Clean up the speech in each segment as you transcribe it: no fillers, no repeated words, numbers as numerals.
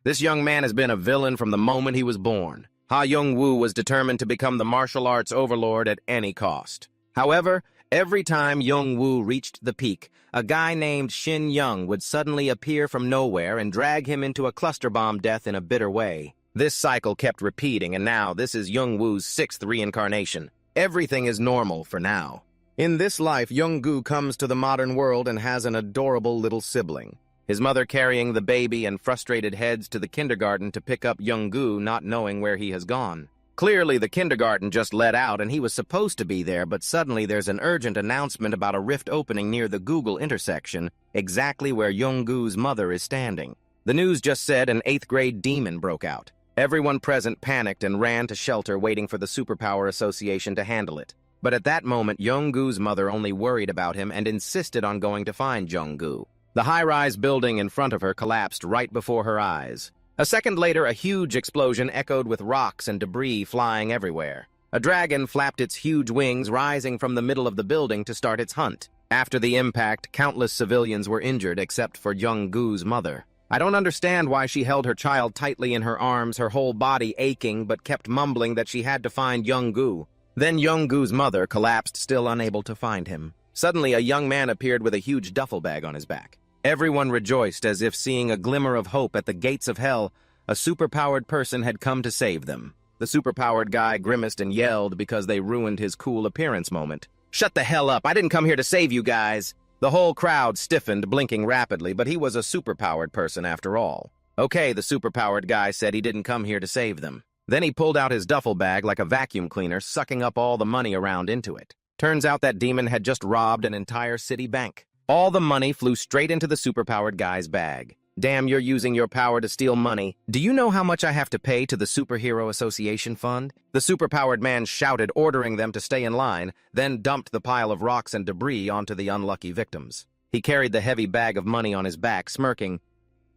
This young man has been a villain from the moment he was born. Ha Young-woo was determined to become the martial arts overlord at any cost. However, every time Young-woo reached the peak, a guy named Shin Young would suddenly appear from nowhere and drag him into a cluster bomb death in a bitter way. This cycle kept repeating, and now this is Young-woo's sixth reincarnation. Everything is normal for now. In this life, Young-gu comes to the modern world and has an adorable little sibling. His mother carrying the baby and frustrated heads to the kindergarten to pick up Young-gu, not knowing where he has gone. Clearly, the kindergarten just let out and he was supposed to be there, but suddenly there's an urgent announcement about a rift opening near the Google intersection, exactly where Young-gu's mother is standing. The news just said an 8th grade demon broke out. Everyone present panicked and ran to shelter, waiting for the Superpower Association to handle it. But at that moment, Young-gu's mother only worried about him and insisted on going to find Young-gu. The high-rise building in front of her collapsed right before her eyes. A second later, a huge explosion echoed with rocks and debris flying everywhere. A dragon flapped its huge wings, rising from the middle of the building to start its hunt. After the impact, countless civilians were injured except for Young-gu's mother. I don't understand why she held her child tightly in her arms, her whole body aching, but kept mumbling that she had to find Young-gu. Then Young-gu's mother collapsed, still unable to find him. Suddenly, a young man appeared with a huge duffel bag on his back. Everyone rejoiced as if seeing a glimmer of hope at the gates of hell. A superpowered person had come to save them. The superpowered guy grimaced and yelled because they ruined his cool appearance moment. "Shut the hell up! I didn't come here to save you guys!" The whole crowd stiffened, blinking rapidly, but he was a superpowered person after all. Okay, the superpowered guy said he didn't come here to save them. Then he pulled out his duffel bag like a vacuum cleaner, sucking up all the money around into it. Turns out that demon had just robbed an entire city bank. All the money flew straight into the superpowered guy's bag. Damn, you're using your power to steal money. Do you know how much I have to pay to the Superhero Association Fund? The superpowered man shouted, ordering them to stay in line, then dumped the pile of rocks and debris onto the unlucky victims. He carried the heavy bag of money on his back, smirking.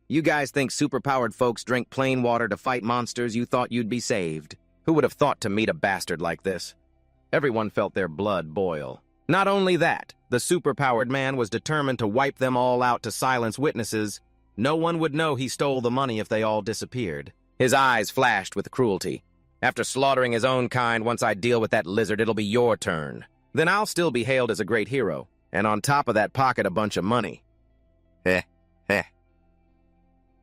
"You guys think superpowered folks drink plain water to fight monsters? You thought you'd be saved. Who would have thought to meet a bastard like this?" Everyone felt their blood boil. Not only that, the superpowered man was determined to wipe them all out to silence witnesses. No one would know he stole the money if they all disappeared. His eyes flashed with cruelty. "After slaughtering his own kind, once I deal with that lizard, it'll be your turn. Then I'll still be hailed as a great hero, and on top of that pocket a bunch of money." Heh, heh.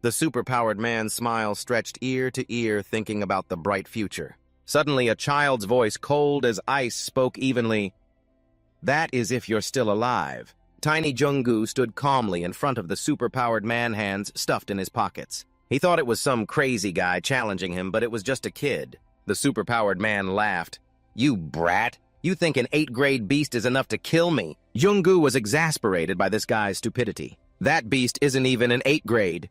The superpowered man's smile stretched ear to ear, thinking about the bright future. Suddenly, a child's voice, cold as ice, spoke evenly. "That is if you're still alive." Tiny Young-gu stood calmly in front of the superpowered man, hands stuffed in his pockets. He thought it was some crazy guy challenging him, but it was just a kid. The superpowered man laughed. "You brat! You think an 8th grade beast is enough to kill me?" Young-gu was exasperated by this guy's stupidity. "That beast isn't even in 8th grade.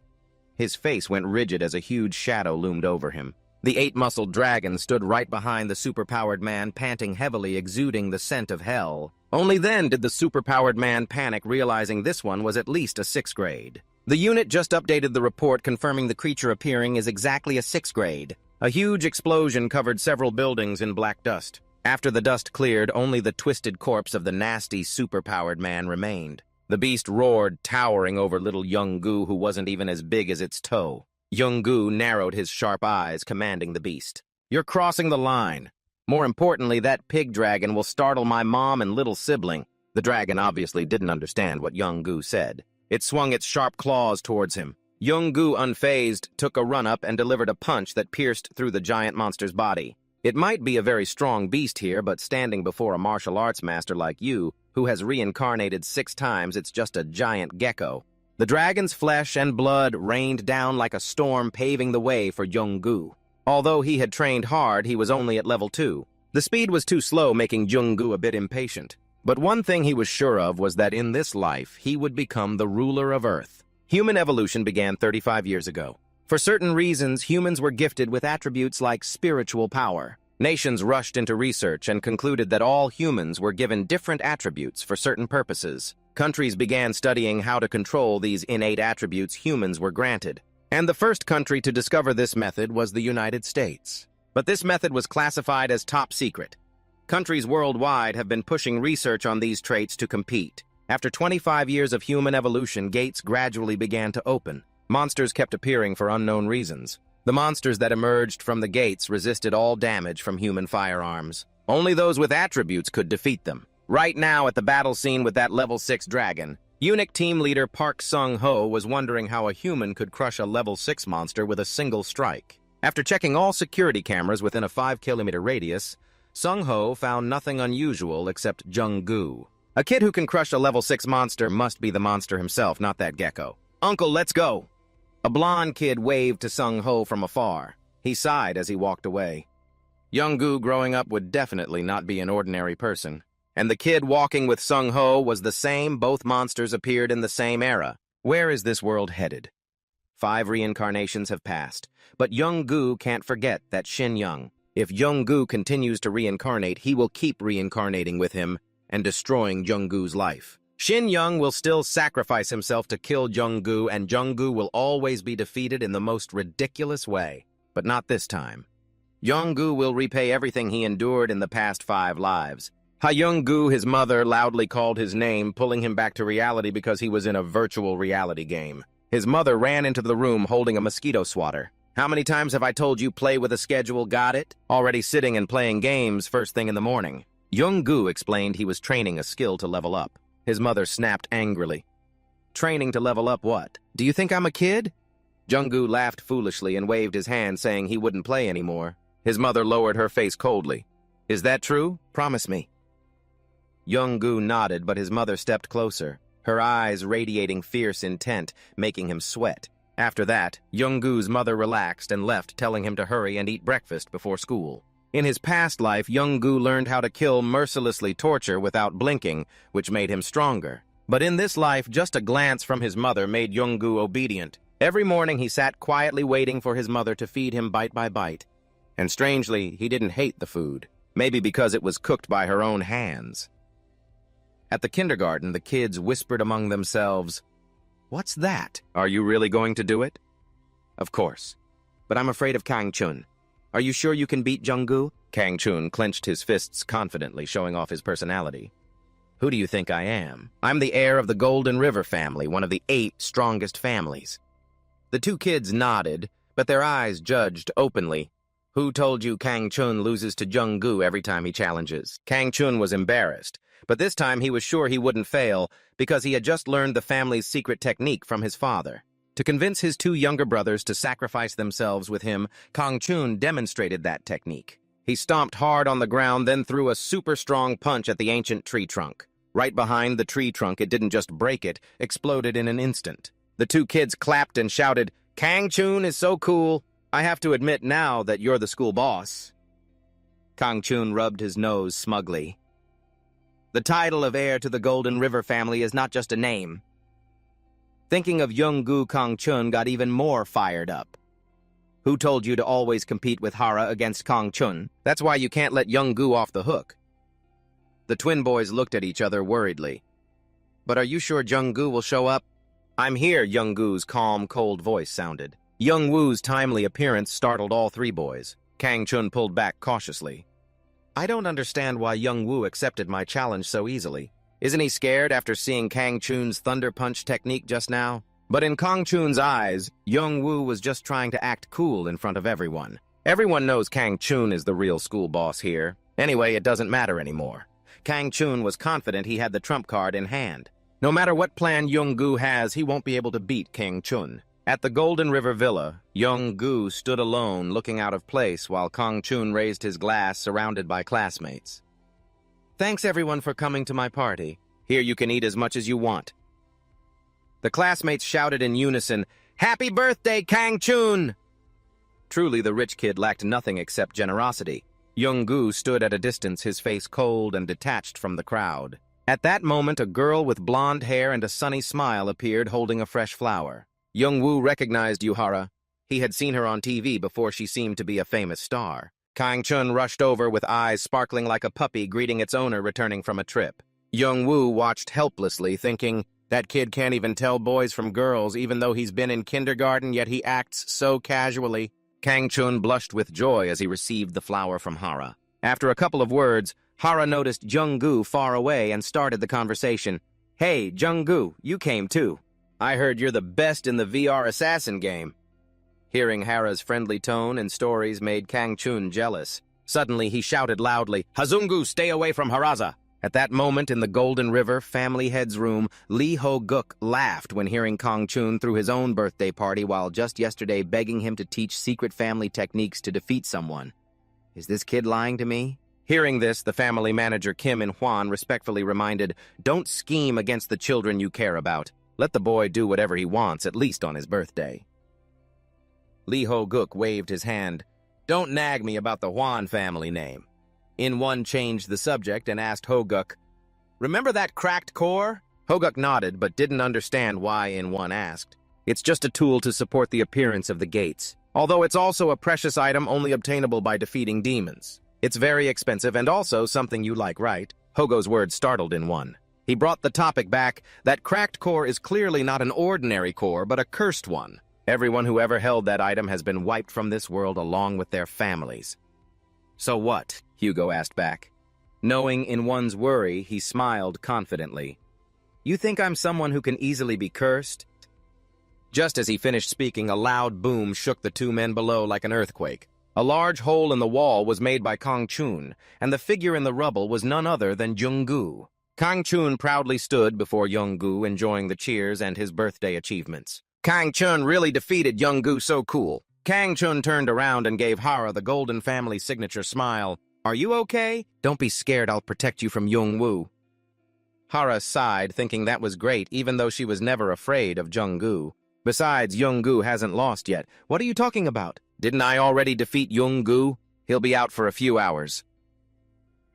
His face went rigid as a huge shadow loomed over him. The 8-muscled dragon stood right behind the superpowered man, panting heavily, exuding the scent of hell. Only then did the superpowered man panic, realizing this one was at least a 6th grade. The unit just updated the report, confirming the creature appearing is exactly a 6th grade. A huge explosion covered several buildings in black dust. After the dust cleared, only the twisted corpse of the nasty superpowered man remained. The beast roared, towering over little Young-gu, who wasn't even as big as its toe. Young-gu narrowed his sharp eyes, commanding the beast. "You're crossing the line. More importantly, that pig dragon will startle my mom and little sibling." The dragon obviously didn't understand what Young-gu said. It swung its sharp claws towards him. Young-gu, unfazed, took a run-up and delivered a punch that pierced through the giant monster's body. It might be a very strong beast here, but standing before a martial arts master like you, who has reincarnated 6 times, it's just a giant gecko. The dragon's flesh and blood rained down like a storm, paving the way for Young-gu. Although he had trained hard, he was only at level 2. The speed was too slow, making Young-gu a bit impatient. But one thing he was sure of was that in this life, he would become the ruler of Earth. Human evolution began 35 years ago. For certain reasons, humans were gifted with attributes like spiritual power. Nations rushed into research and concluded that all humans were given different attributes for certain purposes. Countries began studying how to control these innate attributes humans were granted. And the first country to discover this method was the United States. But this method was classified as top secret. Countries worldwide have been pushing research on these traits to compete. After 25 years of human evolution, gates gradually began to open. Monsters kept appearing for unknown reasons. The monsters that emerged from the gates resisted all damage from human firearms. Only those with attributes could defeat them. Right now, at the battle scene with that level 6 dragon, Eunuch team leader Park Sung-ho was wondering how a human could crush a level 6 monster with a single strike. After checking all security cameras within a 5-kilometer radius, Sung-ho found nothing unusual except Jung-gu. A kid who can crush a level 6 monster must be the monster himself, not that gecko. "Uncle, let's go!" A blonde kid waved to Sung-ho from afar. He sighed as he walked away. Jung-gu growing up would definitely not be an ordinary person. And the kid walking with Sung-ho was the same. Both monsters appeared in the same era. Where is this world headed? 5 reincarnations have passed, but Jung-gu can't forget that Shin Young. If Jung-gu continues to reincarnate, he will keep reincarnating with him and destroying Jung-gu's life. Shin Young will still sacrifice himself to kill Jung-gu, and Jung-gu will always be defeated in the most ridiculous way. But not this time. Jung-gu will repay everything he endured in the past 5 lives. Ha-Young-gu, his mother, loudly called his name, pulling him back to reality because he was in a virtual reality game. His mother ran into the room holding a mosquito swatter. "How many times have I told you play with a schedule, got it?" Already sitting and playing games first thing in the morning. Jung-gu explained he was training a skill to level up. His mother snapped angrily. "Training to level up what? Do you think I'm a kid?" Jung-gu laughed foolishly and waved his hand, saying he wouldn't play anymore. His mother lowered her face coldly. "Is that true? Promise me." Jung-gu nodded, but his mother stepped closer, her eyes radiating fierce intent, making him sweat. After that, Jung-gu's mother relaxed and left, telling him to hurry and eat breakfast before school. In his past life, Jung-gu learned how to kill mercilessly torture without blinking, which made him stronger. But in this life, just a glance from his mother made Jung-gu obedient. Every morning he sat quietly waiting for his mother to feed him bite by bite. And strangely, he didn't hate the food. Maybe because it was cooked by her own hands. At the kindergarten, the kids whispered among themselves, "What's that? Are you really going to do it?" "Of course. But I'm afraid of Kang-chun. Are you sure you can beat Jung-gu?" Kang-chun clenched his fists confidently, showing off his personality. "Who do you think I am? I'm the heir of the Golden River family, one of the 8 strongest families." The 2 kids nodded, but their eyes judged openly. "Who told you Kang-chun loses to Jung-gu every time he challenges?" Kang-chun was embarrassed, but this time he was sure he wouldn't fail because he had just learned the family's secret technique from his father. To convince his 2 younger brothers to sacrifice themselves with him, Kang-chun demonstrated that technique. He stomped hard on the ground, then threw a super strong punch at the ancient tree trunk. Right behind the tree trunk, it didn't just break it, exploded in an instant. The 2 kids clapped and shouted, "Kang-chun is so cool. I have to admit now that you're the school boss." Kang-chun rubbed his nose smugly. "The title of heir to the Golden River family is not just a name." Thinking of Jung-gu, Kang-chun got even more fired up. "Who told you to always compete with Hara against Kang-chun? That's why you can't let Jung-gu off the hook." The twin boys looked at each other worriedly. "But are you sure Jung-gu will show up?" "I'm here," Jung-gu's calm, cold voice sounded. Jung-woo's timely appearance startled all 3 boys. Kang-chun pulled back cautiously. "I don't understand why Jung-woo accepted my challenge so easily. Isn't he scared after seeing Kang-chun's thunder punch technique just now?" But in Kang-chun's eyes, Jung-woo was just trying to act cool in front of everyone. Everyone knows Kang-chun is the real school boss here. Anyway, it doesn't matter anymore. Kang-chun was confident he had the trump card in hand. No matter what plan Jung-gu has, he won't be able to beat Kang-chun. At the Golden River Villa, Jung-gu stood alone, looking out of place while Kang-chun raised his glass, surrounded by classmates. "Thanks everyone for coming to my party. Here you can eat as much as you want." The classmates shouted in unison, "Happy birthday, Kang-chun!" Truly, the rich kid lacked nothing except generosity. Jung-gu stood at a distance, his face cold and detached from the crowd. At that moment, a girl with blonde hair and a sunny smile appeared, holding a fresh flower. Jung-woo recognized Yuhara. He had seen her on TV before she seemed to be a famous star. Kang-chun rushed over with eyes sparkling like a puppy greeting its owner returning from a trip. Jung-woo watched helplessly, thinking, that kid can't even tell boys from girls, even though he's been in kindergarten, yet he acts so casually. Kang-chun blushed with joy as he received the flower from Hara. After a couple of words, Hara noticed Jung-gu far away and started the conversation. "Hey, Jung-gu, you came too." I heard you're the best in the VR assassin game. Hearing Hara's friendly tone and stories made Kang Chun jealous. Suddenly, he shouted loudly, "Hazungu, stay away from Haraza!" At that moment, in the Golden River family head's room, Lee Ho-guk laughed when hearing Kang Chun threw his own birthday party while just yesterday begging him to teach secret family techniques to defeat someone. Is this kid lying to me? Hearing this, the family manager Kim and Hwan respectfully reminded, "Don't scheme against the children you care about. Let the boy do whatever he wants, at least on his birthday." Lee Ho-guk waved his hand. "Don't nag me about the Hwan family name." In-one changed the subject and asked Ho-guk, "Remember that cracked core?" Ho-guk nodded but didn't understand why In-one asked. "It's just a tool to support the appearance of the gates, although it's also a precious item only obtainable by defeating demons. It's very expensive and also something you like, right?" Hogo's words startled In-one. He brought the topic back. "That cracked core is clearly not an ordinary core, but a cursed one. Everyone who ever held that item has been wiped from this world along with their families." "So what?" Hugo asked back. Knowing In-one's worry, he smiled confidently. "You think I'm someone who can easily be cursed?" Just as he finished speaking, a loud boom shook the two men below like an earthquake. A large hole in the wall was made by Kang Chun, and the figure in the rubble was none other than Jung-gu. Kang Chun proudly stood before Jung-gu, enjoying the cheers and his birthday achievements. "Kang Chun really defeated Jung-gu, so cool." Kang Chun turned around and gave Hara the golden family signature smile. "Are you okay? Don't be scared, I'll protect you from Jung-woo." Hara sighed, thinking that was great, even though she was never afraid of Jung-gu. Besides, Jung-gu hasn't lost yet. "What are you talking about? Didn't I already defeat Jung-gu? He'll be out for a few hours."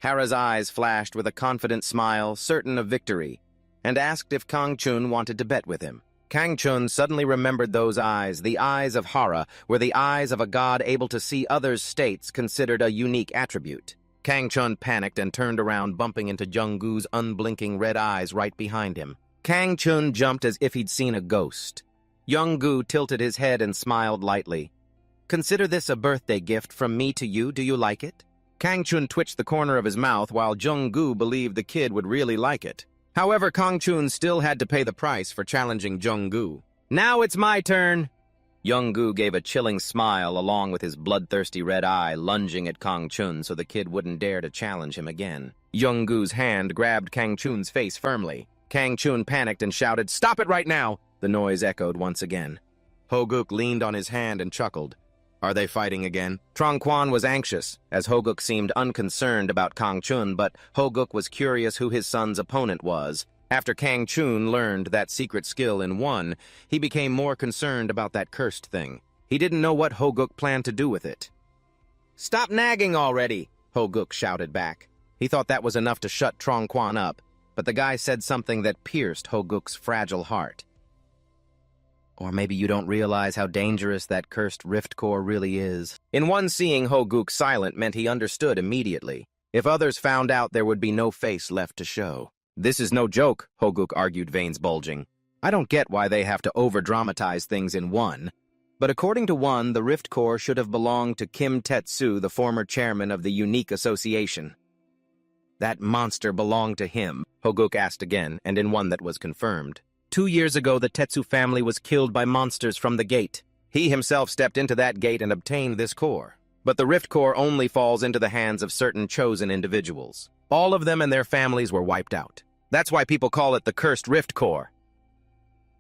Hara's eyes flashed with a confident smile, certain of victory, and asked if Kang Chun wanted to bet with him. Kang Chun suddenly remembered those eyes. The eyes of Hara were the eyes of a god able to see others' states, considered a unique attribute. Kang Chun panicked and turned around, bumping into Jung-gu's unblinking red eyes right behind him. Kang Chun jumped as if he'd seen a ghost. Jung-gu tilted his head and smiled lightly. "Consider this a birthday gift from me to you. Do you like it?" Kang Chun twitched the corner of his mouth while Jung-gu believed the kid would really like it. However, Kang Chun still had to pay the price for challenging Jung-gu. "Now it's my turn!" Jung-gu gave a chilling smile along with his bloodthirsty red eye, lunging at Kang Chun so the kid wouldn't dare to challenge him again. Jung-gu's hand grabbed Kang Chun's face firmly. Kang Chun panicked and shouted, "Stop it right now!" The noise echoed once again. Ho-guk leaned on his hand and chuckled. "Are they fighting again?" Trong Quan was anxious, as Ho-guk seemed unconcerned about Kang Chun, but Ho-guk was curious who his son's opponent was. After Kang Chun learned that secret skill In-one, he became more concerned about that cursed thing. He didn't know what Ho-guk planned to do with it. "Stop nagging already!" Ho-guk shouted back. He thought that was enough to shut Trong Quan up, but the guy said something that pierced Ho-guk's fragile heart. "Or maybe you don't realize how dangerous that cursed rift core really is." In-one, seeing Ho-guk silent meant he understood immediately. If others found out, there would be no face left to show. "This is no joke," Ho-guk argued, veins bulging. "I don't get why they have to over-dramatize things In-one. But according to one, the rift core should have belonged to Kim Tetsu, the former chairman of the Unique Association." "That monster belonged to him?" Ho-guk asked again, and in one that was confirmed. 2 years ago, the Tetsu family was killed by monsters from the gate. He himself stepped into that gate and obtained this core. But the rift core only falls into the hands of certain chosen individuals. All of them and their families were wiped out. That's why people call it the cursed rift core.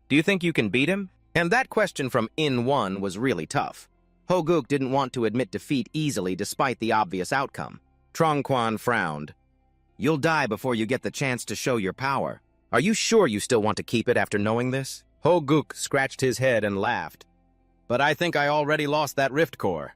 "Do you think you can beat him?" And that question from In-one was really tough. Ho-guk didn't want to admit defeat easily despite the obvious outcome. Trong Quan frowned. "You'll die before you get the chance to show your power. Are you sure you still want to keep it after knowing this?" Ho-guk scratched his head and laughed. "But I think I already lost that rift core."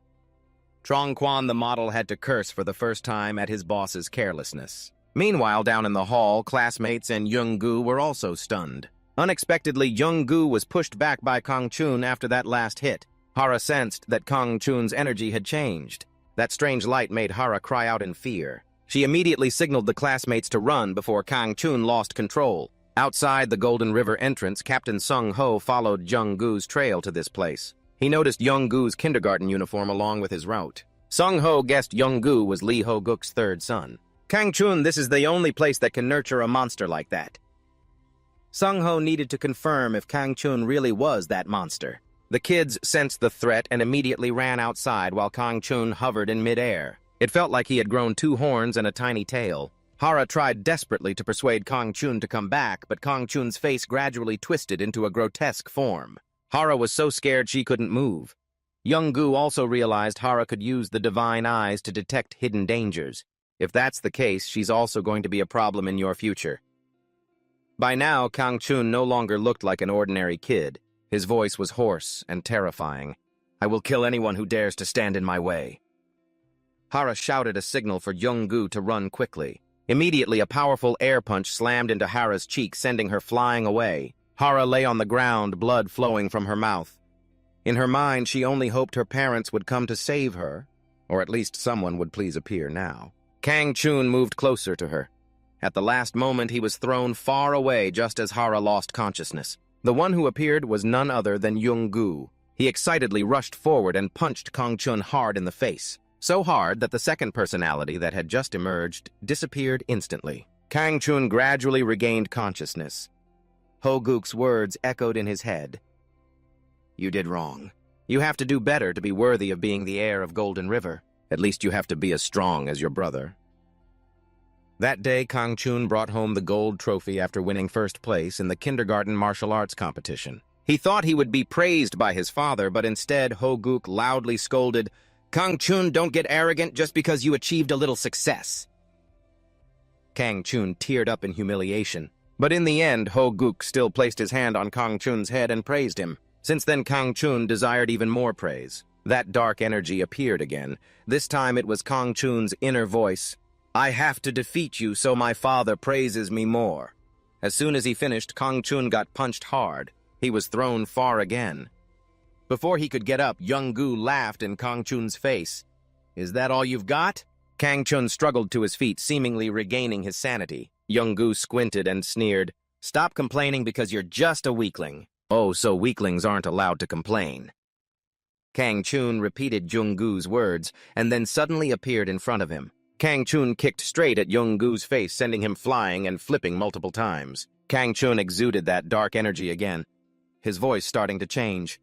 Trong Quan the model had to curse for the first time at his boss's carelessness. Meanwhile, down in the hall, classmates and Jung-gu were also stunned. Unexpectedly, Jung-gu was pushed back by Kang Chun after that last hit. Hara sensed that Kang Chun's energy had changed. That strange light made Hara cry out in fear. She immediately signaled the classmates to run before Kang Chun lost control. Outside the Golden River entrance, Captain Sung Ho followed Jung-gu's trail to this place. He noticed Jung-gu's kindergarten uniform along with his route. Sung Ho guessed Jung-gu was Lee Ho-guk's third son. "Kang Chun, this is the only place that can nurture a monster like that." Sung-ho needed to confirm if Kang-chun really was that monster. The kids sensed the threat and immediately ran outside while Kang-chun hovered in midair. It felt like he had grown 2 horns and a tiny tail. Hara tried desperately to persuade Kang-chun to come back, but Kang-chun's face gradually twisted into a grotesque form. Hara was so scared she couldn't move. Young-gu also realized Hara could use the divine eyes to detect hidden dangers. If that's the case, she's also going to be a problem in your future. By now, Kang-chun no longer looked like an ordinary kid. His voice was hoarse and terrifying. "I will kill anyone who dares to stand in my way." Hara shouted a signal for Young-gu to run quickly. Immediately, a powerful air punch slammed into Hara's cheek, sending her flying away. Hara lay on the ground, blood flowing from her mouth. In her mind, she only hoped her parents would come to save her, or at least someone would please appear now. Kang-chun moved closer to her. At the last moment, he was thrown far away just as Hara lost consciousness. The one who appeared was none other than Young-gu. He excitedly rushed forward and punched Kang-chun hard in the face. So hard that the second personality that had just emerged disappeared instantly. Kang-chun gradually regained consciousness. Ho-guk's words echoed in his head. "You did wrong. You have to do better to be worthy of being the heir of Golden River. At least you have to be as strong as your brother." That day, Kang-chun brought home the gold trophy after winning first place in the kindergarten martial arts competition. He thought he would be praised by his father, but instead Ho-guk loudly scolded, "Kang-chun, don't get arrogant just because you achieved a little success." Kang-chun teared up in humiliation. But in the end, Ho-guk still placed his hand on Kang-chun's head and praised him. Since then, Kang-chun desired even more praise. That dark energy appeared again. This time it was Kang-chun's inner voice. "I have to defeat you so my father praises me more." As soon as he finished, Kang-chun got punched hard. He was thrown far again. Before he could get up, Young-gu laughed in Kang-chun's face. "Is that all you've got?" Kang-chun struggled to his feet, seemingly regaining his sanity. Young-gu squinted and sneered, "Stop complaining because you're just a weakling." "Oh, so weaklings aren't allowed to complain." Kang-chun repeated Young-gu's words, and then suddenly appeared in front of him. Kang-chun kicked straight at Young-gu's face, sending him flying and flipping multiple times. Kang-chun exuded that dark energy again, his voice starting to change.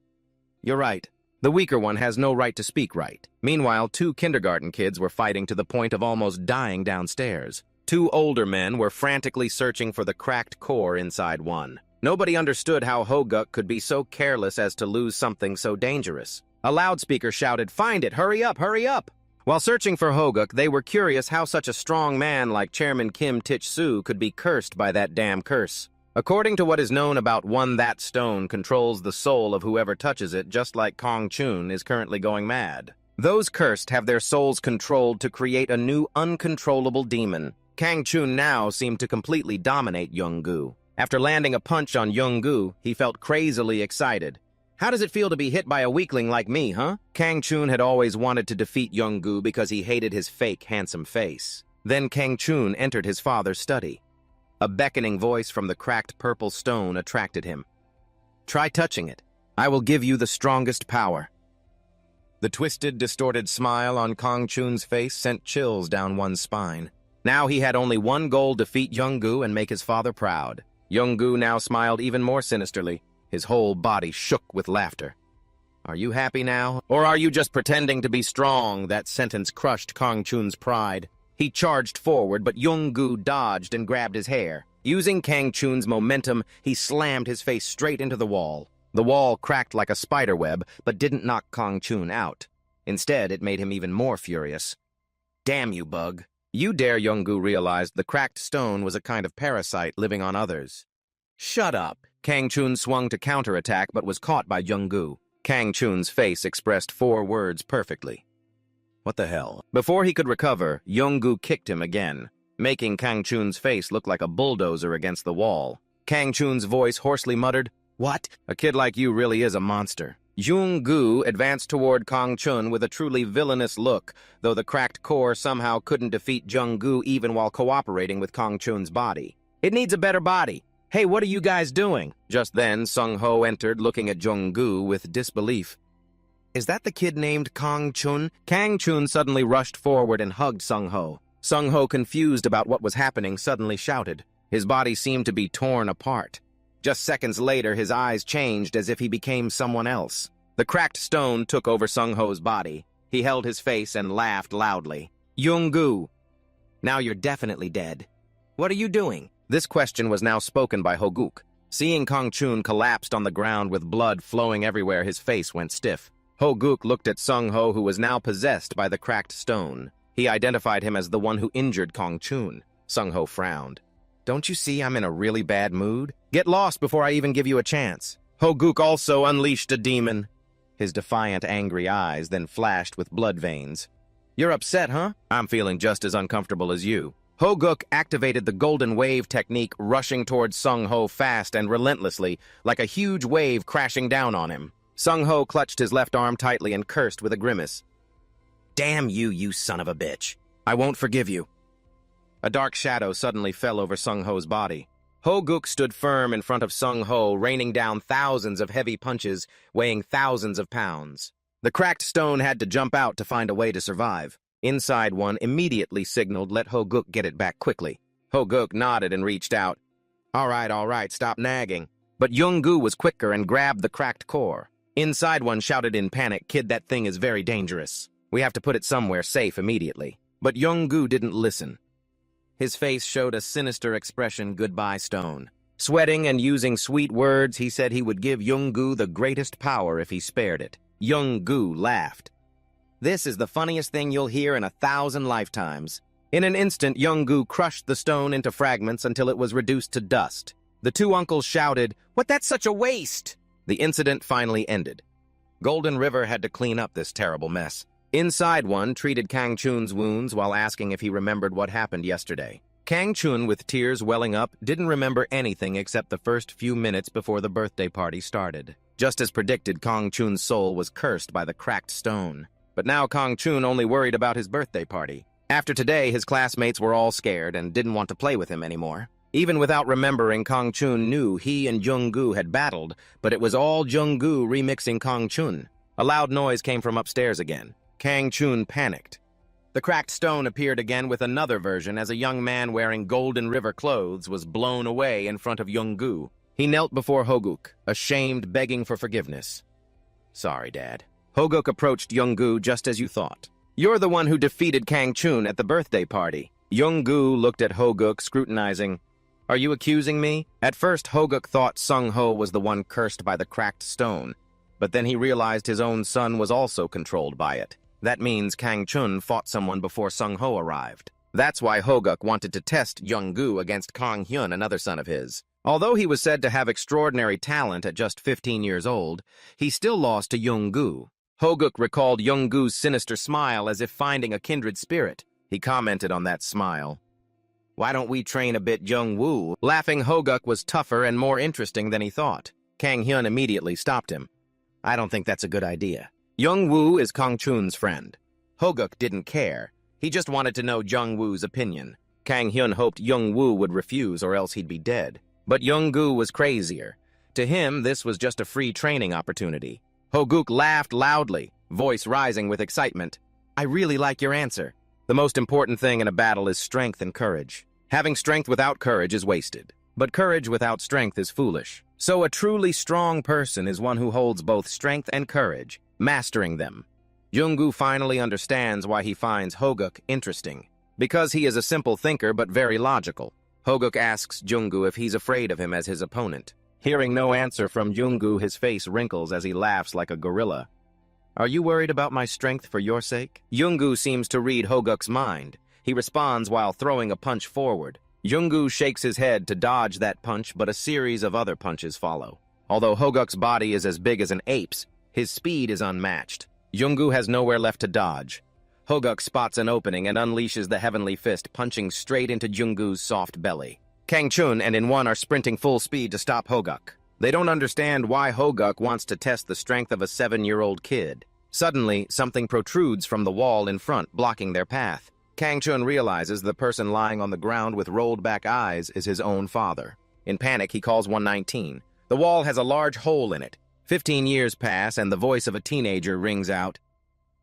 "You're right. The weaker one has no right to speak right." Meanwhile, 2 kindergarten kids were fighting to the point of almost dying downstairs. 2 older men were frantically searching for the cracked core inside one. Nobody understood how Ho-guk could be so careless as to lose something so dangerous. A loudspeaker shouted, "Find it! Hurry up! Hurry up!" While searching for Ho-guk, they were curious how such a strong man like Chairman Kim Tich-soo could be cursed by that damn curse. According to what is known about one, that stone controls the soul of whoever touches it, just like Kang-chun is currently going mad. Those cursed have their souls controlled to create a new uncontrollable demon. Kang-chun now seemed to completely dominate Young-gu. After landing a punch on Young-gu, he felt crazily excited. "How does it feel to be hit by a weakling like me, huh?" Kang-chun had always wanted to defeat Young-gu because he hated his fake, handsome face. Then Kang-chun entered his father's study. A beckoning voice from the cracked purple stone attracted him. "Try touching it. I will give you the strongest power." The twisted, distorted smile on Kang-chun's face sent chills down one's spine. Now he had only one goal: defeat Young-gu and make his father proud. Young-gu now smiled even more sinisterly. His whole body shook with laughter. "Are you happy now? Or are you just pretending to be strong?" That sentence crushed Kang-chun's pride. He charged forward, but Young-gu dodged and grabbed his hair. Using Kang-chun's momentum, he slammed his face straight into the wall. The wall cracked like a spider web, but didn't knock Kang-chun out. Instead, it made him even more furious. "Damn you, bug." You dare, Young-gu realized the cracked stone was a kind of parasite living on others. "Shut up." Kang-chun swung to counterattack but was caught by Young-gu. Kang-chun's face expressed 4 words perfectly. "What the hell?" Before he could recover, Young-gu kicked him again, making Kang-chun's face look like a bulldozer against the wall. Kang-chun's voice hoarsely muttered, "What? A kid like you really is a monster." Young-gu advanced toward Kang-chun with a truly villainous look, though the cracked core somehow couldn't defeat Young-gu even while cooperating with Kang-chun's body. "It needs a better body. Hey, what are you guys doing?" Just then, Sung-ho entered, looking at Young-gu with disbelief. "Is that the kid named Kang-chun?" Kang-chun suddenly rushed forward and hugged Sung-ho. Sung-ho, confused about what was happening, suddenly shouted. His body seemed to be torn apart. Just seconds later, his eyes changed as if he became someone else. The cracked stone took over Sung-ho's body. He held his face and laughed loudly. Young-gu, now you're definitely dead. What are you doing? This question was now spoken by Ho-guk. Seeing Kang-chun collapsed on the ground with blood flowing everywhere, his face went stiff. Ho-guk looked at Sung-ho, who was now possessed by the cracked stone. He identified him as the one who injured Kang-chun. Sung-ho frowned. Don't you see I'm in a really bad mood? Get lost before I even give you a chance. Ho-guk also unleashed a demon. His defiant, angry eyes then flashed with blood veins. You're upset, huh? I'm feeling just as uncomfortable as you. Ho-guk activated the golden wave technique, rushing towards Sung-ho fast and relentlessly, like a huge wave crashing down on him. Sung-ho clutched his left arm tightly and cursed with a grimace. Damn you, you son of a bitch. I won't forgive you. A dark shadow suddenly fell over Sung-ho's body. Ho-guk stood firm in front of Sung-ho, raining down thousands of heavy punches, weighing thousands of pounds. The cracked stone had to jump out to find a way to survive. Inside one immediately signaled, let Ho-guk get it back quickly. Ho-guk nodded and reached out. All right, stop nagging. But Young-gu was quicker and grabbed the cracked core. Inside one shouted in panic, kid, that thing is very dangerous. We have to put it somewhere safe immediately. But Young-gu didn't listen. His face showed a sinister expression, goodbye stone. Sweating and using sweet words, he said he would give Young-gu the greatest power if he spared it. Young-gu laughed. This is the funniest thing you'll hear in 1,000 lifetimes. In an instant, Young-gu crushed the stone into fragments until it was reduced to dust. The two uncles shouted, "What, that's such a waste!" The incident finally ended. Golden River had to clean up this terrible mess. Inside one treated Kang-chun's wounds while asking if he remembered what happened yesterday. Kang-chun, with tears welling up, didn't remember anything except the first few minutes before the birthday party started. Just as predicted, Kang-chun's soul was cursed by the cracked stone. But now Kang-chun only worried about his birthday party. After today, his classmates were all scared and didn't want to play with him anymore. Even without remembering, Kang-chun knew he and Jung-gu had battled, but it was all Jung-gu remixing Kang-chun. A loud noise came from upstairs again. Kang-chun panicked. The cracked stone appeared again with another version as a young man wearing Golden River clothes was blown away in front of Young-gu. He knelt before Ho-guk, ashamed, begging for forgiveness. Sorry, Dad. Ho-guk approached Young-gu just as you thought. You're the one who defeated Kang-chun at the birthday party. Young-gu looked at Ho-guk, scrutinizing. Are you accusing me? At first, Ho-guk thought Sung-ho was the one cursed by the cracked stone, but then he realized his own son was also controlled by it. That means Kang-chun fought someone before Sung-ho arrived. That's why Ho-guk wanted to test Young-gu against Kang-hyun, another son of his. Although he was said to have extraordinary talent at just 15 years old, he still lost to Young-gu. Ho-guk recalled Young-gu's sinister smile as if finding a kindred spirit. He commented on that smile. Why don't we train a bit Young-woo? Laughing Ho-guk was tougher and more interesting than he thought. Kang-hyun immediately stopped him. I don't think that's a good idea. Young-woo is Kang-chun's friend. Ho-guk didn't care. He just wanted to know Young-woo's opinion. Kang-hyun hoped Young-woo would refuse or else he'd be dead. But Young-gu was crazier. To him, this was just a free training opportunity. Ho-guk laughed loudly, voice rising with excitement. I really like your answer. The most important thing in a battle is strength and courage. Having strength without courage is wasted, but courage without strength is foolish. So a truly strong person is one who holds both strength and courage, mastering them. Young-gu finally understands why he finds Ho-guk interesting. Because he is a simple thinker but very logical. Ho-guk asks Young-gu if he's afraid of him as his opponent. Hearing no answer from Young-gu, his face wrinkles as he laughs like a gorilla. Are you worried about my strength for your sake? Young-gu seems to read Ho-guk's mind. He responds while throwing a punch forward. Young-gu shakes his head to dodge that punch, but a series of other punches follow. Although Ho-guk's body is as big as an ape's, his speed is unmatched. Young-gu has nowhere left to dodge. Ho-guk spots an opening and unleashes the heavenly fist, punching straight into Young-gu's soft belly. Kang-chun and In-won are sprinting full speed to stop Ho-guk. They don't understand why Ho-guk wants to test the strength of a 7-year-old kid. Suddenly, something protrudes from the wall in front, blocking their path. Kang-chun realizes the person lying on the ground with rolled-back eyes is his own father. In panic, he calls 119. The wall has a large hole in it. 15 years pass, and the voice of a teenager rings out.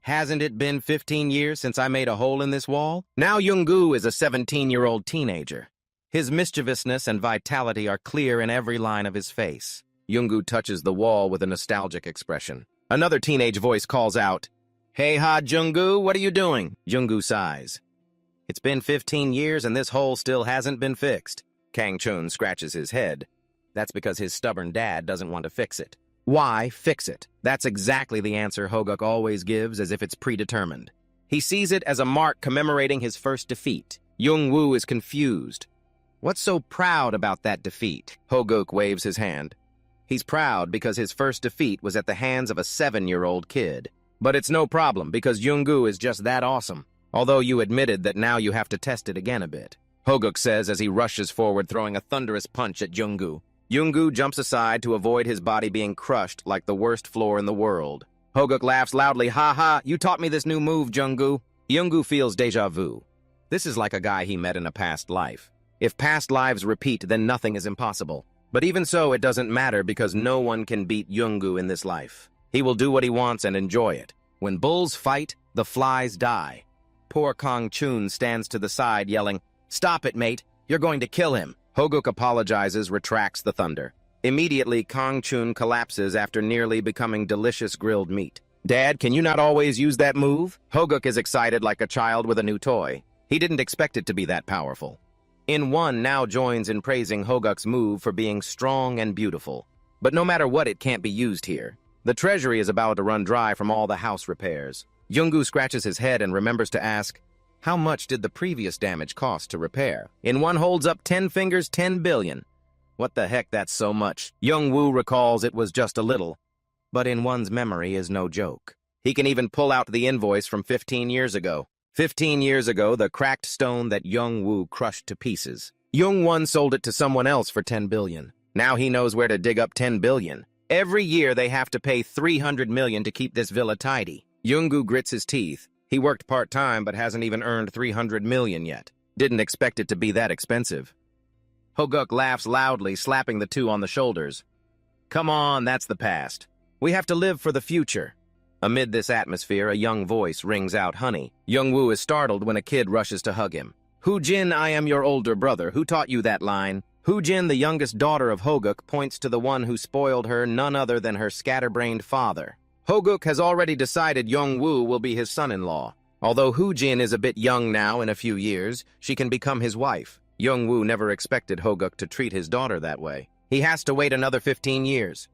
Hasn't it been 15 years since I made a hole in this wall? Now Young-gu is a 17-year-old teenager. His mischievousness and vitality are clear in every line of his face. Yoongu touches the wall with a nostalgic expression. Another teenage voice calls out, "Hey ha, Junggu, what are you doing?" Junggu sighs. "It's been 15 years and this hole still hasn't been fixed." Kang Chun scratches his head. That's because his stubborn dad doesn't want to fix it. Why fix it? That's exactly the answer Hoguk always gives, as if it's predetermined. He sees it as a mark commemorating his first defeat. Young-woo is confused. What's so proud about that defeat? Hoguk waves his hand. He's proud because his first defeat was at the hands of a 7-year-old kid. But it's no problem because Young-woo is just that awesome. Although you admitted that now you have to test it again a bit. Hoguk says as he rushes forward, throwing a thunderous punch at Young-woo. Young-woo jumps aside to avoid his body being crushed like the worst floor in the world. Hoguk laughs loudly. "Ha ha, you taught me this new move, Young-woo." Young-woo feels deja vu. This is like a guy he met in a past life. If past lives repeat, then nothing is impossible. But even so, it doesn't matter because no one can beat Young-woo in this life. He will do what he wants and enjoy it. When bulls fight, the flies die. Poor Kang Chun stands to the side yelling, "Stop it, mate. You're going to kill him." Hoguk apologizes, retracts the thunder. Immediately, Kang Chun collapses after nearly becoming delicious grilled meat. "Dad, can you not always use that move?" Hoguk is excited like a child with a new toy. He didn't expect it to be that powerful. In-1 now joins in praising Hoguk's move for being strong and beautiful. But no matter what, it can't be used here. The treasury is about to run dry from all the house repairs. Young-woo scratches his head and remembers to ask, how much did the previous damage cost to repair? In-1 holds up 10 fingers, 10 billion. What the heck, that's so much. Young-woo recalls it was just a little. But In-1's memory is no joke. He can even pull out the invoice from 15 years ago. 15 years ago, the cracked stone that Young-woo crushed to pieces. Young-1 sold it to someone else for 10 billion. Now he knows where to dig up 10 billion. Every year they have to pay 300 million to keep this villa tidy. Young-woo grits his teeth. He worked part-time but hasn't even earned 300 million yet. Didn't expect it to be that expensive. Hoguk laughs loudly, slapping the two on the shoulders. "Come on, that's the past. We have to live for the future." Amid this atmosphere, a young voice rings out, "Honey." Young-woo is startled when a kid rushes to hug him. "Hu-jin, I am your older brother. Who taught you that line?" Hu-jin, the youngest daughter of Hoguk, points to the one who spoiled her, none other than her scatterbrained father. Hoguk has already decided Young-woo will be his son-in-law. Although Hu-jin is a bit young now, in a few years, she can become his wife. Young-woo never expected Hoguk to treat his daughter that way. He has to wait another 15 years.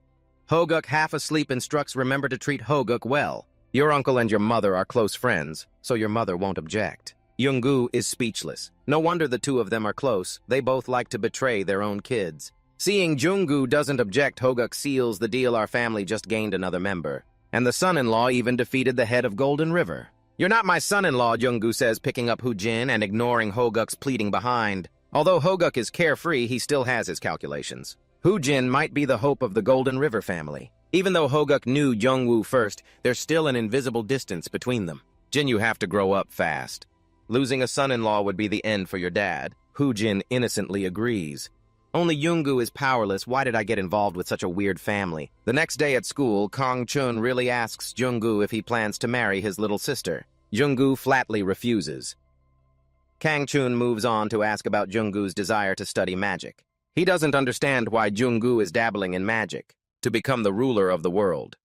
Hoguk, half asleep, instructs remember to treat Hoguk well. Your uncle and your mother are close friends, so your mother won't object. Young-woo is speechless. No wonder the two of them are close. They both like to betray their own kids. Seeing Young-woo doesn't object, Hoguk seals the deal. Our family just gained another member. And the son-in-law even defeated the head of Golden River. "You're not my son-in-law," Young-woo says, picking up Hu-jin and ignoring Hoguk's pleading behind. Although Hoguk is carefree, he still has his calculations. Hu-jin might be the hope of the Golden River family. Even though Hoguk knew Young-woo first, there's still an invisible distance between them. "Jin, you have to grow up fast. Losing a son-in-law would be the end for your dad." Hu-jin innocently agrees. "Only Young-woo is powerless. Why did I get involved with such a weird family?" The next day at school, Kang Chun really asks Young-woo if he plans to marry his little sister. Young-woo flatly refuses. Kang Chun moves on to ask about Young-woo's desire to study magic. He doesn't understand why Young-woo is dabbling in magic, to become the ruler of the world.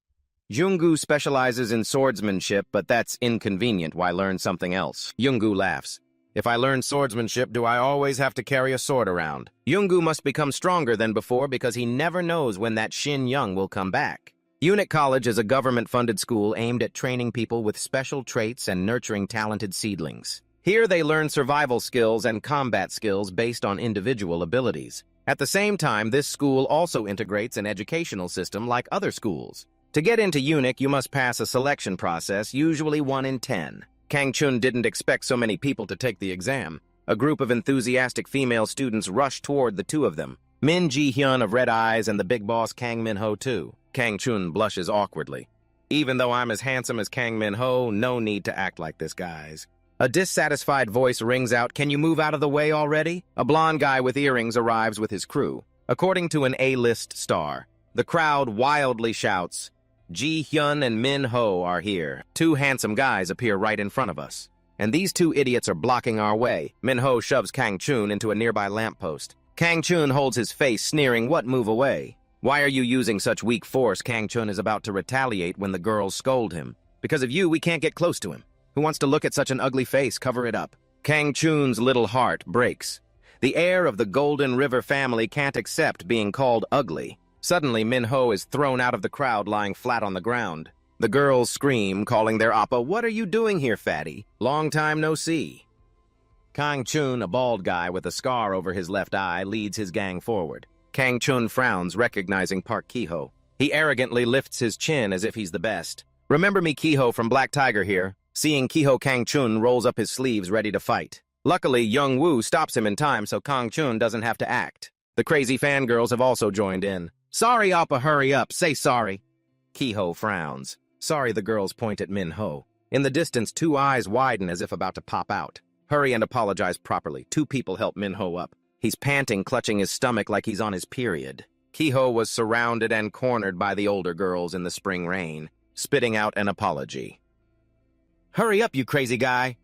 Young-woo specializes in swordsmanship, but that's inconvenient. Why learn something else? Young-woo laughs. "If I learn swordsmanship, do I always have to carry a sword around?" Young-woo must become stronger than before because he never knows when that Shin Young will come back. Unit College is a government-funded school aimed at training people with special traits and nurturing talented seedlings. Here they learn survival skills and combat skills based on individual abilities. At the same time, this school also integrates an educational system like other schools. To get into UNIC, you must pass a selection process, usually 1 in 10. Kang Chun didn't expect so many people to take the exam. A group of enthusiastic female students rushed toward the two of them. Min Ji-hyun of Red Eyes and the big boss Kang Min-ho too. Kang Chun blushes awkwardly. "Even though I'm as handsome as Kang Min-ho, no need to act like this, guys." A dissatisfied voice rings out, "Can you move out of the way already?" A blonde guy with earrings arrives with his crew. According to an A-list star, the crowd wildly shouts, "Ji-hyun and Min-ho are here." Two handsome guys appear right in front of us. and these two idiots are blocking our way. Minho shoves Kang Chun into a nearby lamppost. Kang Chun holds his face, sneering, "What, move away? Why are you using such weak force?" Kang Chun is about to retaliate when the girls scold him. "Because of you, we can't get close to him. Who wants to look at such an ugly face? Cover it up." Kang Chun's little heart breaks. The heir of the Golden River family can't accept being called ugly. Suddenly, Minho is thrown out of the crowd, lying flat on the ground. The girls scream, calling their appa, "What are you doing here, fatty? Long time no see." Kang Chun, a bald guy with a scar over his left eye, leads his gang forward. Kang Chun frowns, recognizing Park Kiho. He arrogantly lifts his chin as if he's the best. "Remember me, Kiho from Black Tiger here." Seeing Kiho, Kang Chun rolls up his sleeves, ready to fight. Luckily, Young Woo stops him in time so Kang Chun doesn't have to act. The crazy fangirls have also joined in. "Sorry, Appa, hurry up. Say sorry." Kiho frowns. "Sorry," the girls point at Minho. In the distance, two eyes widen as if about to pop out. "Hurry and apologize properly." Two people help Minho up. He's panting, clutching his stomach like he's on his period. Kiho was surrounded and cornered by the older girls in the spring rain, spitting out an apology. "Hurry up, you crazy guy."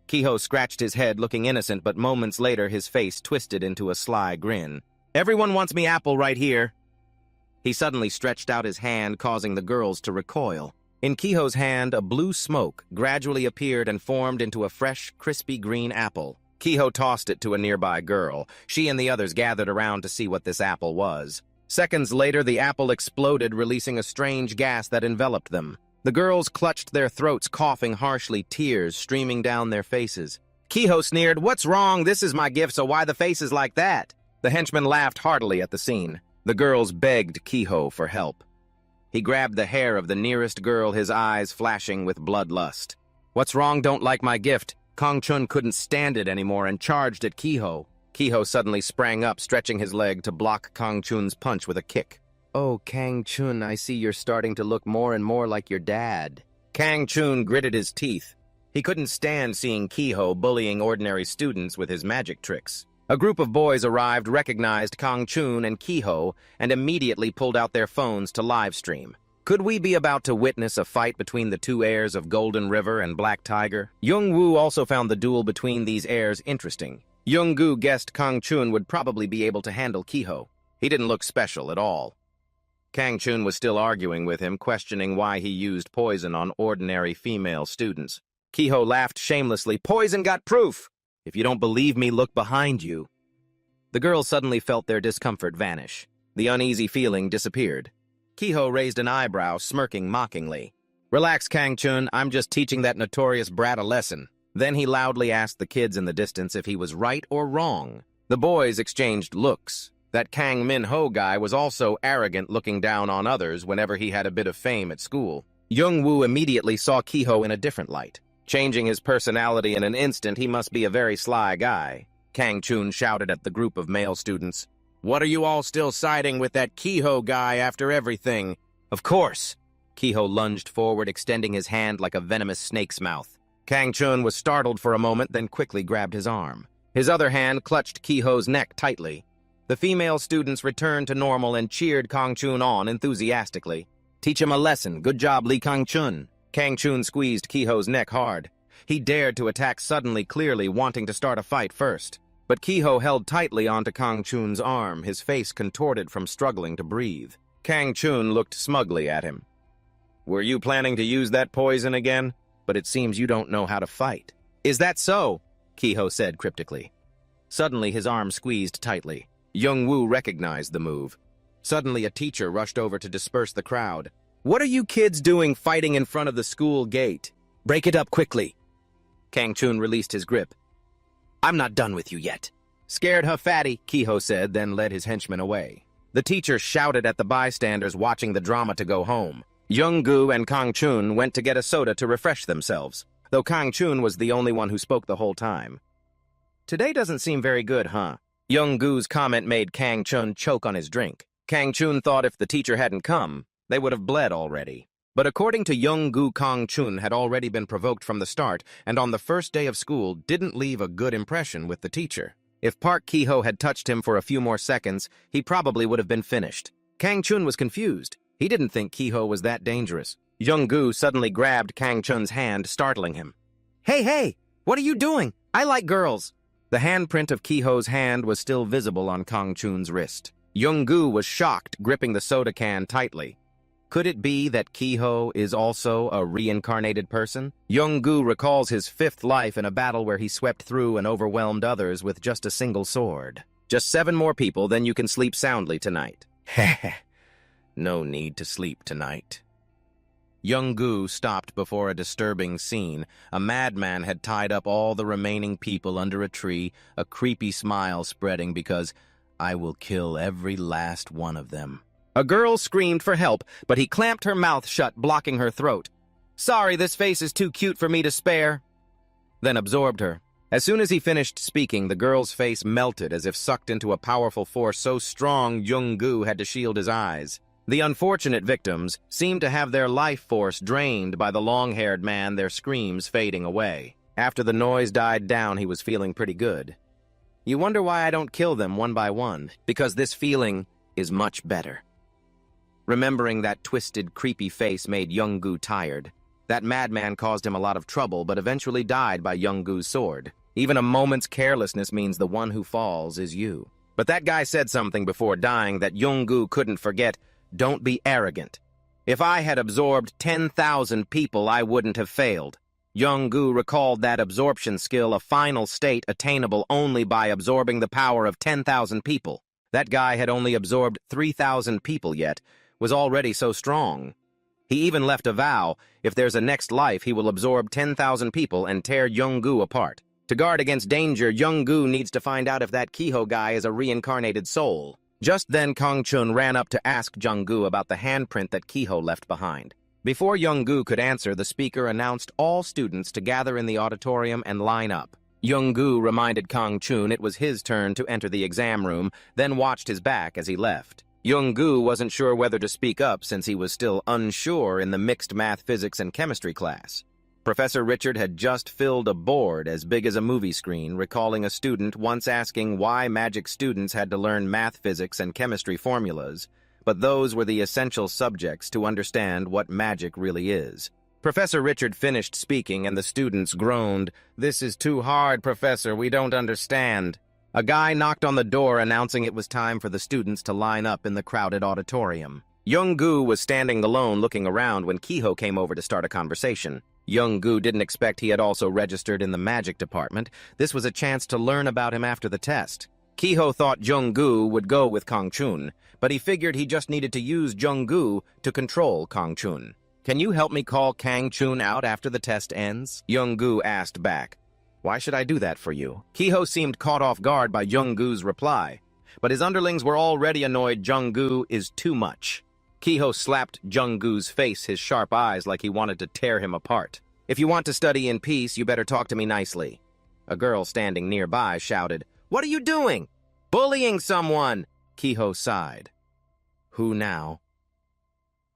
Kiho scratched his head, looking innocent, but moments later his face twisted into a sly grin. "Everyone wants me apple right here." He suddenly stretched out his hand, causing the girls to recoil. In Kiho's hand, a blue smoke gradually appeared and formed into a fresh, crispy green apple. Kiho tossed it to a nearby girl. She and the others gathered around to see what this apple was. Seconds later, the apple exploded, releasing a strange gas that enveloped them. The girls clutched their throats, coughing harshly, tears streaming down their faces. Kiho sneered, "What's wrong? This is my gift, so why the faces like that?" The henchmen laughed heartily at the scene. The girls begged Kiho for help. He grabbed the hair of the nearest girl, his eyes flashing with bloodlust. "What's wrong? Don't like my gift?" Kang Chun couldn't stand it anymore and charged at Kiho. Kiho suddenly sprang up, stretching his leg to block Kang Chun's punch with a kick. "Oh, Kang Chun, I see you're starting to look more and more like your dad." Kang Chun gritted his teeth. He couldn't stand seeing Kiho bullying ordinary students with his magic tricks. A group of boys arrived, recognized Kang Chun and Kiho, and immediately pulled out their phones to live stream. Could we be about to witness a fight between the two heirs of Golden River and Black Tiger? Young Woo also found the duel between these heirs interesting. Young Gu guessed Kang Chun would probably be able to handle Kiho. He didn't look special at all. Kang Chun was still arguing with him, questioning why he used poison on ordinary female students. Kiho laughed shamelessly. "Poison got proof! If you don't believe me, look behind you." The girls suddenly felt their discomfort vanish. The uneasy feeling disappeared. Kiho raised an eyebrow, smirking mockingly. "Relax, Kang Chun. I'm just teaching that notorious brat a lesson." Then he loudly asked the kids in the distance if he was right or wrong. The boys exchanged looks. That Kang Min-ho guy was also arrogant, looking down on others whenever he had a bit of fame at school. Young Woo immediately saw Kiho in a different light. Changing his personality in an instant, he must be a very sly guy. Kang Chun shouted at the group of male students. "What are you all still siding with that Kiho guy after everything?" "Of course!" Kiho lunged forward, extending his hand like a venomous snake's mouth. Kang Chun was startled for a moment, then quickly grabbed his arm. His other hand clutched Kiho's neck tightly. The female students returned to normal and cheered Kang Chun on enthusiastically. "Teach him a lesson. Good job, Lee Kang Chun." Kang Chun squeezed Kiho's neck hard. He dared to attack suddenly, clearly wanting to start a fight first. But Kiho held tightly onto Kang Chun's arm, his face contorted from struggling to breathe. Kang Chun looked smugly at him. "Were you planning to use that poison again? But it seems you don't know how to fight." "Is that so?" Kiho said cryptically. Suddenly his arm squeezed tightly. Young Woo recognized the move. Suddenly a teacher rushed over to disperse the crowd. "What are you kids doing fighting in front of the school gate? Break it up quickly." Kang Chun released his grip. "I'm not done with you yet." "Scared, huh, fatty?" Kiho said, then led his henchmen away. The teacher shouted at the bystanders watching the drama to go home. Young Gu and Kang Chun went to get a soda to refresh themselves, though Kang Chun was the only one who spoke the whole time. "Today doesn't seem very good, huh?" Young Gu's comment made Kang Chun choke on his drink. Kang Chun thought if the teacher hadn't come, they would have bled already. But according to Young Gu, Kang Chun had already been provoked from the start, and on the first day of school didn't leave a good impression with the teacher. If Park Kiho had touched him for a few more seconds, he probably would have been finished. Kang Chun was confused. He didn't think Kiho was that dangerous. Young Gu suddenly grabbed Kang Chun's hand, startling him. Hey, what are you doing? I like girls. The handprint of Kiho's hand was still visible on Kang Chun's wrist. Young-gu was shocked, gripping the soda can tightly. Could it be that Kiho is also a reincarnated person? Young-gu recalls his fifth life in a battle where he swept through and overwhelmed others with just a single sword. Just 7 more people, then you can sleep soundly tonight. Heh. No need to sleep tonight. Young-gu stopped before a disturbing scene. A madman had tied up all the remaining people under a tree, a creepy smile spreading because I will kill every last one of them. A girl screamed for help, but he clamped her mouth shut, blocking her throat. Sorry, this face is too cute for me to spare. Then absorbed her. As soon as he finished speaking, the girl's face melted as if sucked into a powerful force so strong Young-gu had to shield his eyes. The unfortunate victims seemed to have their life force drained by the long-haired man, their screams fading away. After the noise died down, he was feeling pretty good. You wonder why I don't kill them one by one, because this feeling is much better. Remembering that twisted, creepy face made Young-gu tired. That madman caused him a lot of trouble, but eventually died by Young-gu's sword. Even a moment's carelessness means the one who falls is you. But that guy said something before dying that Young-gu couldn't forget. Don't be arrogant. If I had absorbed 10,000 people, I wouldn't have failed. Young-gu recalled that absorption skill, a final state attainable only by absorbing the power of 10,000 people. That guy had only absorbed 3,000 people yet, was already so strong. He even left a vow, if there's a next life, he will absorb 10,000 people and tear Young-gu apart. To guard against danger, Young-gu needs to find out if that Kiho guy is a reincarnated soul. Just then, Kang Chun ran up to ask Young-gu about the handprint that Kiho left behind. Before Young-gu could answer, the speaker announced all students to gather in the auditorium and line up. Young-gu reminded Kang Chun it was his turn to enter the exam room, then watched his back as he left. Young-gu wasn't sure whether to speak up since he was still unsure in the mixed math, physics, and chemistry class. Professor Richard had just filled a board as big as a movie screen, recalling a student once asking why magic students had to learn math, physics, and chemistry formulas, but those were the essential subjects to understand what magic really is. Professor Richard finished speaking and the students groaned, "This is too hard, Professor, we don't understand." A guy knocked on the door announcing it was time for the students to line up in the crowded auditorium. Young-gu was standing alone looking around when Kiho came over to start a conversation. Young-gu didn't expect he had also registered in the magic department. This was a chance to learn about him after the test. Kiho thought Young-gu would go with Kang Chun, but he figured he just needed to use Young-gu to control Kang Chun. Can you help me call Kang Chun out after the test ends? Young-gu asked back. Why should I do that for you? Kiho seemed caught off guard by Young-gu's reply, but his underlings were already annoyed. Young-gu is too much. Kiho slapped Young-gu's face, his sharp eyes like he wanted to tear him apart. If you want to study in peace, you better talk to me nicely. A girl standing nearby shouted, What are you doing? Bullying someone! Kiho sighed. Who now?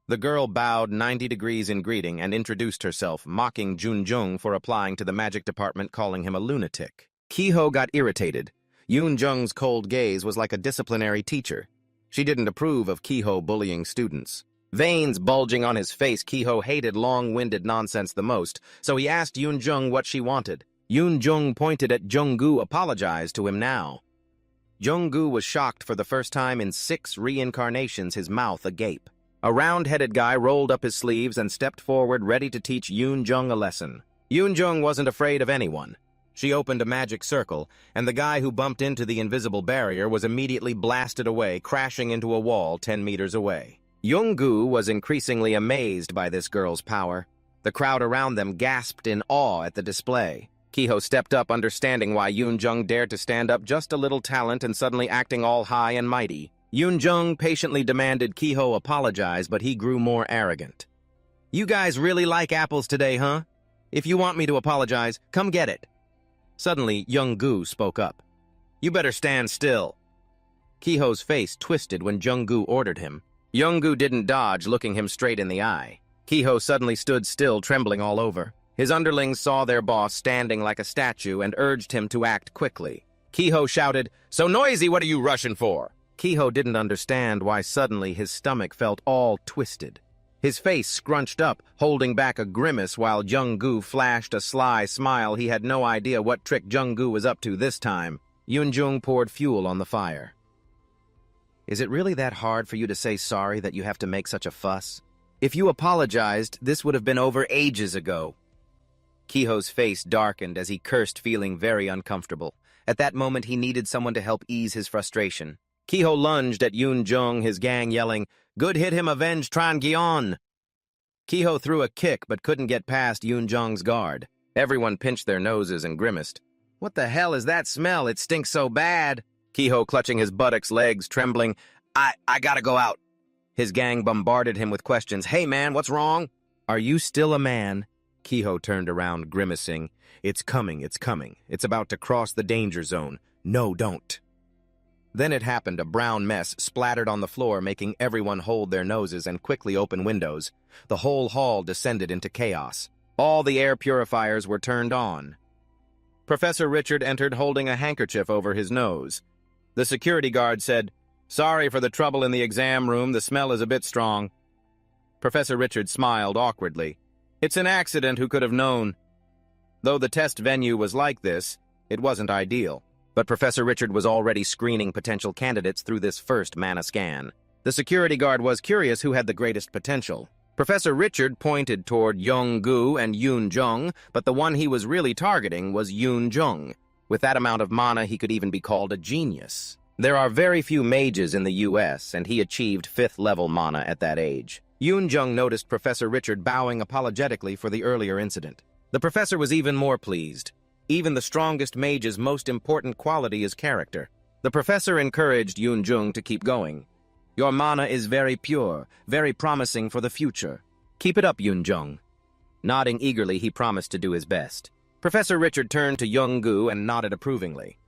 The girl bowed 90 degrees in greeting and introduced herself, mocking Yoon-jung for applying to the magic department, calling him a lunatic. Kiho got irritated. Yoon-jung's cold gaze was like a disciplinary teacher. She didn't approve of Kiho bullying students. Veins bulging on his face, Kiho hated long-winded nonsense the most, so he asked Yoon-jung what she wanted. Yoon-jung pointed at Young-gu, apologized to him now. Young-gu was shocked for the first time in 6 reincarnations, his mouth agape. A round-headed guy rolled up his sleeves and stepped forward, ready to teach Yoon-jung a lesson. Yoon-jung wasn't afraid of anyone. She opened a magic circle, and the guy who bumped into the invisible barrier was immediately blasted away, crashing into a wall 10 meters away. Young-gu was increasingly amazed by this girl's power. The crowd around them gasped in awe at the display. Kiho stepped up, understanding why Yoon-jung dared to stand up, just a little talent and suddenly acting all high and mighty. Yoon-jung patiently demanded Kiho apologize, but he grew more arrogant. You guys really like apples today, huh? If you want me to apologize, come get it. Suddenly, Young-gu spoke up. You better stand still. Kiho's face twisted when Young-gu ordered him. Young-gu didn't dodge, looking him straight in the eye. Kiho suddenly stood still, trembling all over. His underlings saw their boss standing like a statue and urged him to act quickly. Kiho shouted, So noisy, what are you rushing for? Kiho didn't understand why suddenly his stomach felt all twisted. his face scrunched up, holding back a grimace while Jung-gu flashed a sly smile. He had no idea what trick Jung-gu was up to this time. Yoon-jung poured fuel on the fire. Is it really that hard for you to say sorry that you have to make such a fuss? If you apologized, this would have been over ages ago. Kiho's face darkened as he cursed, feeling very uncomfortable. At that moment, he needed someone to help ease his frustration. Kiho lunged at Yoon-jung, his gang yelling, "Good hit him, avenge Tran-gyeon!" Kiho threw a kick but couldn't get past Yoon-jung's guard. Everyone pinched their noses and grimaced. "What the hell is that smell? It stinks so bad!" Kiho clutching his buttocks, legs trembling. I gotta go out." His gang bombarded him with questions. "Hey man, what's wrong?" "Are you still a man?" Kiho turned around, grimacing. It's coming. It's about to cross the danger zone. No, don't." Then it happened. A brown mess splattered on the floor, making everyone hold their noses and quickly open windows. The whole hall descended into chaos. All the air purifiers were turned on. Professor Richard entered holding a handkerchief over his nose. The security guard said, "Sorry for the trouble in the exam room. The smell is a bit strong." Professor Richard smiled awkwardly. "It's an accident. Who could have known?" Though the test venue was like this, it wasn't ideal. But Professor Richard was already screening potential candidates through this first mana scan. The security guard was curious who had the greatest potential. Professor Richard pointed toward Young-gu and Yoon-jung, but the one he was really targeting was Yoon-jung. With that amount of mana, he could even be called a genius. There are very few mages in the US, and he achieved 5th-level mana at that age. Yoon-jung noticed Professor Richard bowing apologetically for the earlier incident. The professor was even more pleased. Even the strongest mage's most important quality is character. The professor encouraged Yoon-jung to keep going. "Your mana is very pure, very promising for the future. Keep it up, Yoon-jung." Nodding eagerly, he promised to do his best. Professor Richard turned to Young-gu and nodded approvingly.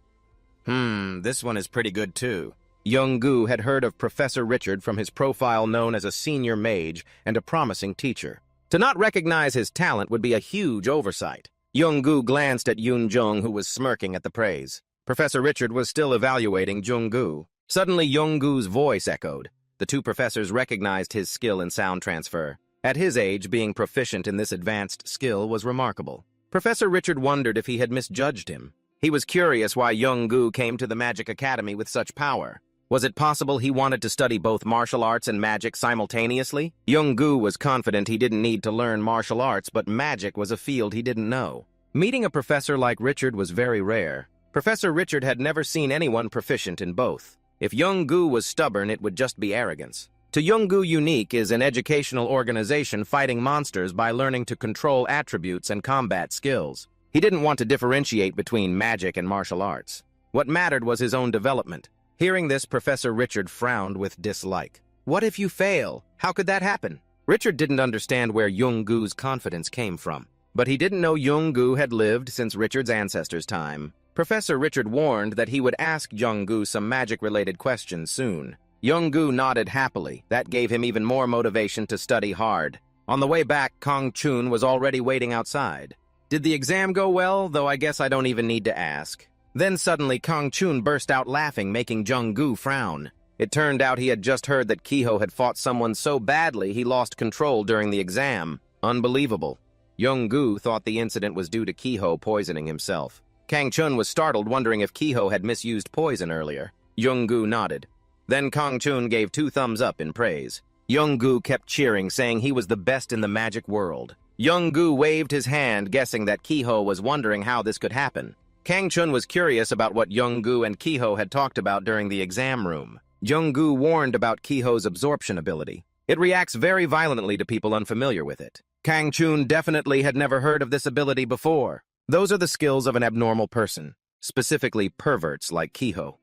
This one is pretty good too." Young-gu had heard of Professor Richard from his profile known as a senior mage and a promising teacher. To not recognize his talent would be a huge oversight. Young-gu glanced at Yoon-jung, who was smirking at the praise. Professor Richard was still evaluating Young-gu. Suddenly, Young-gu's voice echoed. The two professors recognized his skill in sound transfer. At his age, being proficient in this advanced skill was remarkable. Professor Richard wondered if he had misjudged him. He was curious why Young-gu came to the Magic Academy with such power. Was it possible he wanted to study both martial arts and magic simultaneously? Young-gu was confident he didn't need to learn martial arts, but magic was a field he didn't know. Meeting a professor like Richard was very rare. Professor Richard had never seen anyone proficient in both. If Young-gu was stubborn, it would just be arrogance. To Young-gu, Unique is an educational organization fighting monsters by learning to control attributes and combat skills. He didn't want to differentiate between magic and martial arts. What mattered was his own development. Hearing this, Professor Richard frowned with dislike. "What if you fail? How could that happen?" Richard didn't understand where Young-gu's confidence came from. But he didn't know Young-gu had lived since Richard's ancestors' time. Professor Richard warned that he would ask Young-gu some magic-related questions soon. Young-gu nodded happily. That gave him even more motivation to study hard. On the way back, Kong-chun was already waiting outside. "Did the exam go well? Though I guess I don't even need to ask." Then suddenly Kong-chun burst out laughing, making Young-gu frown. It turned out he had just heard that Kiho had fought someone so badly he lost control during the exam. Unbelievable. Young-gu thought the incident was due to Kiho poisoning himself. Kang-chun was startled, wondering if Kiho had misused poison earlier. Young-gu nodded. Then Kong-chun gave 2 thumbs up in praise. Young-gu kept cheering, saying he was the best in the magic world. Young-gu waved his hand, guessing that Kiho was wondering how this could happen. Kang-chun was curious about what Young-gu and Kiho had talked about during the exam room. Young-gu warned about Kiho's absorption ability. It reacts very violently to people unfamiliar with it. Kang-chun definitely had never heard of this ability before. Those are the skills of an abnormal person, specifically perverts like Kiho.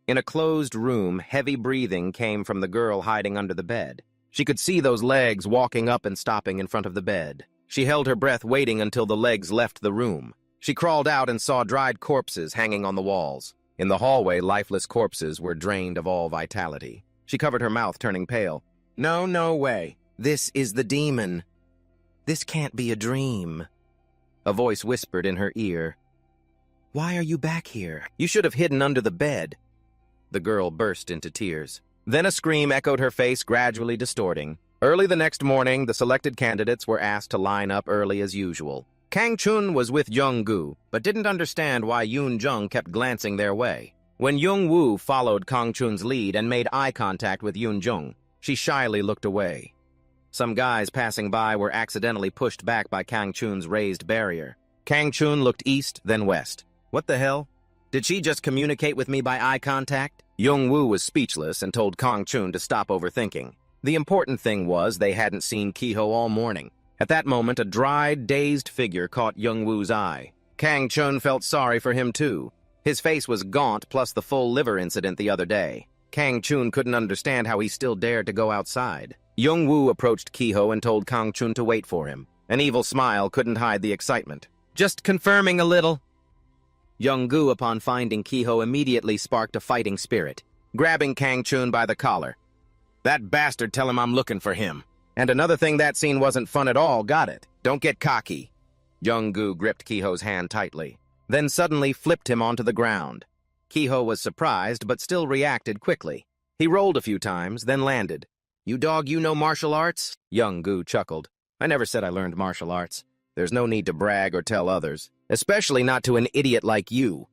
In a closed room, heavy breathing came from the girl hiding under the bed. She could see those legs walking up and stopping in front of the bed. She held her breath, waiting until the legs left the room. She crawled out and saw dried corpses hanging on the walls. In the hallway, lifeless corpses were drained of all vitality. She covered her mouth, turning pale. No way. This is the demon. This can't be a dream." A voice whispered in her ear. "Why are you back here? You should have hidden under the bed." The girl burst into tears. Then a scream echoed her face, gradually distorting. Early the next morning, the selected candidates were asked to line up early as usual. Kang Chun was with Young-gu, but didn't understand why Yoon-jung kept glancing their way. When Young-woo followed Kang Chun's lead and made eye contact with Yoon-jung, she shyly looked away. Some guys passing by were accidentally pushed back by Kang Chun's raised barrier. Kang Chun looked east, then west. What the hell? Did she just communicate with me by eye contact? Young-woo was speechless and told Kang Chun to stop overthinking. The important thing was they hadn't seen Ki-ho all morning. At that moment, a dried, dazed figure caught Young-woo's eye. Kang Chun felt sorry for him too. His face was gaunt, plus the full liver incident the other day. Kang Chun couldn't understand how he still dared to go outside. Young-woo approached Ki-ho and told Kang Chun to wait for him. An evil smile couldn't hide the excitement. Just confirming a little. Young-gu, upon finding Ki-ho, immediately sparked a fighting spirit, grabbing Kang Chun by the collar. That bastard, tell him I'm looking for him. And another thing, that scene wasn't fun at all, got it? Don't get cocky. Young-gu gripped Ki-ho's hand tightly, then suddenly flipped him onto the ground. Ki-ho was surprised, but still reacted quickly. He rolled a few times, then landed. You dog, you know martial arts? Young-gu chuckled. I never said I learned martial arts. There's no need to brag or tell others, especially not to an idiot like you.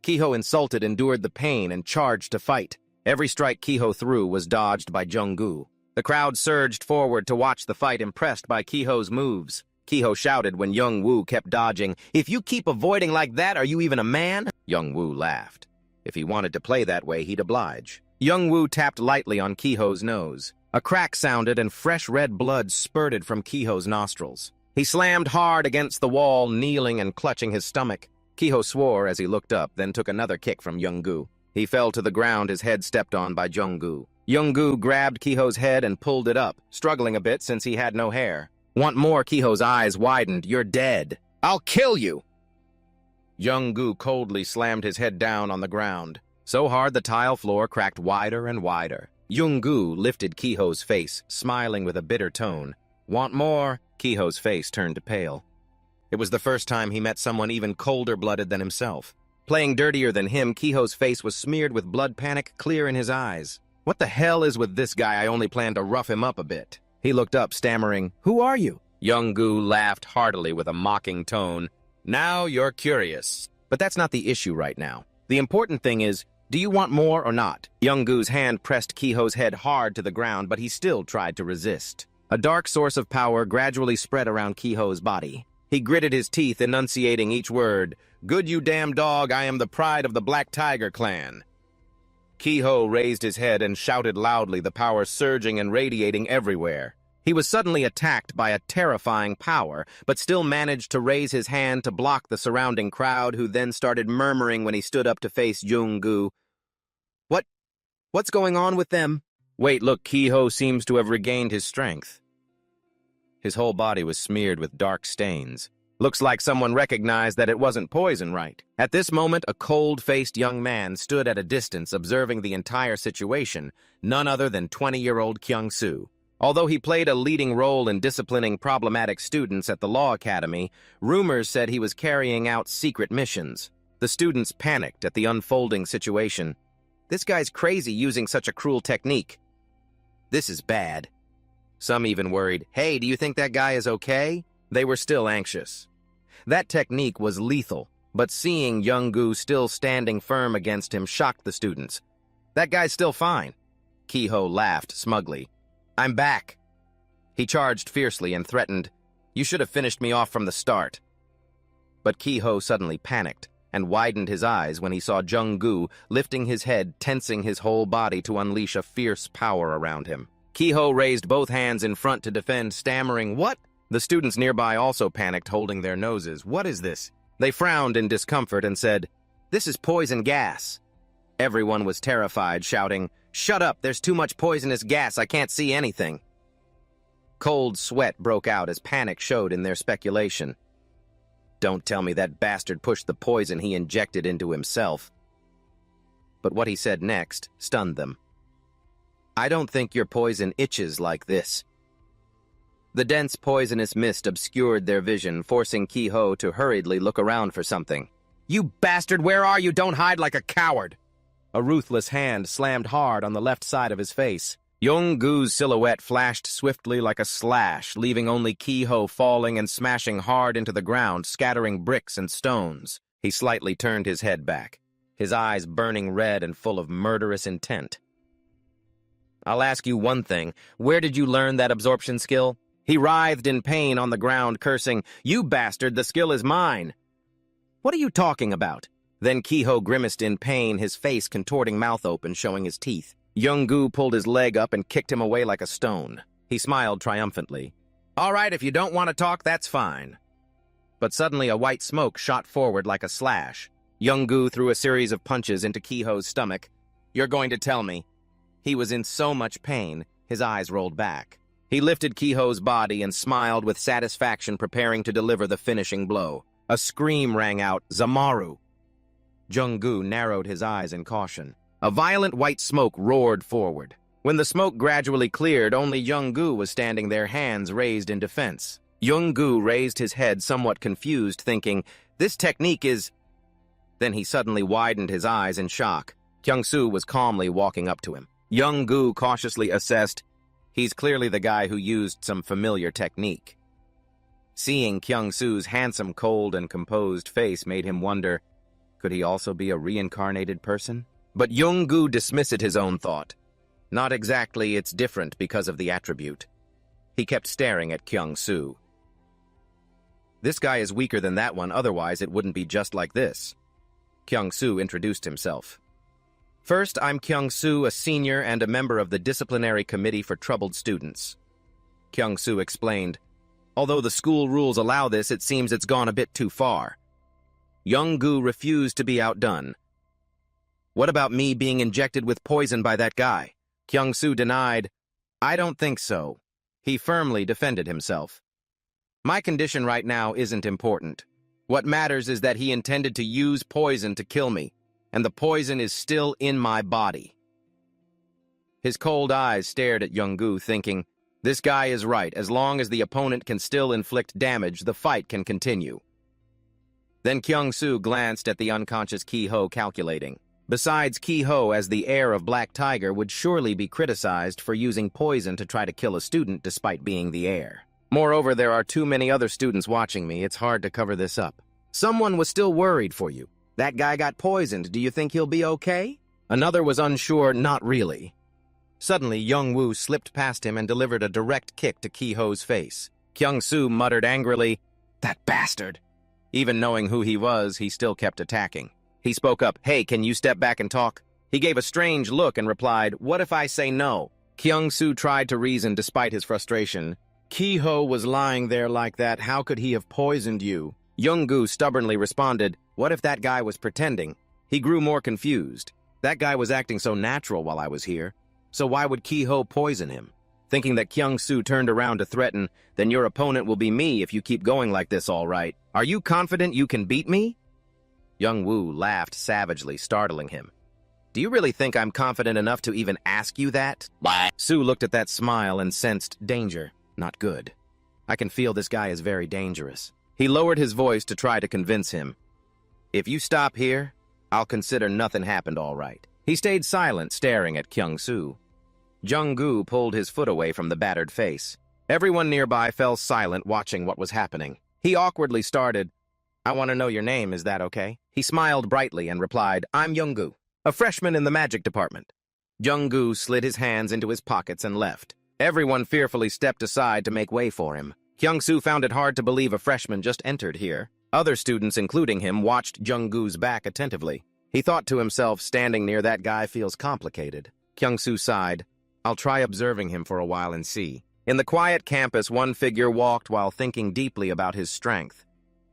Ki-ho, insulted, endured the pain and charged to fight. Every strike Ki-ho threw was dodged by Young-gu. The crowd surged forward to watch the fight, impressed by Ki-ho's moves. Ki-ho shouted when Young-woo kept dodging, "If you keep avoiding like that, are you even a man?" Young-woo laughed. If he wanted to play that way, he'd oblige. Young-woo tapped lightly on Ki-ho's nose. A crack sounded and fresh red blood spurted from Ki-ho's nostrils. He slammed hard against the wall, kneeling and clutching his stomach. Ki-ho swore as he looked up, then took another kick from Young-gu. He fell to the ground, his head stepped on by Young-gu. Young-gu grabbed Ki-ho's head and pulled it up, struggling a bit since he had no hair. Want more? Ki-ho's eyes widened. You're dead. I'll kill you! Young-gu coldly slammed his head down on the ground. So hard the tile floor cracked wider and wider. Young-gu lifted Ki-ho's face, smiling with a bitter tone. Want more? Ki-ho's face turned pale. It was the first time he met someone even colder-blooded than himself. Playing dirtier than him, Ki-ho's face was smeared with blood, panic clear in his eyes. What the hell is with this guy? I only planned to rough him up a bit. He looked up, stammering, Who are you? Young-gu laughed heartily with a mocking tone. Now you're curious. But that's not the issue right now. The important thing is, do you want more or not? Young-gu's hand pressed Ki-ho's head hard to the ground, but he still tried to resist. A dark source of power gradually spread around Ki-ho's body. He gritted his teeth, enunciating each word. Good you damn dog, I am the pride of the Black Tiger clan. Ki-ho raised his head and shouted loudly, the power surging and radiating everywhere. He was suddenly attacked by a terrifying power, but still managed to raise his hand to block the surrounding crowd, who then started murmuring when he stood up to face Young-gu. What's going on with them? Wait, look, Ki-ho seems to have regained his strength. His whole body was smeared with dark stains. Looks like someone recognized that it wasn't poison, right? At this moment, a cold-faced young man stood at a distance observing the entire situation, none other than 20-year-old Kyung-soo. Although he played a leading role in disciplining problematic students at the law academy, rumors said he was carrying out secret missions. The students panicked at the unfolding situation. This guy's crazy using such a cruel technique. This is bad. Some even worried, hey, do you think that guy is okay? They were still anxious. That technique was lethal, but seeing Young-gu still standing firm against him shocked the students. That guy's still fine. Ki-ho laughed smugly. I'm back. He charged fiercely and threatened, You should have finished me off from the start. But Ki-ho suddenly panicked and widened his eyes when he saw Young-gu lifting his head, tensing his whole body to unleash a fierce power around him. Ki-ho raised both hands in front to defend, stammering, What? The students nearby also panicked, holding their noses. What is this? They frowned in discomfort and said, This is poison gas. Everyone was terrified, shouting, Shut up, there's too much poisonous gas, I can't see anything. Cold sweat broke out as panic showed in their speculation. Don't tell me that bastard pushed the poison he injected into himself. But what he said next stunned them. I don't think your poison itches like this. The dense poisonous mist obscured their vision, forcing Ki-ho to hurriedly look around for something. You bastard, where are you? Don't hide like a coward! A ruthless hand slammed hard on the left side of his face. Young-gu's silhouette flashed swiftly like a slash, leaving only Ki-ho falling and smashing hard into the ground, scattering bricks and stones. He slightly turned his head back, his eyes burning red and full of murderous intent. "I'll ask you one thing. Where did you learn that absorption skill?" He writhed in pain on the ground, cursing, "You bastard, the skill is mine!" "What are you talking about?" Then Ki-ho grimaced in pain, his face contorting, mouth open, showing his teeth. Young-gu pulled his leg up and kicked him away like a stone. He smiled triumphantly. "All right, if you don't want to talk, that's fine." But suddenly a white smoke shot forward like a slash. Young-gu threw a series of punches into Ki-ho's stomach. "You're going to tell me." He was in so much pain, his eyes rolled back. He lifted Ki-ho's body and smiled with satisfaction, preparing to deliver the finishing blow. A scream rang out, "Zamaru!" Jung-gu narrowed his eyes in caution. A violent white smoke roared forward. When the smoke gradually cleared, only Young-gu was standing there, hands raised in defense. Young-gu raised his head, somewhat confused, thinking, "This technique is—" Then he suddenly widened his eyes in shock. Kyung-soo was calmly walking up to him. Young-gu cautiously assessed, "He's clearly the guy who used some familiar technique." Seeing Kyung-soo's handsome, cold, and composed face made him wonder, could he also be a reincarnated person? But Young-gu dismissed his own thought. Not exactly, it's different because of the attribute. He kept staring at Kyung-soo. "This guy is weaker than that one, otherwise it wouldn't be just like this." Kyung-soo introduced himself. "First, I'm Kyung-soo, a senior and a member of the disciplinary committee for troubled students." Kyung-soo explained, "Although the school rules allow this, it seems it's gone a bit too far." Young-gu refused to be outdone. "What about me being injected with poison by that guy?" Kyung-soo denied, "I don't think so." He firmly defended himself. "My condition right now isn't important. What matters is that he intended to use poison to kill me, and the poison is still in my body." His cold eyes stared at Young-gu, thinking, this guy is right. As long as the opponent can still inflict damage, the fight can continue. Then Kyung-soo glanced at the unconscious Ki-ho, calculating. Besides, Ki-ho, as the heir of Black Tiger, would surely be criticized for using poison to try to kill a student despite being the heir. Moreover, there are too many other students watching me. It's hard to cover this up. Someone was still worried for you. That guy got poisoned. Do you think he'll be okay? Another was unsure, not really. Suddenly, Young-woo slipped past him and delivered a direct kick to Ki-ho's face. Kyung-soo muttered angrily, "That bastard!" Even knowing who he was, he still kept attacking. He spoke up, "Hey, can you step back and talk?" He gave a strange look and replied, "What if I say no?" Kyung-soo tried to reason despite his frustration. Ki-ho was lying there like that. How could he have poisoned you? Young-gu stubbornly responded, "What if that guy was pretending?" He grew more confused. That guy was acting so natural while I was here. So why would Ki-ho poison him? Thinking that Kyung-soo turned around to threaten, "Then your opponent will be me if you keep going like this, all right. Are you confident you can beat me?" Young-woo laughed savagely, startling him. "Do you really think I'm confident enough to even ask you that?" Soo looked at that smile and sensed danger. Not good. I can feel this guy is very dangerous. He lowered his voice to try to convince him. "If you stop here, I'll consider nothing happened, all right." He stayed silent, staring at Kyung-soo. Jung-gu pulled his foot away from the battered face. Everyone nearby fell silent, watching what was happening. He awkwardly started, "I want to know your name, is that okay?" He smiled brightly and replied, "I'm Young-gu, a freshman in the magic department." Jung-gu slid his hands into his pockets and left. Everyone fearfully stepped aside to make way for him. Kyung-soo found it hard to believe a freshman just entered here. Other students, including him, watched Jung-gu's back attentively. He thought to himself, standing near that guy feels complicated. Kyung-soo sighed, "I'll try observing him for a while and see." In the quiet campus, one figure walked while thinking deeply about his strength.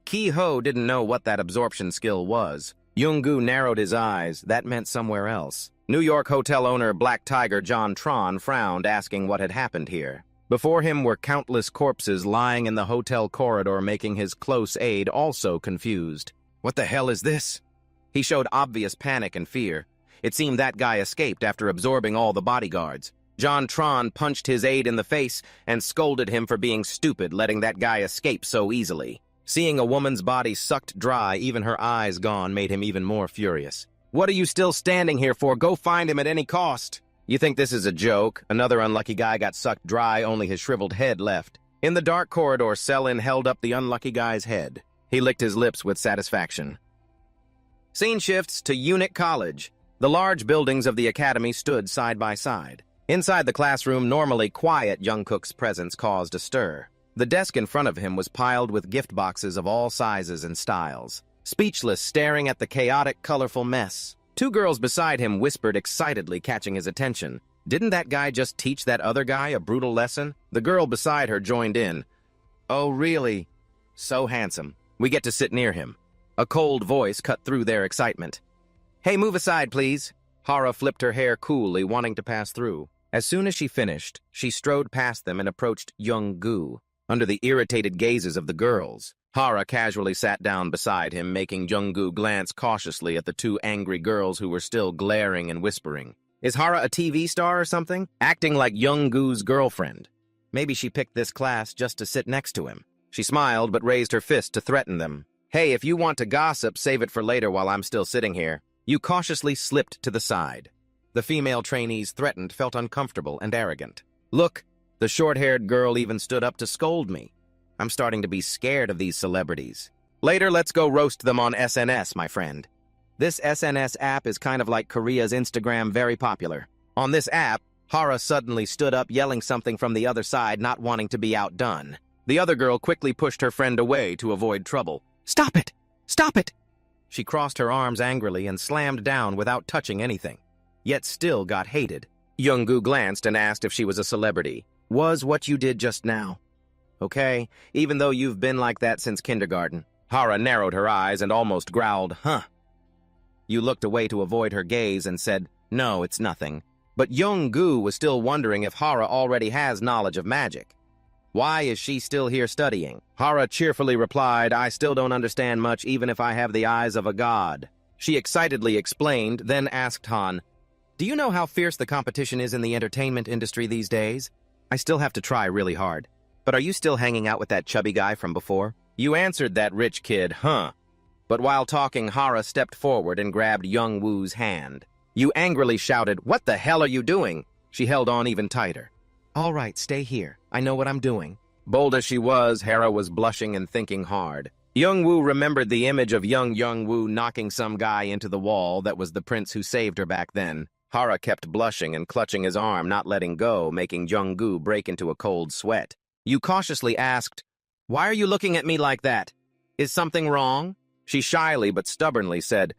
Ki-ho didn't know what that absorption skill was. Young-gu narrowed his eyes. That meant somewhere else. New York hotel owner Black Tiger John Tron frowned, asking what had happened here. Before him were countless corpses lying in the hotel corridor, making his close aide also confused. What the hell is this? He showed obvious panic and fear. It seemed that guy escaped after absorbing all the bodyguards. John Tron punched his aide in the face and scolded him for being stupid, letting that guy escape so easily. Seeing a woman's body sucked dry, even her eyes gone, made him even more furious. "What are you still standing here for? Go find him at any cost!" You think this is a joke? Another unlucky guy got sucked dry, only his shriveled head left. In the dark corridor, Selin held up the unlucky guy's head. He licked his lips with satisfaction. Scene shifts to Unit College. The large buildings of the academy stood side by side. Inside the classroom, normally quiet, Jungkook's presence caused a stir. The desk in front of him was piled with gift boxes of all sizes and styles. Speechless, staring at the chaotic, colorful mess. Two girls beside him whispered excitedly, catching his attention. Didn't that guy just teach that other guy a brutal lesson? The girl beside her joined in. Oh, really? So handsome. We get to sit near him. A cold voice cut through their excitement. Hey, move aside, please. Hara flipped her hair coolly, wanting to pass through. As soon as she finished, she strode past them and approached Young-gu. Under the irritated gazes of the girls, Hara casually sat down beside him, making Young-gu glance cautiously at the two angry girls who were still glaring and whispering. Is Hara a TV star or something? Acting like Young-gu's girlfriend. Maybe she picked this class just to sit next to him. She smiled but raised her fist to threaten them. Hey, if you want to gossip, save it for later while I'm still sitting here. You cautiously slipped to the side. The female trainees, threatened, felt uncomfortable and arrogant. Look, the short-haired girl even stood up to scold me. I'm starting to be scared of these celebrities. Later, let's go roast them on SNS, my friend. This SNS app is kind of like Korea's Instagram, very popular. On this app, Hara suddenly stood up, yelling something from the other side, not wanting to be outdone. The other girl quickly pushed her friend away to avoid trouble. Stop it! Stop it! She crossed her arms angrily and slammed down without touching anything, yet still got hated. Young-gu glanced and asked if she was a celebrity. Was what you did just now. Okay, even though you've been like that since kindergarten. Hara narrowed her eyes and almost growled, huh. You looked away to avoid her gaze and said, no, it's nothing. But Young-gu was still wondering if Hara already has knowledge of magic. Why is she still here studying? Hara cheerfully replied, I still don't understand much even if I have the eyes of a god. She excitedly explained, then asked Han, do you know how fierce the competition is in the entertainment industry these days? I still have to try really hard. But are you still hanging out with that chubby guy from before? You answered that rich kid, huh? But while talking, Hara stepped forward and grabbed Young-woo's hand. You angrily shouted, what the hell are you doing? She held on even tighter. All right, stay here. I know what I'm doing. Bold as she was, Hera was blushing and thinking hard. Young-woo remembered the image of Young-woo knocking some guy into the wall that was the prince who saved her back then. Hara kept blushing and clutching his arm, not letting go, making Young-woo break into a cold sweat. You cautiously asked, why are you looking at me like that? Is something wrong? She shyly but stubbornly said,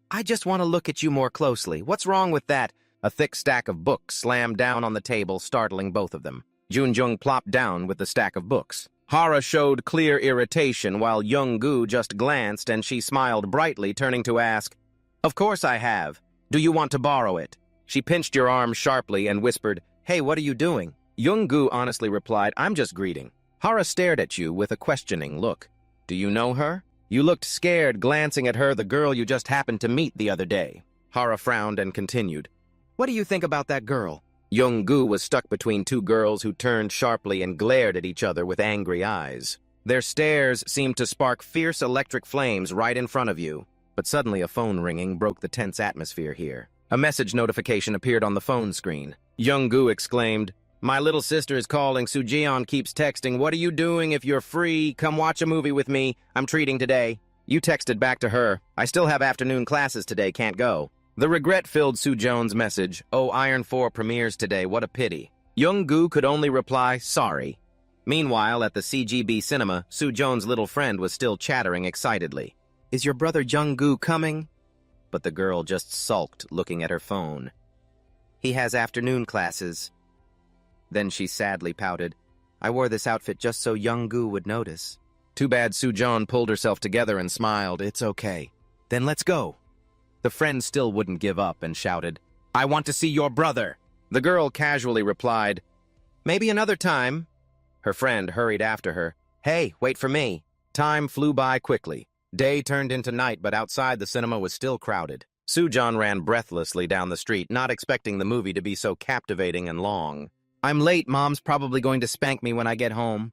I just want to look at you more closely. What's wrong with that? A thick stack of books slammed down on the table, startling both of them. Junjung plopped down with the stack of books. Hara showed clear irritation while Young-gu just glanced, and she smiled brightly, turning to ask, of course I have. Do you want to borrow it? She pinched your arm sharply and whispered, hey, what are you doing? Young-gu honestly replied, I'm just greeting. Hara stared at you with a questioning look. Do you know her? You looked scared, glancing at her, the girl you just happened to meet the other day. Hara frowned and continued. What do you think about that girl? Young-gu was stuck between two girls who turned sharply and glared at each other with angry eyes. Their stares seemed to spark fierce electric flames right in front of you. But suddenly a phone ringing broke the tense atmosphere here. A message notification appeared on the phone screen. Young-gu exclaimed, my little sister is calling. Sujeon keeps texting, what are you doing? If you're free, come watch a movie with me. I'm treating today. You texted back to her, I still have afternoon classes today, can't go. The regret filled Sujeon's message, oh, Iron 4 premieres today, what a pity. Young-gu could only reply, sorry. Meanwhile, at the CGB cinema, Sujeon's little friend was still chattering excitedly. Is your brother Young-gu coming? But the girl just sulked, looking at her phone. He has afternoon classes. Then she sadly pouted. I wore this outfit just so Young-gu would notice. Too bad. Sujeon pulled herself together and smiled. It's okay. Then let's go. The friend still wouldn't give up and shouted, I want to see your brother. The girl casually replied, maybe another time. Her friend hurried after her. Hey, wait for me. Time flew by quickly. Day turned into night, but outside the cinema was still crowded. Sujeon ran breathlessly down the street, not expecting the movie to be so captivating and long. I'm late, Mom's probably going to spank me when I get home.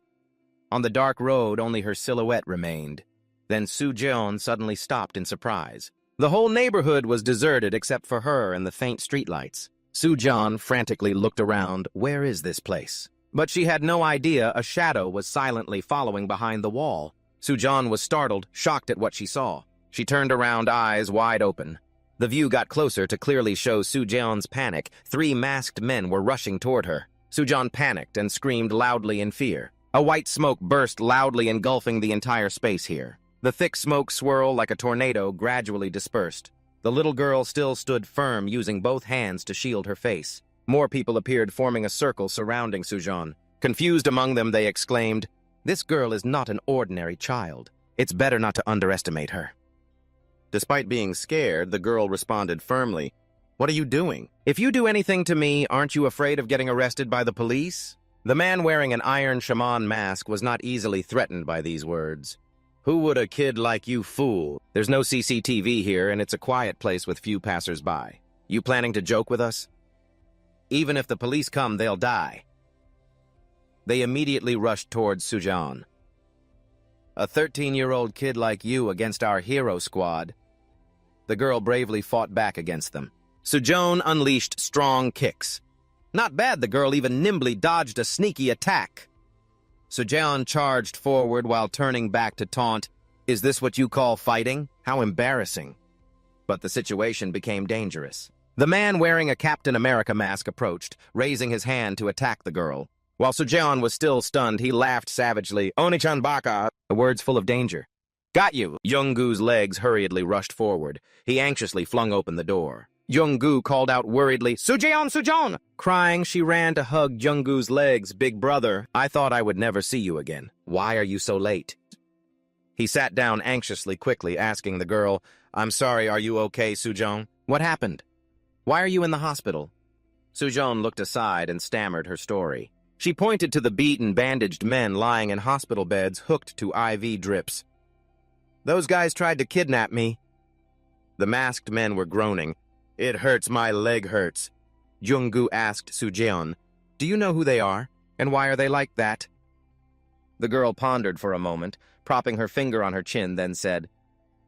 On the dark road, only her silhouette remained. Then Sujeon suddenly stopped in surprise. The whole neighborhood was deserted except for her and the faint streetlights. Sujan frantically looked around. Where is this place? But she had no idea a shadow was silently following behind the wall. Sujan was startled, shocked at what she saw. She turned around, eyes wide open. The view got closer to clearly show Sujan's panic. 3 masked men were rushing toward her. Sujan panicked and screamed loudly in fear. A white smoke burst loudly, engulfing the entire space here. The thick smoke swirl like a tornado gradually dispersed. The little girl still stood firm, using both hands to shield her face. More people appeared, forming a circle surrounding Sujan. Confused among them, they exclaimed, "This girl is not an ordinary child. It's better not to underestimate her." Despite being scared, the girl responded firmly, "What are you doing? If you do anything to me, aren't you afraid of getting arrested by the police?" The man wearing an iron shaman mask was not easily threatened by these words. "Who would a kid like you fool? There's no CCTV here, and it's a quiet place with few passers-by. You planning to joke with us? Even if the police come, they'll die." They immediately rushed towards Sujan. "A 13-year-old kid like you against our hero squad." The girl bravely fought back against them. Sujan unleashed strong kicks. Not bad, the girl even nimbly dodged a sneaky attack. Sujan charged forward while turning back to taunt, "Is this what you call fighting? How embarrassing." But the situation became dangerous. The man wearing a Captain America mask approached, raising his hand to attack the girl. While Sujan was still stunned, he laughed savagely, "Oni-chan baka," the words full of danger. "Got you!" Young-gu's legs hurriedly rushed forward. He anxiously flung open the door. Young-gu called out worriedly, "Sujan, Sujan!" Crying, she ran to hug Young-gu's legs. "Big brother, I thought I would never see you again. Why are you so late?" He sat down anxiously, quickly asking the girl, "I'm sorry, are you okay, Sujan? What happened? Why are you in the hospital?" Sujan looked aside and stammered her story. She pointed to the beaten, bandaged men lying in hospital beds hooked to IV drips. "Those guys tried to kidnap me." The masked men were groaning. "It hurts, my leg hurts." Young-gu asked Sujeon, "Do you know who they are? And why are they like that?" The girl pondered for a moment, propping her finger on her chin, then said,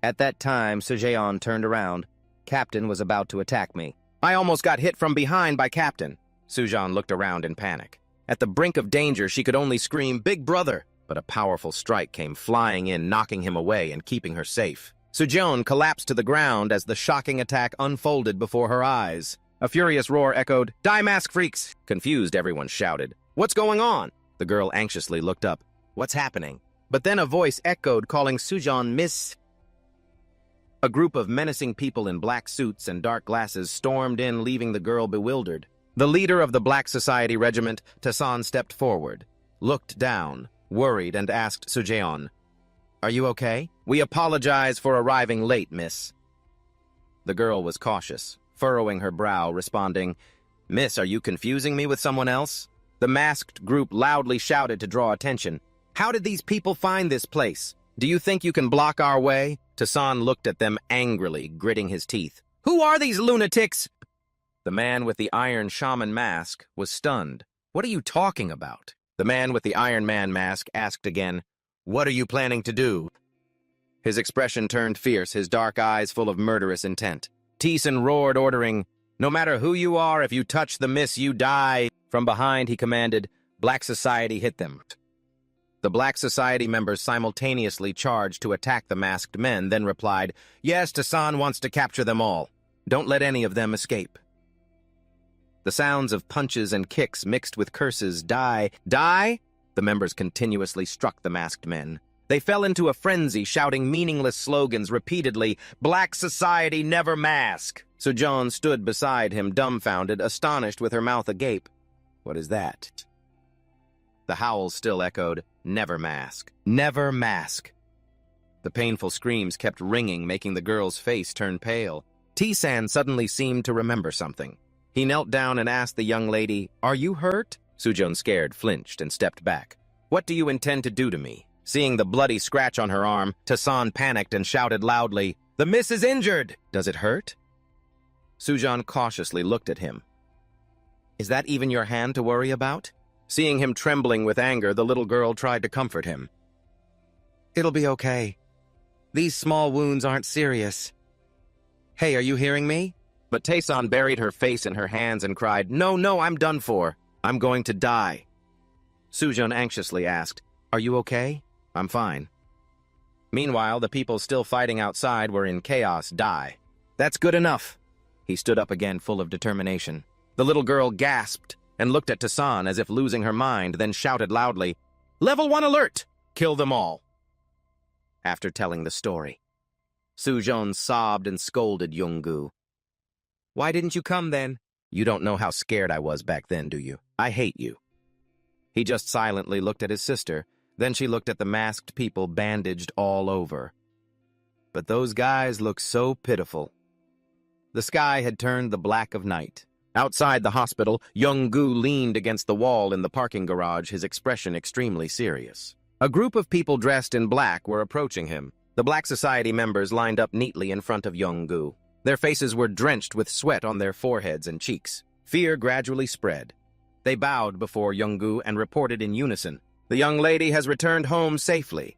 "At that time, Sujeon turned around. Captain was about to attack me. I almost got hit from behind by Captain." Sujeon looked around in panic. At the brink of danger, she could only scream, "Big brother!" But a powerful strike came flying in, knocking him away and keeping her safe. Sujeon collapsed to the ground as the shocking attack unfolded before her eyes. A furious roar echoed, "Die, mask freaks!" Confused, everyone shouted, "What's going on?" The girl anxiously looked up. "What's happening?" But then a voice echoed, calling Sujeon Miss. A group of menacing people in black suits and dark glasses stormed in, leaving the girl bewildered. The leader of the Black Society Regiment, Tassan, stepped forward, looked down, worried, and asked Sujeon, "Are you okay? We apologize for arriving late, miss." The girl was cautious, furrowing her brow, responding, "Miss, are you confusing me with someone else?" The masked group loudly shouted to draw attention. "How did these people find this place? Do you think you can block our way?" Tassan looked at them angrily, gritting his teeth. "Who are these lunatics?" The man with the iron shaman mask was stunned. "What are you talking about?" The man with the Iron Man mask asked again, "What are you planning to do?" His expression turned fierce, his dark eyes full of murderous intent. Teeson roared, ordering, "No matter who you are, if you touch the miss, you die." From behind, he commanded, "Black Society, hit them." The Black Society members simultaneously charged to attack the masked men, then replied, "Yes, Tassan wants to capture them all. Don't let any of them escape." The sounds of punches and kicks mixed with curses, "Die! Die!" The members continuously struck the masked men. They fell into a frenzy, shouting meaningless slogans repeatedly, "Black Society, never mask!" Sujeon stood beside him, dumbfounded, astonished, with her mouth agape. "What is that?" The howls still echoed, "Never mask! Never mask!" The painful screams kept ringing, making the girl's face turn pale. T-San suddenly seemed to remember something. He knelt down and asked the young lady, "Are you hurt?" Sujeon, scared, flinched and stepped back. "What do you intend to do to me?" Seeing the bloody scratch on her arm, Tassan panicked and shouted loudly, "The miss is injured! Does it hurt?" Sujeon cautiously looked at him. "Is that even your hand to worry about?" Seeing him trembling with anger, the little girl tried to comfort him. "It'll be okay. These small wounds aren't serious. Hey, are you hearing me? But Taeson buried her face in her hands and cried, "No, no, I'm done for. I'm going to die." Sujun anxiously asked, "Are you okay?" "I'm fine." Meanwhile, the people still fighting outside were in chaos. Die. "That's good enough." He stood up again, full of determination. The little girl gasped and looked at Taeson as if losing her mind, then shouted loudly, "Level 1 alert! Kill them all!" After telling the story, Sujun sobbed and scolded Young-gu. "Why didn't you come then?" "You don't know how scared I was back then, do you? I hate you." He just silently looked at his sister. Then she looked at the masked people bandaged all over. But those guys looked so pitiful. The sky had turned the black of night. Outside the hospital, Young-gu leaned against the wall in the parking garage, his expression extremely serious. A group of people dressed in black were approaching him. The Black Society members lined up neatly in front of Young-gu. Their faces were drenched with sweat on their foreheads and cheeks. Fear gradually spread. They bowed before Young-gu and reported in unison, "The young lady has returned home safely."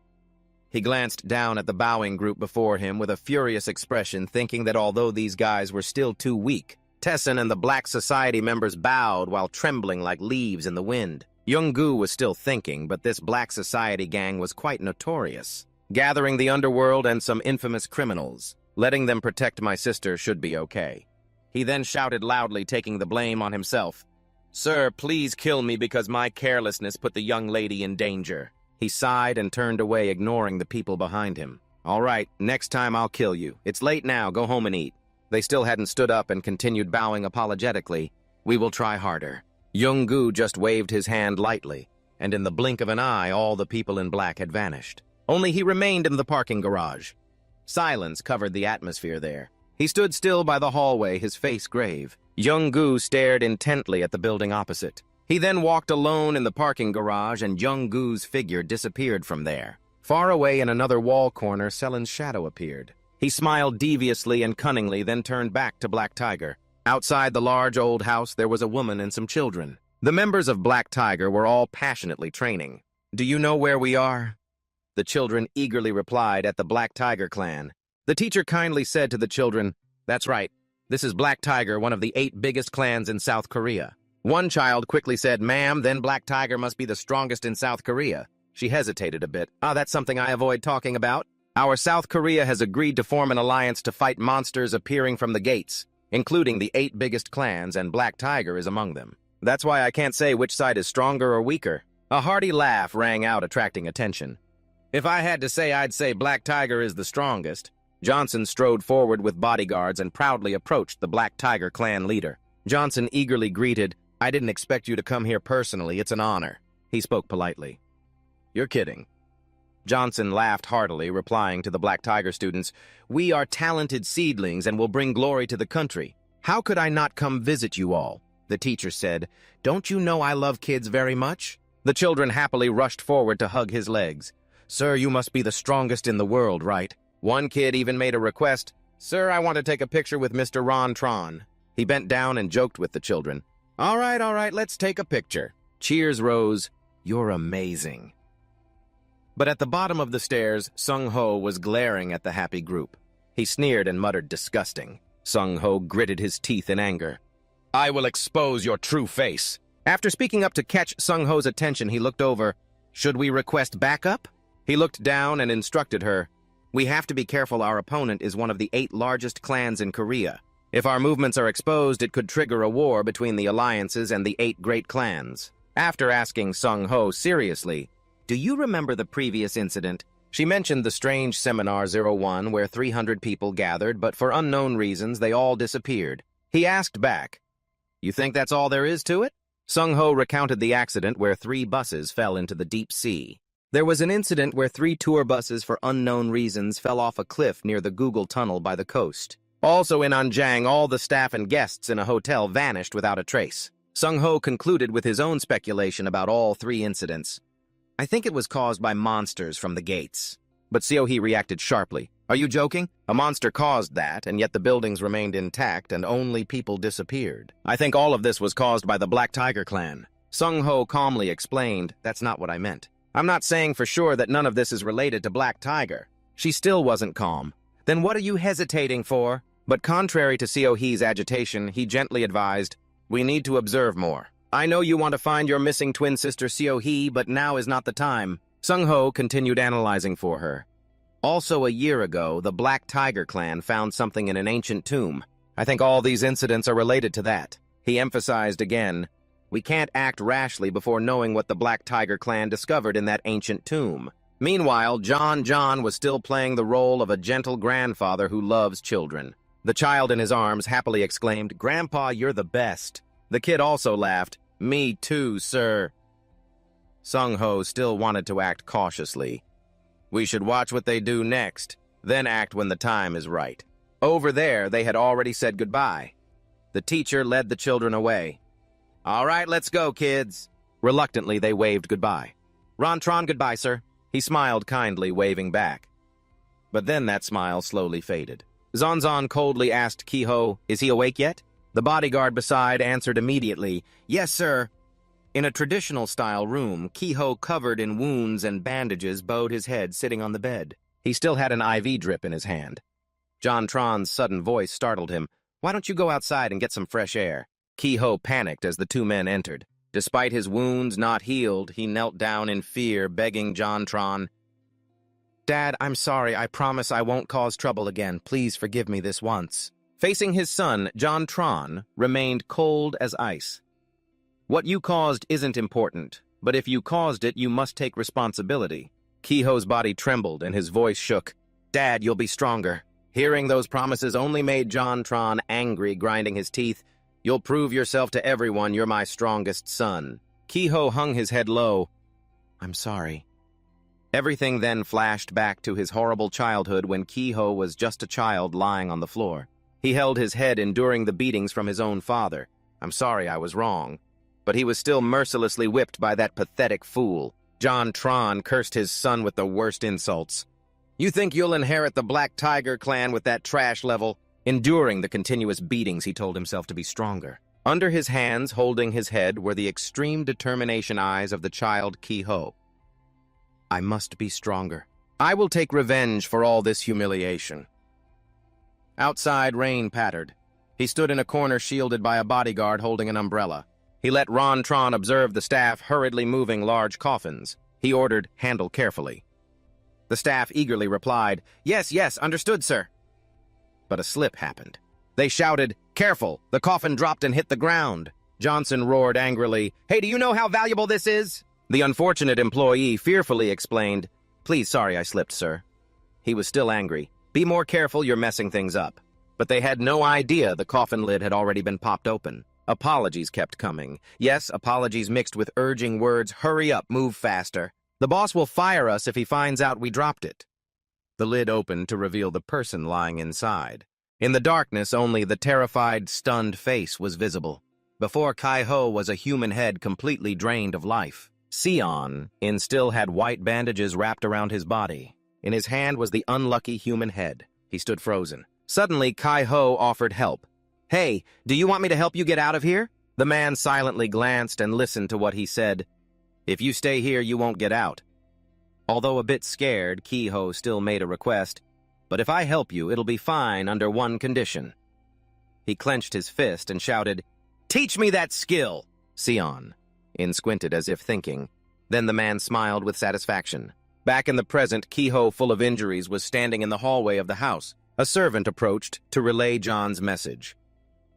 He glanced down at the bowing group before him with a furious expression, thinking that although these guys were still too weak, Taeson and the Black Society members bowed while trembling like leaves in the wind. Young-gu was still thinking, but this Black Society gang was quite notorious, gathering the underworld and some infamous criminals. Letting them protect my sister should be okay. He then shouted loudly, taking the blame on himself, "Sir, please kill me because my carelessness put the young lady in danger." He sighed and turned away, ignoring the people behind him. "All right, next time I'll kill you. It's late now, go home and eat." They still hadn't stood up and continued bowing apologetically. "We will try harder." Young-gu just waved his hand lightly, and in the blink of an eye, all the people in black had vanished. Only he remained in the parking garage. Silence covered the atmosphere there. He stood still by the hallway, his face grave. Young-gu stared intently at the building opposite. He then walked alone in the parking garage, and Young-gu's figure disappeared from there. Far away in another wall corner, Selen's shadow appeared. He smiled deviously and cunningly, then turned back to Black Tiger. Outside the large old house, there was a woman and some children. The members of Black Tiger were all passionately training. "Do you know where we are?" The children eagerly replied, "At the Black Tiger clan." The teacher kindly said to the children, "That's right. This is Black Tiger, one of the 8 biggest clans in South Korea." One child quickly said, "Ma'am, then Black Tiger must be the strongest in South Korea." She hesitated a bit. That's something I avoid talking about. Our South Korea has agreed to form an alliance to fight monsters appearing from the gates, including the 8 biggest clans, and Black Tiger is among them. That's why I can't say which side is stronger or weaker. A hearty laugh rang out, attracting attention. "If I had to say, I'd say Black Tiger is the strongest." Johnson strode forward with bodyguards and proudly approached the Black Tiger clan leader. Johnson eagerly greeted, "I didn't expect you to come here personally. It's an honor." He spoke politely. "You're kidding." Johnson laughed heartily, replying to the Black Tiger students, "We are talented seedlings and will bring glory to the country. How could I not come visit you all?" The teacher said, "Don't you know I love kids very much?" The children happily rushed forward to hug his legs. "Sir, you must be the strongest in the world, right?" One kid even made a request, "Sir, I want to take a picture with Mr. Ron Tron." He bent down and joked with the children. All right, let's take a picture." Cheers rose. "You're amazing." But at the bottom of the stairs, Sung-ho was glaring at the happy group. He sneered and muttered, "Disgusting." Sung-ho gritted his teeth in anger. "I will expose your true face." After speaking up to catch Sung-ho's attention, he looked over. "Should we request backup?" He looked down and instructed her, "We have to be careful. Our opponent is one of the 8 largest clans in Korea. If our movements are exposed, it could trigger a war between the alliances and the 8 great clans." After asking Sung-ho seriously, "Do you remember the previous incident?" She mentioned the strange Seminar 01 where 300 people gathered, but for unknown reasons they all disappeared. He asked back, "You think that's all there is to it?" Sung-ho recounted the accident where 3 buses fell into the deep sea. There was an incident where 3 tour buses for unknown reasons fell off a cliff near the Google Tunnel by the coast. Also in Anjang, all the staff and guests in a hotel vanished without a trace. Sung-ho concluded with his own speculation about all 3 incidents. "I think it was caused by monsters from the gates." But Seo-hee reacted sharply. "Are you joking? A monster caused that, and yet the buildings remained intact and only people disappeared. I think all of this was caused by the Black Tiger clan." Sung-ho calmly explained, "That's not what I meant. I'm not saying for sure that none of this is related to Black Tiger." She still wasn't calm. "Then what are you hesitating for? But contrary to Seo-hee's agitation, he gently advised, "We need to observe more. I know you want to find your missing twin sister Seo-hee, but now is not the time." Sung-ho continued analyzing for her. "Also a year ago, the Black Tiger clan found something in an ancient tomb. I think all these incidents are related to that." He emphasized again, "We can't act rashly before knowing what the Black Tiger clan discovered in that ancient tomb." Meanwhile, John was still playing the role of a gentle grandfather who loves children. The child in his arms happily exclaimed, "Grandpa, you're the best." The kid also laughed, "Me too, sir." Sung-ho still wanted to act cautiously. "We should watch what they do next, then act when the time is right." Over there, they had already said goodbye. The teacher led the children away. "All right, let's go, kids." Reluctantly, they waved goodbye. "Rontron, goodbye, sir." He smiled kindly, waving back. But then that smile slowly faded. Zonzon coldly asked Kiho, "Is he awake yet?" The bodyguard beside answered immediately, "Yes, sir." In a traditional-style room, Kiho, covered in wounds and bandages, bowed his head, sitting on the bed. He still had an IV drip in his hand. John Tron's sudden voice startled him. "Why don't you go outside and get some fresh air?" Kiho panicked as the two men entered. Despite his wounds not healed, he knelt down in fear, begging John Tron, "Dad, I'm sorry. I promise I won't cause trouble again. Please forgive me this once." Facing his son, John Tron remained cold as ice. "What you caused isn't important, but if you caused it, you must take responsibility." Kiho's body trembled and his voice shook. "Dad, you'll be stronger." Hearing those promises only made John Tron angry, grinding his teeth. "You'll prove yourself to everyone you're my strongest son." Kiho hung his head low. "I'm sorry." Everything then flashed back to his horrible childhood when Kiho was just a child lying on the floor. He held his head enduring the beatings from his own father. "I'm sorry I was wrong." But he was still mercilessly whipped by that pathetic fool. John Tron cursed his son with the worst insults. "You think you'll inherit the Black Tiger clan with that trash level?" Enduring the continuous beatings, he told himself to be stronger. Under his hands, holding his head, were the extreme determination eyes of the child Kiho. "I must be stronger. I will take revenge for all this humiliation." Outside, rain pattered. He stood in a corner shielded by a bodyguard holding an umbrella. He let Ron Tron observe the staff hurriedly moving large coffins. He ordered, "Handle carefully." The staff eagerly replied, "Yes, yes, understood, sir." But a slip happened. They shouted, "Careful!" The coffin dropped and hit the ground. Johnson roared angrily, "Hey, do you know how valuable this is?" The unfortunate employee fearfully explained, "Please, sorry I slipped, sir." He was still angry. "Be more careful, you're messing things up." But they had no idea the coffin lid had already been popped open. Apologies kept coming. Yes, apologies mixed with urging words, "Hurry up, move faster. The boss will fire us if he finds out we dropped it." The lid opened to reveal the person lying inside. In the darkness, only the terrified, stunned face was visible. Before Kai-ho was a human head completely drained of life. Sion still had white bandages wrapped around his body. In his hand was the unlucky human head. He stood frozen. Suddenly, Kai-ho offered help. "Hey, do you want me to help you get out of here?" The man silently glanced and listened to what he said. "If you stay here, you won't get out." Although a bit scared, Kiho still made a request. "But if I help you, it'll be fine under one condition." He clenched his fist and shouted, "Teach me that skill!" Sion squinted as if thinking. Then the man smiled with satisfaction. Back in the present, Kiho, full of injuries, was standing in the hallway of the house. A servant approached to relay John's message.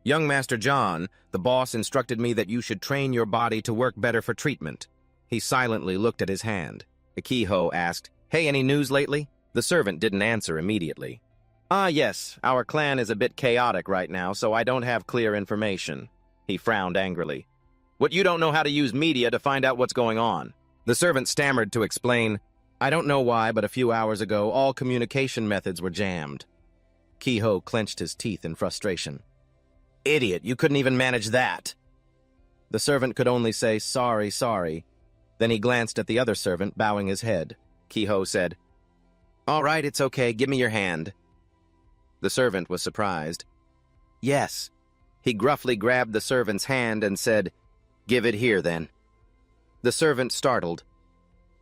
"Young Master John, the boss instructed me that you should train your body to work better for treatment." He silently looked at his hand. Kiho asked, "Hey, any news lately?" The servant didn't answer immediately. Yes, our clan is a bit chaotic right now, so I don't have clear information." He frowned angrily. "What, you don't know how to use media to find out what's going on?" The servant stammered to explain, "I don't know why, but a few hours ago, all communication methods were jammed." Kiho clenched his teeth in frustration. "Idiot, you couldn't even manage that." The servant could only say, "Sorry, sorry." Then he glanced at the other servant, bowing his head. Kiho said, "All right, it's okay. Give me your hand." The servant was surprised. "Yes." He gruffly grabbed the servant's hand and said, "Give it here, then." The servant startled.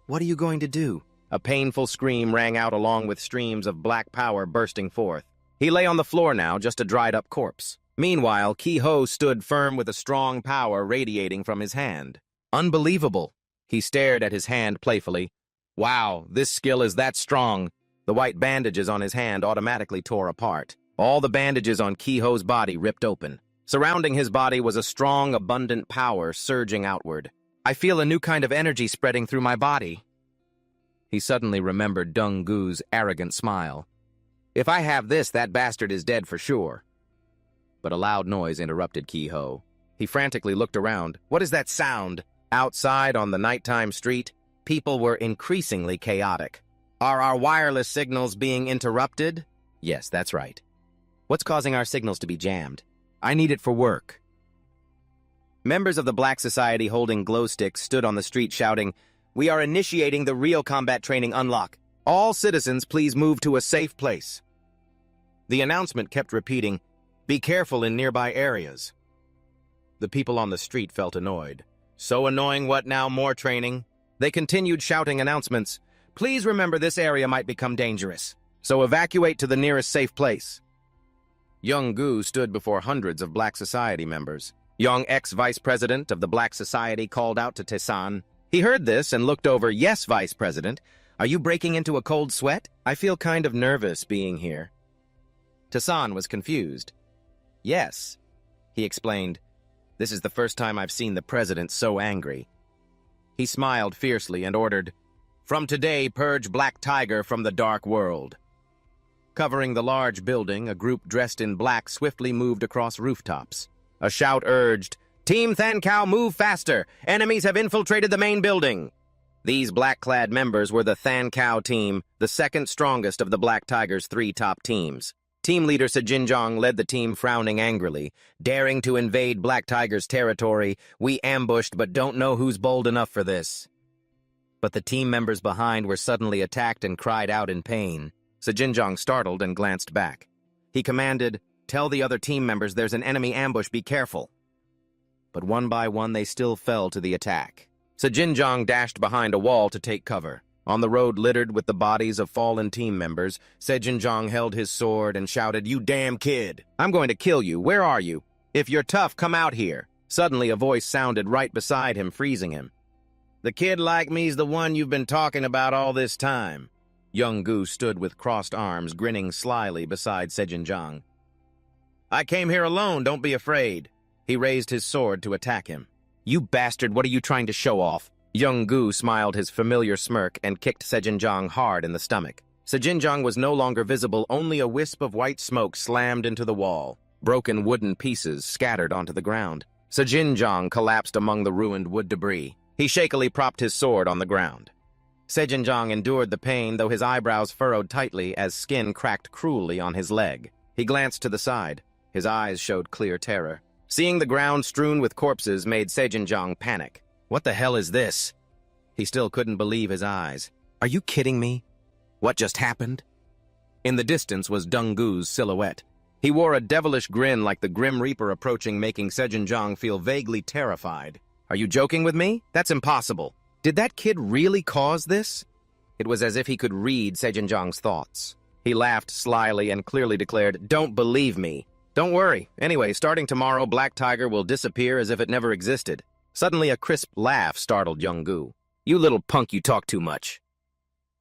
"What are you going to do?" A painful scream rang out along with streams of black power bursting forth. He lay on the floor now, just a dried-up corpse. Meanwhile, Ki-ho stood firm with a strong power radiating from his hand. Unbelievable. He stared at his hand playfully. Wow, this skill is that strong. The white bandages on his hand automatically tore apart. All the bandages on Ki-ho's body ripped open. Surrounding his body was a strong, abundant power surging outward. I feel a new kind of energy spreading through my body. He suddenly remembered Dong-gu's arrogant smile. If I have this, that bastard is dead for sure. But a loud noise interrupted Ki-ho. He frantically looked around. What is that sound? Outside on the nighttime street, people were increasingly chaotic. Are our wireless signals being interrupted? Yes, that's right. What's causing our signals to be jammed? I need it for work. Members of the Black Society holding glow sticks stood on the street shouting, "We are initiating the real combat training unlock. All citizens, please move to a safe place." The announcement kept repeating, "Be careful in nearby areas." The people on the street felt annoyed. So annoying, what now, more training? They continued shouting announcements. "Please remember this area might become dangerous, so evacuate to the nearest safe place." Young-gu stood before hundreds of Black Society members. Young ex-vice president of the Black Society called out to Taesan. He heard this and looked over. "Yes, Vice President. Are you breaking into a cold sweat? I feel kind of nervous being here." Taesan was confused. "Yes," he explained. "This is the first time I've seen the president so angry." He smiled fiercely and ordered, "From today, purge Black Tiger from the dark world." Covering the large building, a group dressed in black swiftly moved across rooftops. A shout urged, "Team Thankao, move faster! Enemies have infiltrated the main building!" These black-clad members were the Thankao team, the second strongest of the Black Tiger's 3 top teams. Team leader Sejinjong led the team, frowning angrily. "Daring to invade Black Tiger's territory, we ambushed but don't know who's bold enough for this." But the team members behind were suddenly attacked and cried out in pain. Sejinjong startled and glanced back. He commanded, "Tell the other team members there's an enemy ambush, be careful." But one by one they still fell to the attack. Sejinjong dashed behind a wall to take cover. On the road littered with the bodies of fallen team members, Sejinjong held his sword and shouted, "You damn kid! I'm going to kill you. Where are you? If you're tough, come out here." Suddenly a voice sounded right beside him, freezing him. "The kid like me's the one you've been talking about all this time." Young-gu stood with crossed arms, grinning slyly beside Sejinjong. "I came here alone, don't be afraid." He raised his sword to attack him. "You bastard, what are you trying to show off?" Young-gu smiled his familiar smirk and kicked Sejinjong hard in the stomach. Sejinjong was no longer visible, only a wisp of white smoke slammed into the wall. Broken wooden pieces scattered onto the ground. Sejinjong collapsed among the ruined wood debris. He shakily propped his sword on the ground. Sejinjong endured the pain, though his eyebrows furrowed tightly as skin cracked cruelly on his leg. He glanced to the side. His eyes showed clear terror. Seeing the ground strewn with corpses made Sejinjong panic. What the hell is this? He still couldn't believe his eyes. Are you kidding me? What just happened? In the distance was Dong-gu's silhouette. He wore a devilish grin like the Grim Reaper approaching, making Sejinjong feel vaguely terrified. Are you joking with me? That's impossible. Did that kid really cause this? It was as if he could read Sejinjong's thoughts. He laughed slyly and clearly declared, "Don't believe me." "Don't worry. Anyway, starting tomorrow, Black Tiger will disappear as if it never existed." Suddenly, a crisp laugh startled Young-gu. "You little punk, you talk too much."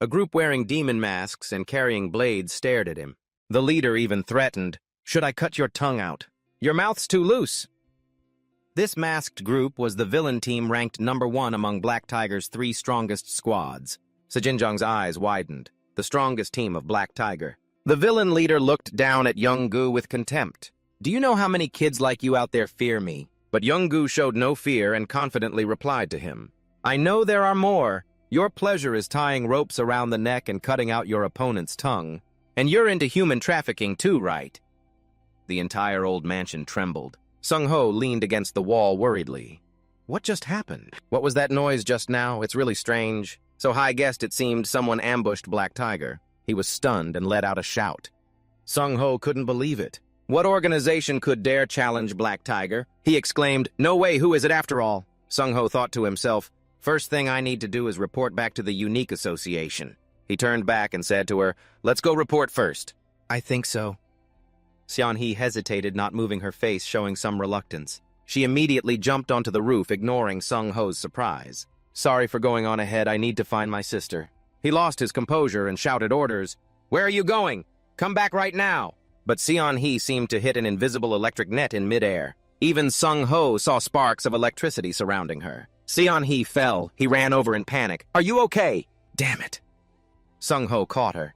A group wearing demon masks and carrying blades stared at him. The leader even threatened, "Should I cut your tongue out? Your mouth's too loose." This masked group was the villain team ranked #1 among Black Tiger's 3 strongest squads. Sejinjong's eyes widened. The strongest team of Black Tiger. The villain leader looked down at Young-gu with contempt. "Do you know how many kids like you out there fear me?" But Young-gu showed no fear and confidently replied to him. "I know there are more. Your pleasure is tying ropes around the neck and cutting out your opponent's tongue. And you're into human trafficking too, right?" The entire old mansion trembled. Sung-ho leaned against the wall worriedly. What just happened? What was that noise just now? It's really strange. So high-guessed it seemed someone ambushed Black Tiger. He was stunned and let out a shout. Sung-ho couldn't believe it. What organization could dare challenge Black Tiger? He exclaimed, "No way, who is it after all?" Sung-ho thought to himself, "First thing I need to do is report back to the Unique Association." He turned back and said to her, "Let's go report first." "I think so." Xianhe hesitated, not moving her face, showing some reluctance. She immediately jumped onto the roof, ignoring Sung Ho's surprise. Sorry for going on ahead, I need to find my sister. He lost his composure and shouted orders. Where are you going? Come back right now! But Xianhe seemed to hit an invisible electric net in midair. Even Sung Ho saw sparks of electricity surrounding her. Xianhe fell. He ran over in panic. Are you okay? Damn it. Sung Ho caught her.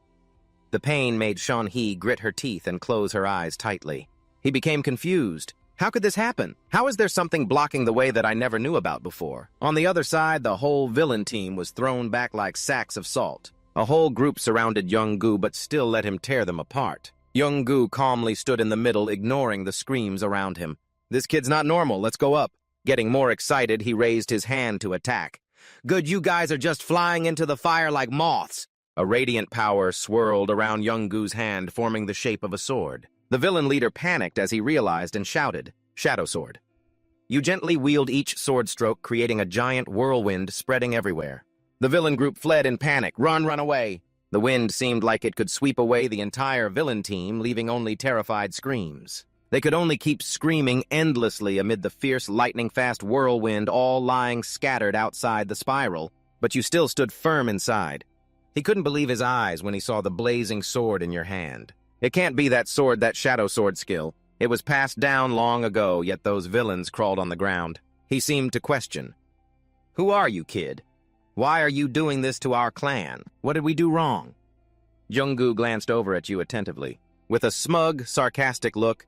The pain made Xianhe grit her teeth and close her eyes tightly. He became confused. How could this happen? How is there something blocking the way that I never knew about before? On the other side, the whole villain team was thrown back like sacks of salt. A whole group surrounded Young-gu but still let him tear them apart. Young-gu calmly stood in the middle, ignoring the screams around him. This kid's not normal, let's go up. Getting more excited, he raised his hand to attack. Good, you guys are just flying into the fire like moths. A radiant power swirled around Young-gu's hand, forming the shape of a sword. The villain leader panicked as he realized and shouted, Shadow Sword. You gently wield each sword stroke, creating a giant whirlwind spreading everywhere. The villain group fled in panic. Run away! The wind seemed like it could sweep away the entire villain team, leaving only terrified screams. They could only keep screaming endlessly amid the fierce lightning-fast whirlwind, all lying scattered outside the spiral, but you still stood firm inside. He couldn't believe his eyes when he saw the blazing sword in your hand. It can't be that sword, that shadow sword skill. It was passed down long ago, yet those villains crawled on the ground. He seemed to question. Who are you, kid? Why are you doing this to our clan? What did we do wrong? Young-gu glanced over at you attentively. With a smug, sarcastic look,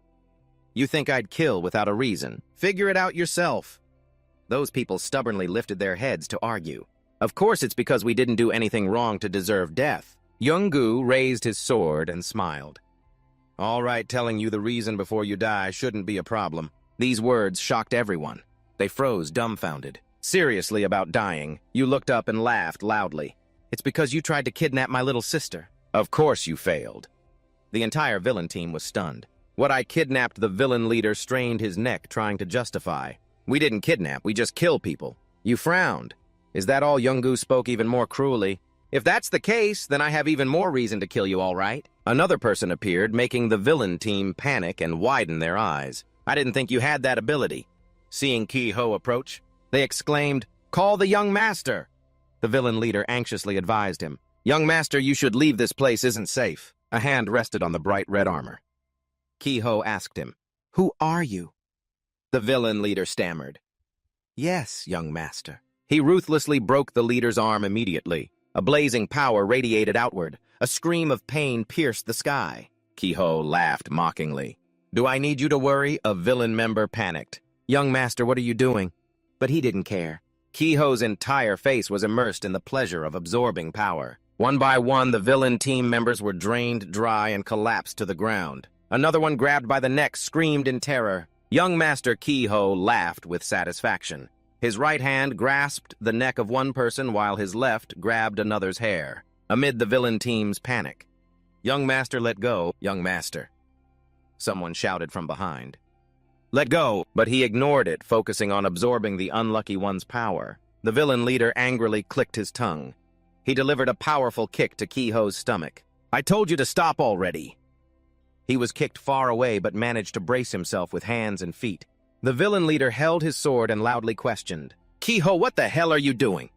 you think I'd kill without a reason? Figure it out yourself. Those people stubbornly lifted their heads to argue. Of course it's because we didn't do anything wrong to deserve death. Young-gu raised his sword and smiled. All right, telling you the reason before you die shouldn't be a problem. These words shocked everyone. They froze, dumbfounded. Seriously about dying, you looked up and laughed loudly. It's because you tried to kidnap my little sister. Of course you failed. The entire villain team was stunned. What I kidnapped, the villain leader strained his neck, trying to justify. We didn't kidnap, we just kill people. You frowned. Is that all? Young-gu spoke even more cruelly. If that's the case, then I have even more reason to kill you, all right? Another person appeared, making the villain team panic and widen their eyes. I didn't think you had that ability. Seeing Ki-ho approach, they exclaimed, Call the young master! The villain leader anxiously advised him. Young master, you should leave, this place isn't safe. A hand rested on the bright red armor. Ki-ho asked him, Who are you? The villain leader stammered. Yes, young master. He ruthlessly broke the leader's arm immediately. A blazing power radiated outward. A scream of pain pierced the sky. Ki-ho laughed mockingly. Do I need you to worry? A villain member panicked. Young master, what are you doing? But he didn't care. Ki-ho's entire face was immersed in the pleasure of absorbing power. One by one, the villain team members were drained dry and collapsed to the ground. Another one, grabbed by the neck, screamed in terror. Young Master Ki-ho laughed with satisfaction. His right hand grasped the neck of one person while his left grabbed another's hair. Amid the villain team's panic. Young Master, let go, young Master. Someone shouted from behind. Let go, but he ignored it, focusing on absorbing the unlucky one's power. The villain leader angrily clicked his tongue. He delivered a powerful kick to Ki-ho's stomach. I told you to stop already. He was kicked far away but managed to brace himself with hands and feet. The villain leader held his sword and loudly questioned, Ki-ho, what the hell are you doing?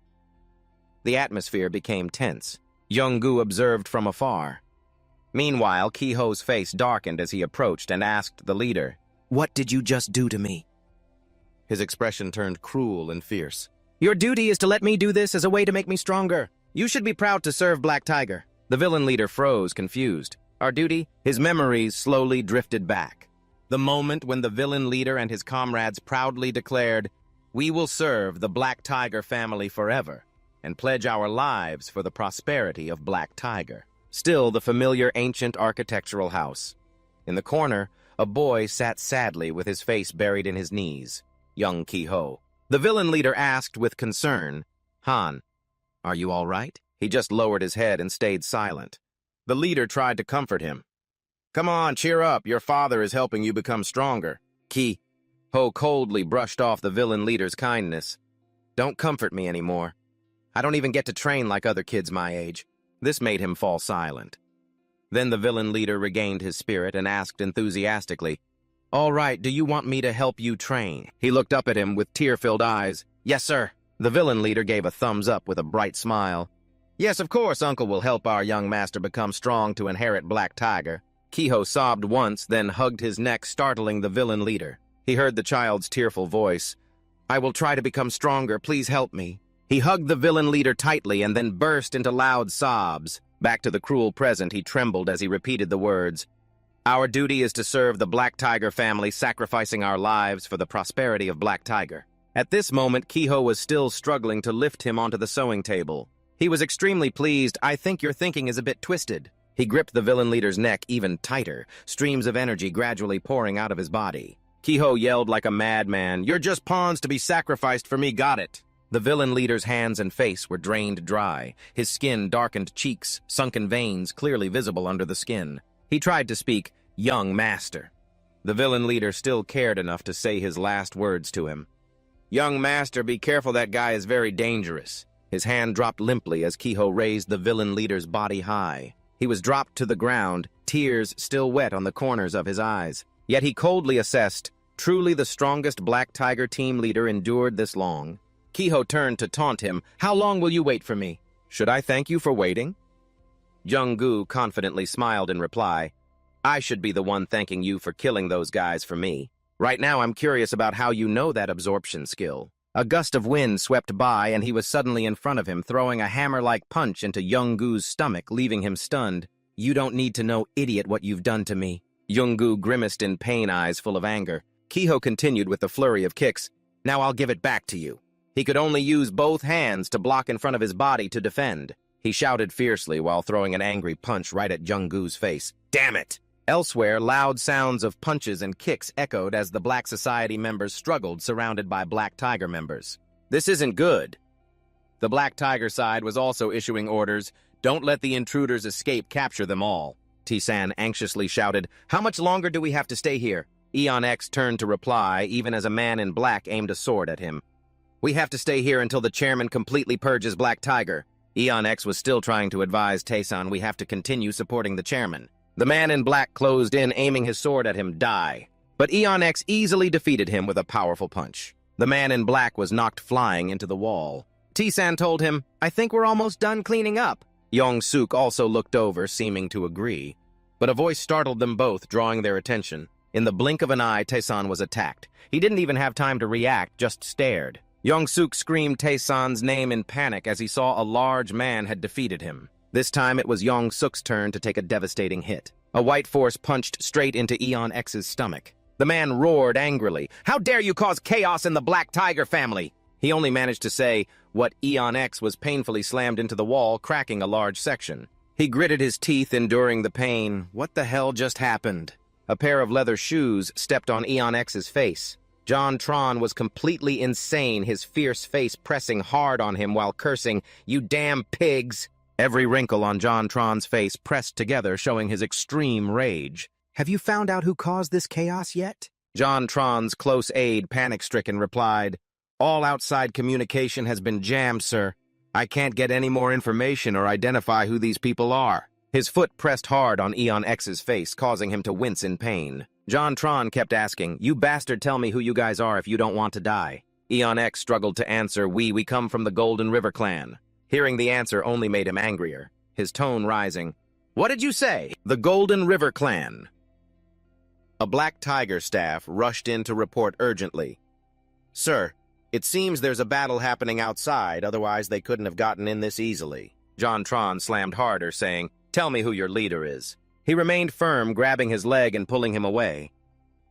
The atmosphere became tense. Young-gu observed from afar. Meanwhile, Ki-ho's face darkened as he approached and asked the leader, What did you just do to me? His expression turned cruel and fierce. Your duty is to let me do this as a way to make me stronger. You should be proud to serve Black Tiger. The villain leader froze, confused. Our duty? His memories slowly drifted back. The moment when the villain leader and his comrades proudly declared, We will serve the Black Tiger family forever, and pledge our lives for the prosperity of Black Tiger. Still the familiar ancient architectural house. In the corner, a boy sat sadly with his face buried in his knees. Young Ki-ho. The villain leader asked with concern, Han, are you all right? He just lowered his head and stayed silent. The leader tried to comfort him. Come on, cheer up. Your father is helping you become stronger. Ki-ho coldly brushed off the villain leader's kindness. Don't comfort me anymore. I don't even get to train like other kids my age. This made him fall silent. Then the villain leader regained his spirit and asked enthusiastically, "All right, do you want me to help you train?" He looked up at him with tear-filled eyes. "Yes, sir." The villain leader gave a thumbs up with a bright smile. "Yes, of course, Uncle will help our young master become strong to inherit Black Tiger." Kiho sobbed once, then hugged his neck, startling the villain leader. He heard the child's tearful voice. "I will try to become stronger. Please help me." He hugged the villain leader tightly and then burst into loud sobs. Back to the cruel present, he trembled as he repeated the words, "Our duty is to serve the Black Tiger family, sacrificing our lives for the prosperity of Black Tiger." At this moment, Kiho was still struggling to lift him onto the sewing table. He was extremely pleased. "I think your thinking is a bit twisted." He gripped the villain leader's neck even tighter, streams of energy gradually pouring out of his body. Kiho yelled like a madman, "You're just pawns to be sacrificed for me, got it?" The villain leader's hands and face were drained dry, his skin darkened cheeks, sunken veins clearly visible under the skin. He tried to speak, "Young master." The villain leader still cared enough to say his last words to him. "Young master, be careful, that guy is very dangerous." His hand dropped limply as Kiho raised the villain leader's body high. He was dropped to the ground, tears still wet on the corners of his eyes. Yet he coldly assessed, truly the strongest Black Tiger team leader endured this long. Kiho turned to taunt him, "How long will you wait for me?" "Should I thank you for waiting?" Jung-gu confidently smiled in reply, "I should be the one thanking you for killing those guys for me. Right now I'm curious about how you know that absorption skill." A gust of wind swept by, and he was suddenly in front of him, throwing a hammer-like punch into Jung-gu's stomach, leaving him stunned. "You don't need to know, idiot, what you've done to me." Jung-gu grimaced in pain, eyes full of anger. Kiho continued with the flurry of kicks. "Now I'll give it back to you." He could only use both hands to block in front of his body to defend. He shouted fiercely while throwing an angry punch right at Jung-gu's face. "Damn it!" Elsewhere, loud sounds of punches and kicks echoed as the Black Society members struggled, surrounded by Black Tiger members. "This isn't good." The Black Tiger side was also issuing orders, "Don't let the intruders escape, capture them all." T-San anxiously shouted, "How much longer do we have to stay here?" Eon X turned to reply, even as a man in black aimed a sword at him. "We have to stay here until the chairman completely purges Black Tiger." Eon X was still trying to advise Taesan, "We have to continue supporting the chairman." The man in black closed in, aiming his sword at him, "Die." But Eon X easily defeated him with a powerful punch. The man in black was knocked flying into the wall. T-San told him, "I think we're almost done cleaning up." Yong-suk also looked over, seeming to agree. But a voice startled them both, drawing their attention. In the blink of an eye, Taesan was attacked. He didn't even have time to react, just stared. Yong-suk screamed Taesan's name in panic as he saw a large man had defeated him. This time it was Yong-suk's turn to take a devastating hit. A white force punched straight into Eon X's stomach. The man roared angrily, "How dare you cause chaos in the Black Tiger family!" He only managed to say what Eon X was painfully slammed into the wall, cracking a large section. He gritted his teeth, enduring the pain. What the hell just happened? A pair of leather shoes stepped on Eon X's face. John Tron was completely insane, his fierce face pressing hard on him while cursing, "You damn pigs!" Every wrinkle on John Tron's face pressed together, showing his extreme rage. "Have you found out who caused this chaos yet?" John Tron's close aide, panic-stricken, replied, "All outside communication has been jammed, sir. I can't get any more information or identify who these people are." His foot pressed hard on Eon X's face, causing him to wince in pain. John Tron kept asking, "You bastard, tell me who you guys are if you don't want to die." Eon X struggled to answer, We come from the Golden River clan." Hearing the answer only made him angrier, his tone rising. "What did you say?" "The Golden River clan." A Black Tiger staff rushed in to report urgently. "Sir, it seems there's a battle happening outside, otherwise they couldn't have gotten in this easily." John Tron slammed harder, saying, "Tell me who your leader is." He remained firm, grabbing his leg and pulling him away.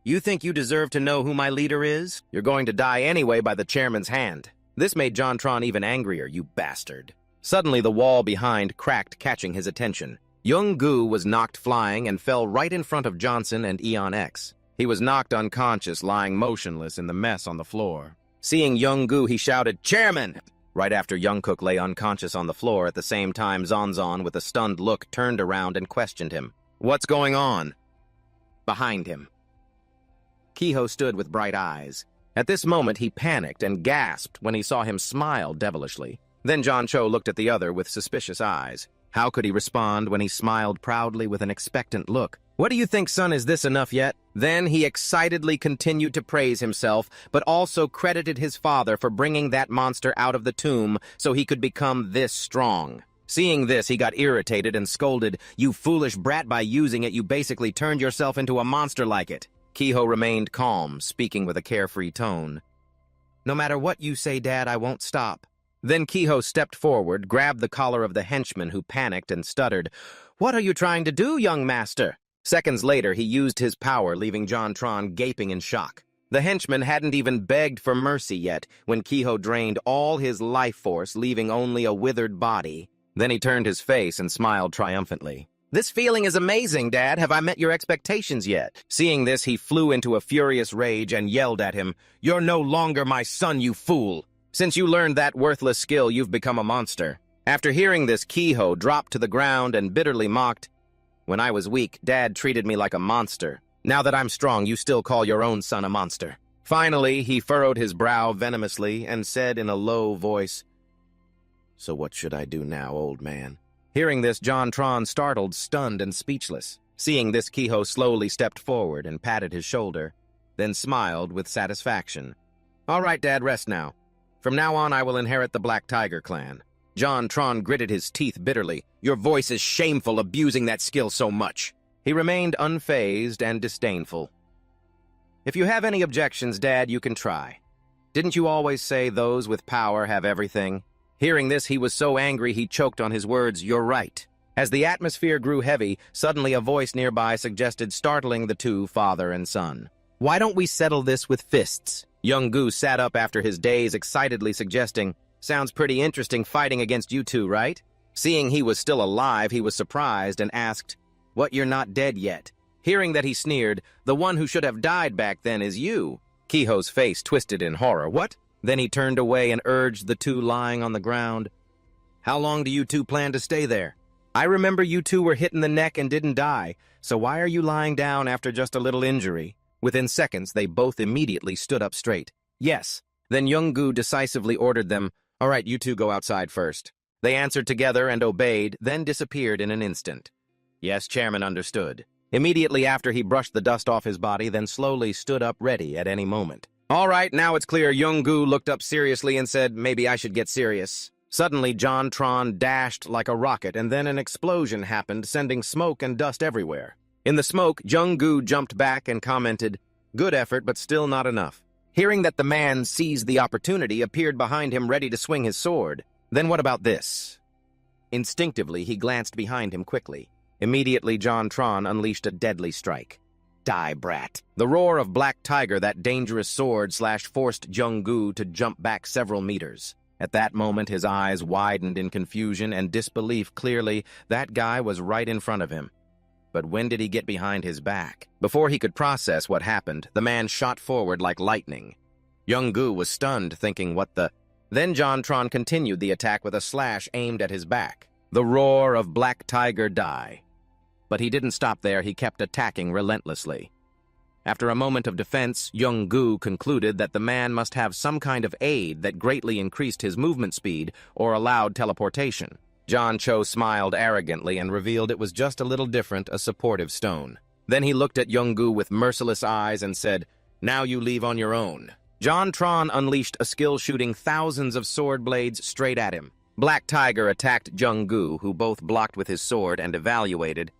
"You think you deserve to know who my leader is? You're going to die anyway by the chairman's hand." This made John Tron even angrier, "You bastard." Suddenly the wall behind cracked, catching his attention. Jung-gu was knocked flying and fell right in front of Johnson and Eon X. He was knocked unconscious, lying motionless in the mess on the floor. Seeing Jung-gu, he shouted, "Chairman!" Right after Jungkook lay unconscious on the floor, at the same time Zonzon, with a stunned look, turned around and questioned him. "What's going on?" Behind him. Kiho stood with bright eyes. At this moment, he panicked and gasped when he saw him smile devilishly. Then John Cho looked at the other with suspicious eyes. How could he respond when he smiled proudly with an expectant look? What do you think, son, is this enough yet? Then he excitedly continued to praise himself, but also credited his father for bringing that monster out of the tomb so he could become this strong. Seeing this, he got irritated and scolded, "You foolish brat, by using it, you basically turned yourself into a monster like it." Kiho remained calm, speaking with a carefree tone. "No matter what you say, Dad, I won't stop." Then Kiho stepped forward, grabbed the collar of the henchman who panicked and stuttered, "What are you trying to do, young master?" Seconds later, he used his power, leaving JonTron gaping in shock. The henchman hadn't even begged for mercy yet when Kiho drained all his life force, leaving only a withered body. Then he turned his face and smiled triumphantly. "This feeling is amazing, Dad. Have I met your expectations yet?" Seeing this, he flew into a furious rage and yelled at him, "You're no longer my son, you fool! Since you learned that worthless skill, you've become a monster." After hearing this, Kiho dropped to the ground and bitterly mocked, "When I was weak, Dad treated me like a monster. Now that I'm strong, you still call your own son a monster." Finally, he furrowed his brow venomously and said in a low voice, "So what should I do now, old man?" Hearing this, JonTron startled, stunned, and speechless. Seeing this, Kiho slowly stepped forward and patted his shoulder, then smiled with satisfaction. "All right, Dad, rest now. From now on, I will inherit the Black Tiger clan." JonTron gritted his teeth bitterly. "Your voice is shameful, abusing that skill so much." He remained unfazed and disdainful. "If you have any objections, Dad, you can try. Didn't you always say those with power have everything?" Hearing this, he was so angry he choked on his words, "You're right." As the atmosphere grew heavy, suddenly a voice nearby suggested, startling the two, father and son. "Why don't we settle this with fists?" Young Gu sat up after his daze, excitedly suggesting, "Sounds pretty interesting fighting against you two, right?" Seeing he was still alive, he was surprised and asked, "What, you're not dead yet?" Hearing that, he sneered, "The one who should have died back then is you." Kiho's face twisted in horror. "What?" Then he turned away and urged the two lying on the ground, "How long do you two plan to stay there? I remember you two were hit in the neck and didn't die, so why are you lying down after just a little injury?" Within seconds, they both immediately stood up straight. "Yes." Then Young Gu decisively ordered them, "All right, you two go outside first." They answered together and obeyed, then disappeared in an instant. Yes, Chairman understood. Immediately after, he brushed the dust off his body, then slowly stood up ready at any moment. "All right, now it's clear." Young Gu looked up seriously and said, "Maybe I should get serious." Suddenly, JonTron dashed like a rocket, and then an explosion happened, sending smoke and dust everywhere. In the smoke, Young Gu jumped back and commented, "Good effort, but still not enough." Hearing that the man seized the opportunity, appeared behind him ready to swing his sword. "Then what about this?" Instinctively, he glanced behind him quickly. Immediately, JonTron unleashed a deadly strike. "Die, brat." The roar of Black Tiger, that dangerous sword, forced Young Gu to jump back several meters. At that moment, his eyes widened in confusion and disbelief. Clearly, that guy was right in front of him. But when did he get behind his back? Before he could process what happened, the man shot forward like lightning. Young Gu was stunned, thinking, "What the—" Then JonTron continued the attack with a slash aimed at his back. The roar of Black Tiger die. But he didn't stop there. He kept attacking relentlessly. After a moment of defense, Young Gu concluded that the man must have some kind of aid that greatly increased his movement speed or allowed teleportation. John Cho smiled arrogantly and revealed it was just a little different, a supportive stone. Then he looked at Young Gu with merciless eyes and said, "Now you leave on your own." JonTron unleashed a skill, shooting thousands of sword blades straight at him. Black Tiger attacked Young Gu, who both blocked with his sword and evaluated.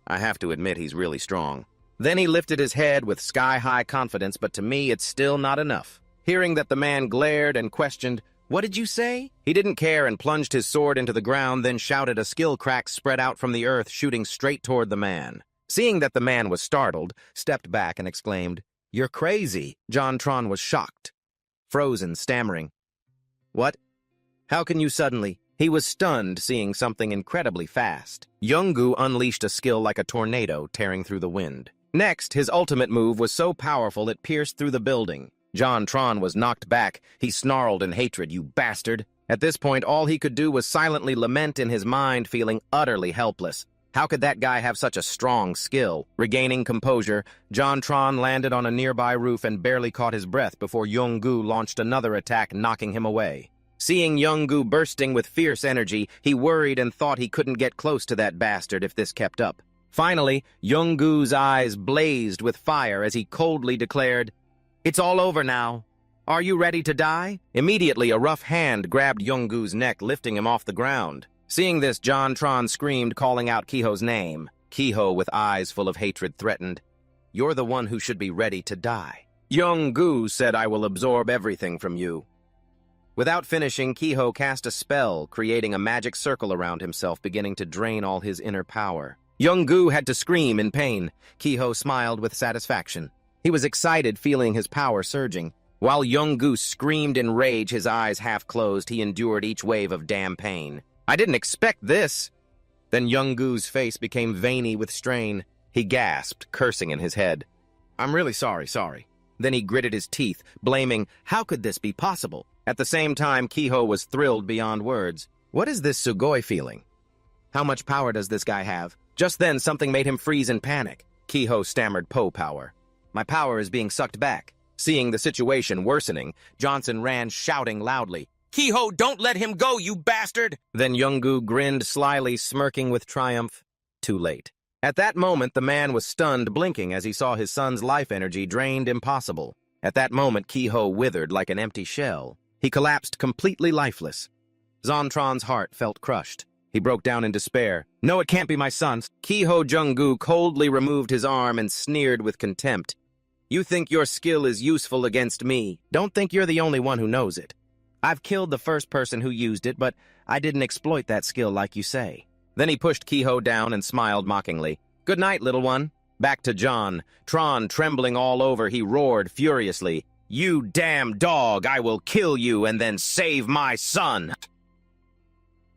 "I have to admit he's really strong." Then he lifted his head with sky-high confidence, but to me it's still not enough. Hearing that the man glared and questioned, "What did you say?" He didn't care and plunged his sword into the ground, then shouted, a skill crack spread out from the earth, shooting straight toward the man. Seeing that the man was startled, stepped back and exclaimed, "You're crazy." JonTron was shocked, frozen, stammering, "What? How can you suddenly—" He was stunned, seeing something incredibly fast. Young Gu unleashed a skill like a tornado, tearing through the wind. Next, his ultimate move was so powerful it pierced through the building. JonTron was knocked back. He snarled in hatred, "You bastard!" At this point, all he could do was silently lament in his mind, feeling utterly helpless. How could that guy have such a strong skill? Regaining composure, JonTron landed on a nearby roof and barely caught his breath before Young Gu launched another attack, knocking him away. Seeing Young-gu bursting with fierce energy, he worried and thought he couldn't get close to that bastard if this kept up. Finally, Young-gu's eyes blazed with fire as he coldly declared, "It's all over now. Are you ready to die?" Immediately, a rough hand grabbed Young-gu's neck, lifting him off the ground. Seeing this, Tron screamed, calling out Kiho's name. Kiho, with eyes full of hatred, threatened, "You're the one who should be ready to die." Young-gu said, "I will absorb everything from you." Without finishing, Kiho cast a spell, creating a magic circle around himself, beginning to drain all his inner power. Young-gu had to scream in pain. Kiho smiled with satisfaction. He was excited, feeling his power surging. While Young-gu screamed in rage, his eyes half closed, he endured each wave of damn pain. "I didn't expect this!" Then Young-gu's face became veiny with strain. He gasped, cursing in his head. "I'm really sorry. Then he gritted his teeth, blaming, "How could this be possible?" At the same time, Kiho was thrilled beyond words. What is this Sugoi feeling? How much power does this guy have? Just then, something made him freeze in panic. Kiho stammered, power. "My power is being sucked back." Seeing the situation worsening, Johnson ran, shouting loudly, "Kiho, don't let him go, you bastard!" Then Young-gu grinned slyly, smirking with triumph. Too late. At that moment, the man was stunned, blinking as he saw his son's life energy drained impossible. At that moment, Kiho withered like an empty shell. He collapsed completely lifeless. Zontron's heart felt crushed. He broke down in despair. "No, it can't be my son." Kiho Jung-gu coldly removed his arm and sneered with contempt. "You think your skill is useful against me. Don't think you're the only one who knows it. I've killed the first person who used it, but I didn't exploit that skill like you say." Then he pushed Kiho down and smiled mockingly. "Good night, little one." Back to John. Tron trembling all over, he roared furiously, "You damn dog, I will kill you and then save my son!"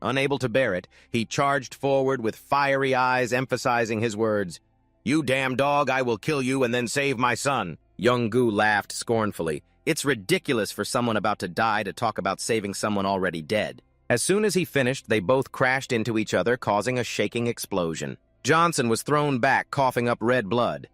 Unable to bear it, he charged forward with fiery eyes, emphasizing his words. "You damn dog, I will kill you and then save my son." Young-gu laughed scornfully. It's ridiculous for someone about to die to talk about saving someone already dead. As soon as he finished, they both crashed into each other, causing a shaking explosion. Johnson was thrown back, coughing up red blood.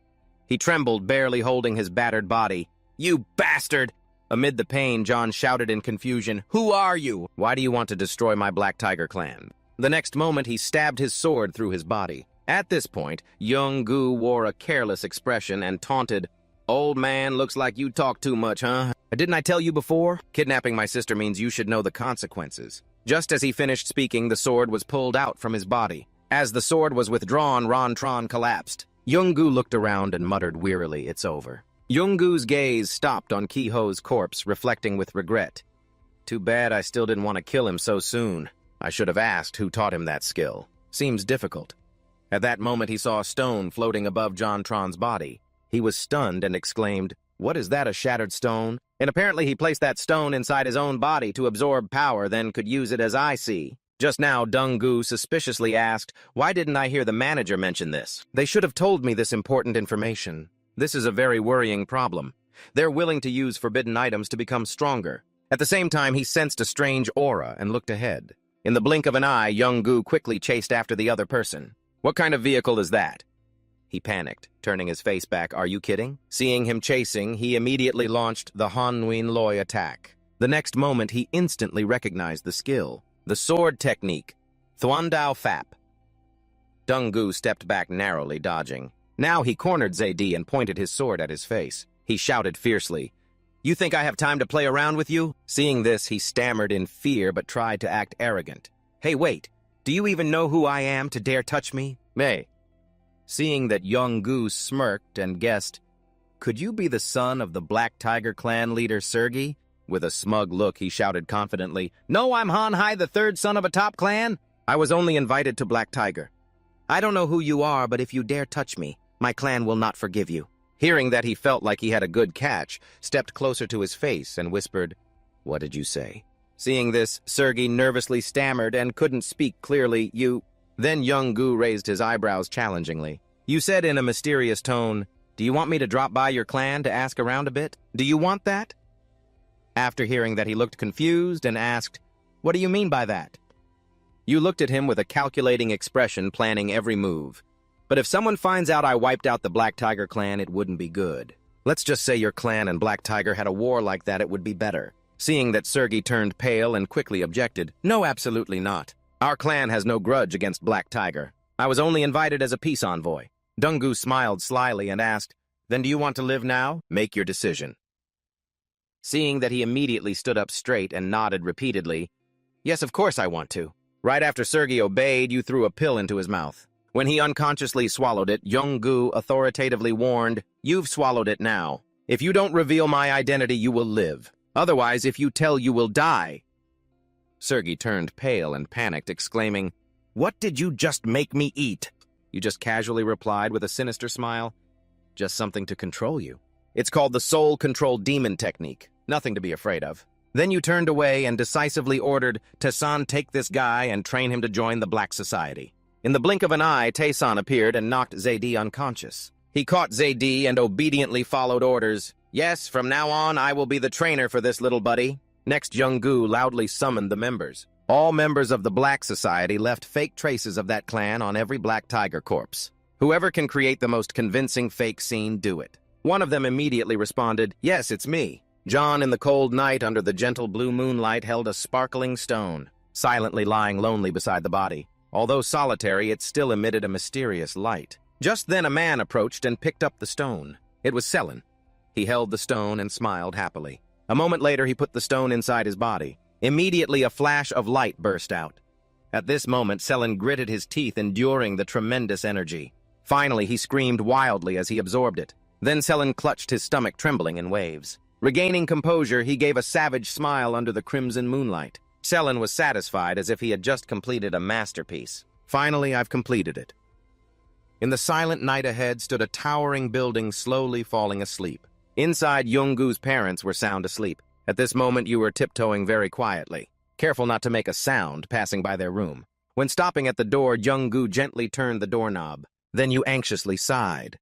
He trembled, barely holding his battered body. "You bastard!" Amid the pain, John shouted in confusion, "Who are you? Why do you want to destroy my Black Tiger clan?" The next moment, he stabbed his sword through his body. At this point, Young-gu wore a careless expression and taunted, "Old man, looks like you talk too much, huh? Didn't I tell you before? Kidnapping my sister means you should know the consequences." Just as he finished speaking, the sword was pulled out from his body. As the sword was withdrawn, Tron collapsed. Young-gu looked around and muttered wearily, "It's over." Young-gu's gaze stopped on Kiho's corpse, reflecting with regret. "Too bad I still didn't want to kill him so soon. I should have asked who taught him that skill. Seems difficult." At that moment, he saw a stone floating above Tron's body. He was stunned and exclaimed, "What is that, a shattered stone?" And apparently he placed that stone inside his own body to absorb power, then could use it as I see. Just now, Dung-gu suspiciously asked, "Why didn't I hear the manager mention this? They should have told me this important information. This is a very worrying problem. They're willing to use forbidden items to become stronger." At the same time, he sensed a strange aura and looked ahead. In the blink of an eye, Young-gu quickly chased after the other person. "What kind of vehicle is that?" He panicked, turning his face back. "Are you kidding?" Seeing him chasing, he immediately launched the Hanween Loi attack. The next moment, he instantly recognized the skill. The sword technique, Thuandao Fap. Dung-gu stepped back narrowly, dodging. Now he cornered Zaydi and pointed his sword at his face. He shouted fiercely, "You think I have time to play around with you?" Seeing this, he stammered in fear but tried to act arrogant. "Hey, wait. Do you even know who I am to dare touch me?" "May." Seeing that Young-gu smirked and guessed, "Could you be the son of the Black Tiger clan leader Sergi?" With a smug look, he shouted confidently, "No, I'm Han Hai, the third son of a top clan. I was only invited to Black Tiger. I don't know who you are, but if you dare touch me, my clan will not forgive you." Hearing that, he felt like he had a good catch, stepped closer to his face and whispered, "What did you say?" Seeing this, Sergi nervously stammered and couldn't speak clearly. "You..." Then Young-gu raised his eyebrows challengingly. "You said in a mysterious tone, 'Do you want me to drop by your clan to ask around a bit? Do you want that?'" After hearing that, he looked confused and asked, "What do you mean by that?" You looked at him with a calculating expression, planning every move. "But if someone finds out I wiped out the Black Tiger clan, it wouldn't be good. Let's just say your clan and Black Tiger had a war like that, it would be better." Seeing that Sergey turned pale and quickly objected, "No, absolutely not. Our clan has no grudge against Black Tiger. I was only invited as a peace envoy." Dungu smiled slyly and asked, "Then do you want to live now? Make your decision." Seeing that he immediately stood up straight and nodded repeatedly, "Yes, of course I want to." Right after Sergey obeyed, you threw a pill into his mouth. When he unconsciously swallowed it, Young-gu authoritatively warned, "You've swallowed it now. If you don't reveal my identity, you will live. Otherwise, if you tell, you will die." Sergey turned pale and panicked, exclaiming, "What did you just make me eat?" You just casually replied with a sinister smile, "Just something to control you. It's called the soul control demon technique. Nothing to be afraid of." Then you turned away and decisively ordered, "Taesan, take this guy and train him to join the Black Society." In the blink of an eye, Taesan appeared and knocked Zaidi unconscious. He caught Zaidi and obediently followed orders. "Yes, from now on, I will be the trainer for this little buddy." Next, Young-gu loudly summoned the members. All members of the Black Society left fake traces of that clan on every Black Tiger corpse. Whoever can create the most convincing fake scene, do it. One of them immediately responded, "Yes, it's me." John, in the cold night under the gentle blue moonlight, held a sparkling stone, silently lying lonely beside the body. Although solitary, it still emitted a mysterious light. Just then a man approached and picked up the stone. It was Selen. He held the stone and smiled happily. A moment later, he put the stone inside his body. Immediately, a flash of light burst out. At this moment, Selen gritted his teeth, enduring the tremendous energy. Finally, he screamed wildly as he absorbed it. Then Selen clutched his stomach, trembling in waves. Regaining composure, he gave a savage smile under the crimson moonlight. Selen was satisfied, as if he had just completed a masterpiece. "Finally, I've completed it." In the silent night ahead stood a towering building slowly falling asleep. Inside, Young-gu's parents were sound asleep. At this moment, you were tiptoeing very quietly, careful not to make a sound passing by their room. When stopping at the door, Young-gu gently turned the doorknob. Then you anxiously sighed.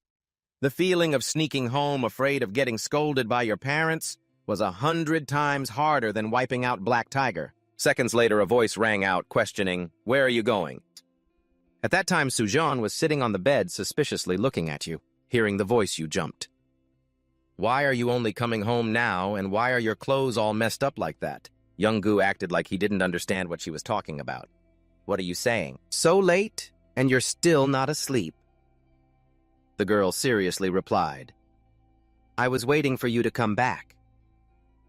The feeling of sneaking home, afraid of getting scolded by your parents, was 100 times harder than wiping out Black Tiger. Seconds later, a voice rang out, questioning, "Where are you going?" At that time, Sujan was sitting on the bed, suspiciously looking at you. Hearing the voice, you jumped. "Why are you only coming home now, and why are your clothes all messed up like that?" Young-gu acted like he didn't understand what she was talking about. "What are you saying? So late, and you're still not asleep?" The girl seriously replied, "I was waiting for you to come back."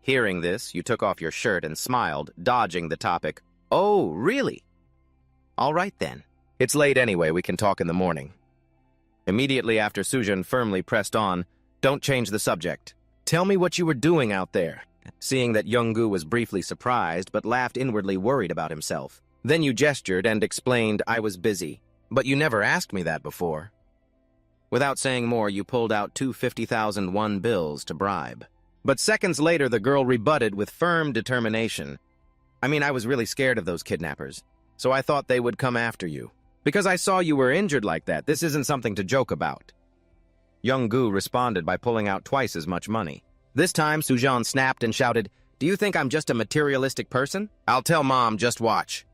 Hearing this, you took off your shirt and smiled, dodging the topic. "Oh, really? All right then. It's late anyway, we can talk in the morning." Immediately after, Sujan firmly pressed on, "Don't change the subject. Tell me what you were doing out there." Seeing that Young-gu was briefly surprised, but laughed inwardly worried about himself. Then you gestured and explained, "I was busy. But you never asked me that before." Without saying more, you pulled out 2 50,000 won bills to bribe. But seconds later, the girl rebutted with firm determination. "I mean, I was really scared of those kidnappers, so I thought they would come after you. Because I saw you were injured like that, this isn't something to joke about." Young-gu responded by pulling out twice as much money. This time, Sujan snapped and shouted, "Do you think I'm just a materialistic person? I'll tell Mom, just watch."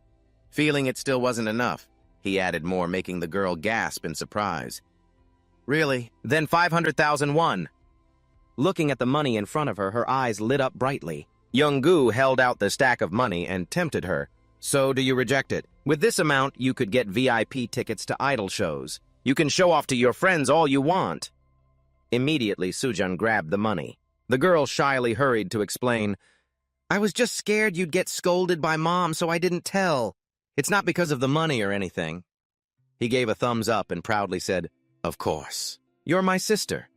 Feeling it still wasn't enough, he added more, making the girl gasp in surprise. "Really? Then 500,000 won." Looking at the money in front of her, her eyes lit up brightly. Young-gu held out the stack of money and tempted her. "So do you reject it? With this amount, you could get VIP tickets to idol shows. You can show off to your friends all you want." Immediately, Sujan grabbed the money. The girl shyly hurried to explain, "I was just scared you'd get scolded by Mom, so I didn't tell. It's not because of the money or anything." He gave a thumbs up and proudly said, "Of course. You're my sister."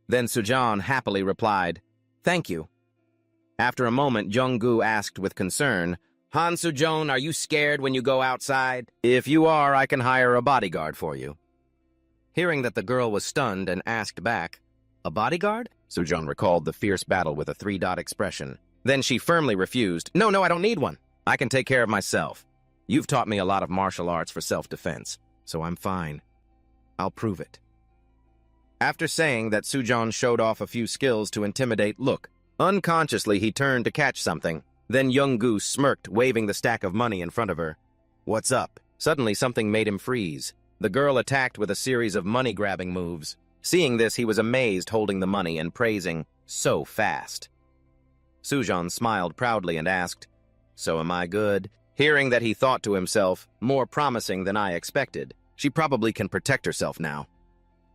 Then Sujan happily replied, "Thank you." After a moment, Young-gu asked with concern, "Han Sujon, are you scared when you go outside? If you are, I can hire a bodyguard for you." Hearing that the girl was stunned and asked back, "A bodyguard?" Sujon recalled the fierce battle with a 3-dot expression. Then she firmly refused, No, I don't need one. I can take care of myself. You've taught me a lot of martial arts for self-defense, so I'm fine. I'll prove it." After saying that, Sujan showed off a few skills to intimidate. Look, unconsciously he turned to catch something. Then Young-gu smirked, waving the stack of money in front of her. "What's up?" Suddenly something made him freeze. The girl attacked with a series of money-grabbing moves. Seeing this, he was amazed, holding the money and praising, "So fast." Sujan smiled proudly and asked, "So am I good?" Hearing that, he thought to himself, "More promising than I expected. She probably can protect herself now."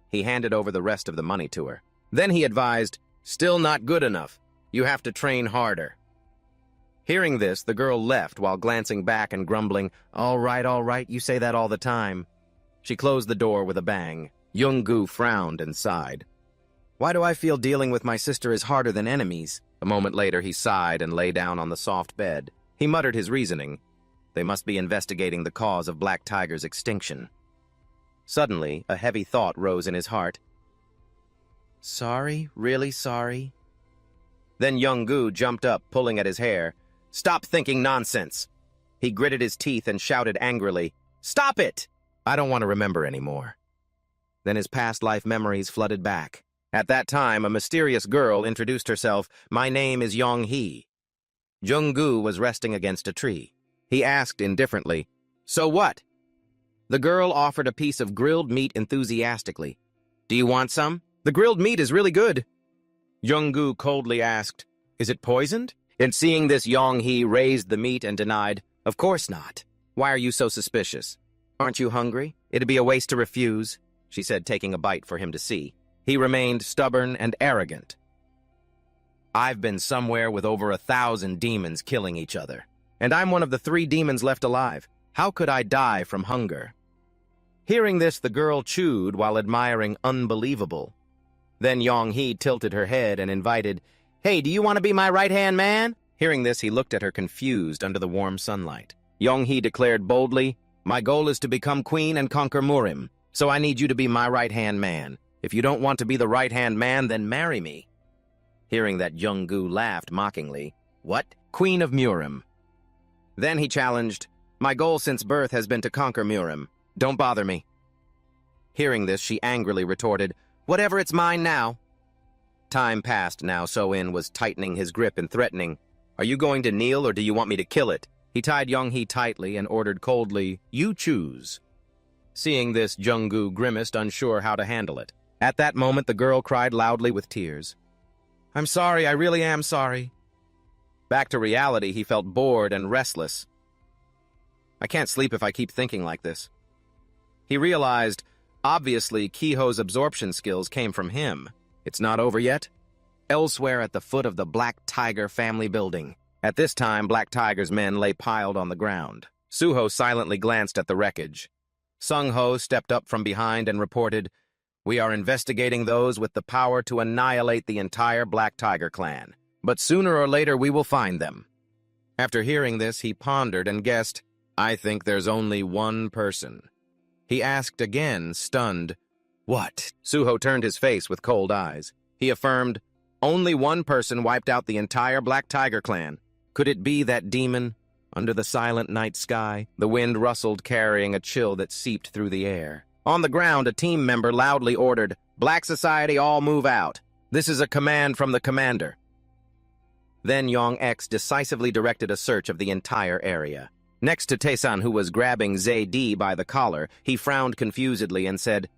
He handed over the rest of the money to her. Then he advised, "Still not good enough. You have to train harder." Hearing this, the girl left while glancing back and grumbling, all right, you say that all the time." She closed the door with a bang. Young-gu frowned and sighed. "Why do I feel dealing with my sister is harder than enemies?" A moment later, he sighed and lay down on the soft bed. He muttered his reasoning. They must be investigating the cause of Black Tiger's extinction. Suddenly, a heavy thought rose in his heart. "Sorry? Really sorry?" Then Young-gu jumped up, pulling at his hair. "Stop thinking nonsense!" He gritted his teeth and shouted angrily, "Stop it! I don't want to remember anymore." Then his past life memories flooded back. At that time, a mysterious girl introduced herself. "My name is Yong-hee." Jung-gu was resting against a tree. He asked indifferently, "So what?" The girl offered a piece of grilled meat enthusiastically. "Do you want some? The grilled meat is really good." Jung-gu coldly asked, "Is it poisoned?" And seeing this, Yong-hee raised the meat and denied, "Of course not. Why are you so suspicious? Aren't you hungry? It'd be a waste to refuse," she said, taking a bite for him to see. He remained stubborn and arrogant. "I've been somewhere with over 1,000 demons killing each other, and I'm one of the 3 demons left alive. How could I die from hunger?" Hearing this, the girl chewed while admiring unbelievable. Then Yong-hee tilted her head and invited, "Hey, do you want to be my right-hand man?" Hearing this, he looked at her confused under the warm sunlight. Yong-hee declared boldly, "My goal is to become queen and conquer Murim, so I need you to be my right-hand man. If you don't want to be the right-hand man, then marry me." Hearing that, Jung-gu laughed mockingly. "What? Queen of Murim?" Then he challenged, "My goal since birth has been to conquer Murim. Don't bother me." Hearing this, she angrily retorted, "Whatever, it's mine now." Time passed now. So-in was tightening his grip and threatening, "Are you going to kneel or do you want me to kill it?" He tied Yong-hee tightly and ordered coldly, "You choose." Seeing this, Jung-gu grimaced, unsure how to handle it. At that moment, the girl cried loudly with tears, "I'm sorry, I really am sorry." Back to reality, he felt bored and restless. "I can't sleep if I keep thinking like this." He realized, obviously, Kiho's absorption skills came from him. It's not over yet? Elsewhere at the foot of the Black Tiger family building. At this time, Black Tiger's men lay piled on the ground. Suho silently glanced at the wreckage. Sung-ho stepped up from behind and reported, "We are investigating those with the power to annihilate the entire Black Tiger clan. But sooner or later we will find them." After hearing this, he pondered and guessed, "I think there's only one person." He asked again, stunned, "What?" Suho turned his face with cold eyes. He affirmed, "Only one person wiped out the entire Black Tiger clan. Could it be that demon?" Under the silent night sky, the wind rustled, carrying a chill that seeped through the air. On the ground, a team member loudly ordered, "Black Society, all move out. This is a command from the commander." Then Yong-X decisively directed a search of the entire area. Next to Taesan, who was grabbing Zae by the collar, he frowned confusedly and said,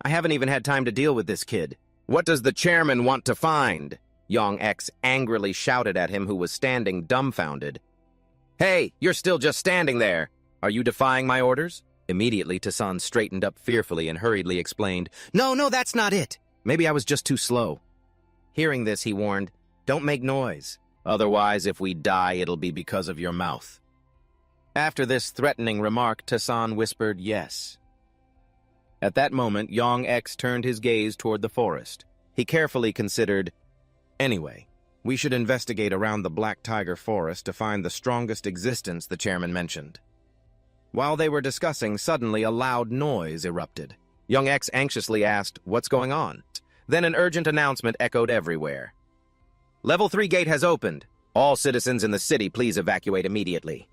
"I haven't even had time to deal with this kid." "What does the chairman want to find?" Yong-X angrily shouted at him, who was standing dumbfounded. "Hey, you're still just standing there. Are you defying my orders?" Immediately, Taesan straightened up fearfully and hurriedly explained, No, that's not it. Maybe I was just too slow." Hearing this, he warned, "Don't make noise. Otherwise, if we die, it'll be because of your mouth." After this threatening remark, Taesan whispered yes. At that moment, Yong-X turned his gaze toward the forest. He carefully considered, "Anyway, we should investigate around the Black Tiger forest to find the strongest existence the chairman mentioned." While they were discussing, suddenly a loud noise erupted. Yong-X anxiously asked, "What's going on?" Then an urgent announcement echoed everywhere. "Level 3 gate has opened. All citizens in the city, please evacuate immediately."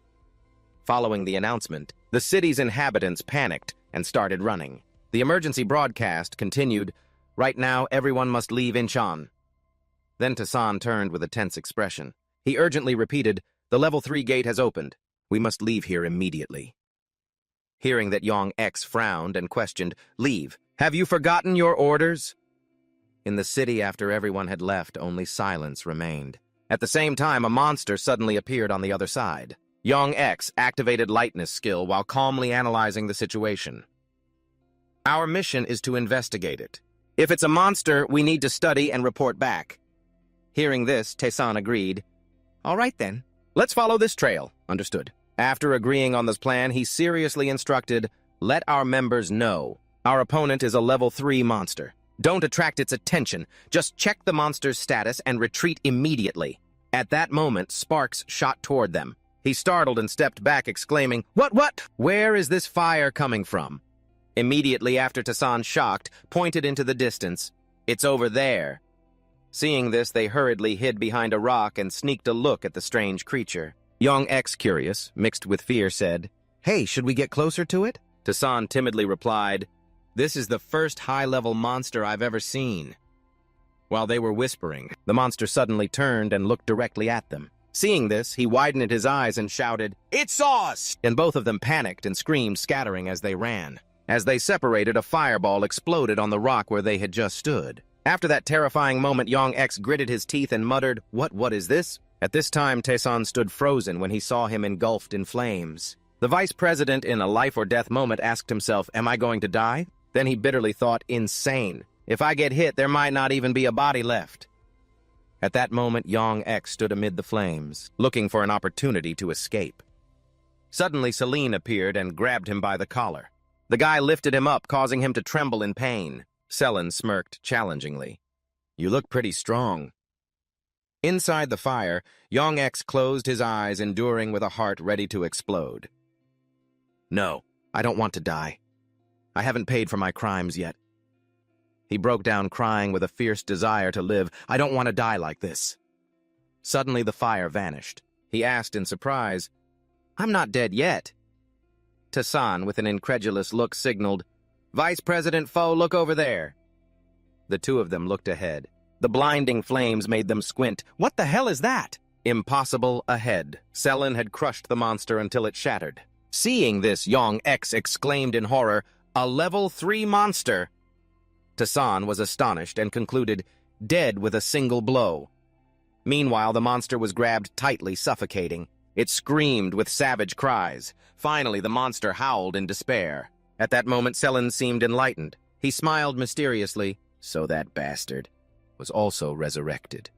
Following the announcement, the city's inhabitants panicked and started running. The emergency broadcast continued, "Right now, everyone must leave Incheon." Then Taesan turned with a tense expression. He urgently repeated, "The level 3 gate has opened. We must leave here immediately." Hearing that, Yong-X frowned and questioned, "Leave? Have you forgotten your orders?" In the city, after everyone had left, only silence remained. At the same time, a monster suddenly appeared on the other side. Young X activated lightness skill while calmly analyzing the situation. Our mission is to investigate it. If it's a monster, we need to study and report back. Hearing this, Tae-san agreed. All right then. Let's follow this trail. Understood. After agreeing on this plan, he seriously instructed, let our members know. Our opponent is a level 3 monster. Don't attract its attention. Just check the monster's status and retreat immediately. At that moment, sparks shot toward them. He startled and stepped back, exclaiming, What? Where is this fire coming from? Immediately after, Tae-san, shocked, pointed into the distance. It's over there. Seeing this, they hurriedly hid behind a rock and sneaked a look at the strange creature. Young X, curious, mixed with fear, said, Hey, should we get closer to it? Tae-san timidly replied, This is the first high-level monster I've ever seen. While they were whispering, the monster suddenly turned and looked directly at them. Seeing this, he widened his eyes and shouted, It's us! And both of them panicked and screamed, scattering as they ran. As they separated, a fireball exploded on the rock where they had just stood. After that terrifying moment, Young X gritted his teeth and muttered, What is this? At this time, Tae-san stood frozen when he saw him engulfed in flames. The vice president, in a life-or-death moment, asked himself, Am I going to die? Then he bitterly thought, Insane. If I get hit, there might not even be a body left. At that moment, Young X stood amid the flames, looking for an opportunity to escape. Suddenly, Celine appeared and grabbed him by the collar. The guy lifted him up, causing him to tremble in pain. Celine smirked challengingly. You look pretty strong. Inside the fire, Young X closed his eyes, enduring with a heart ready to explode. No, I don't want to die. I haven't paid for my crimes yet. He broke down crying with a fierce desire to live. I don't want to die like this. Suddenly the fire vanished. He asked in surprise, I'm not dead yet. Tae-san, with an incredulous look, signaled, Vice President Fo, look over there. The two of them looked ahead. The blinding flames made them squint. What the hell is that? Impossible ahead. Celine had crushed the monster until it shattered. Seeing this, Young X exclaimed in horror, A level 3 monster! Tae-san was astonished and concluded, dead with a single blow. Meanwhile, the monster was grabbed tightly, suffocating. It screamed with savage cries. Finally, the monster howled in despair. At that moment, Celine seemed enlightened. He smiled mysteriously. So that bastard was also resurrected.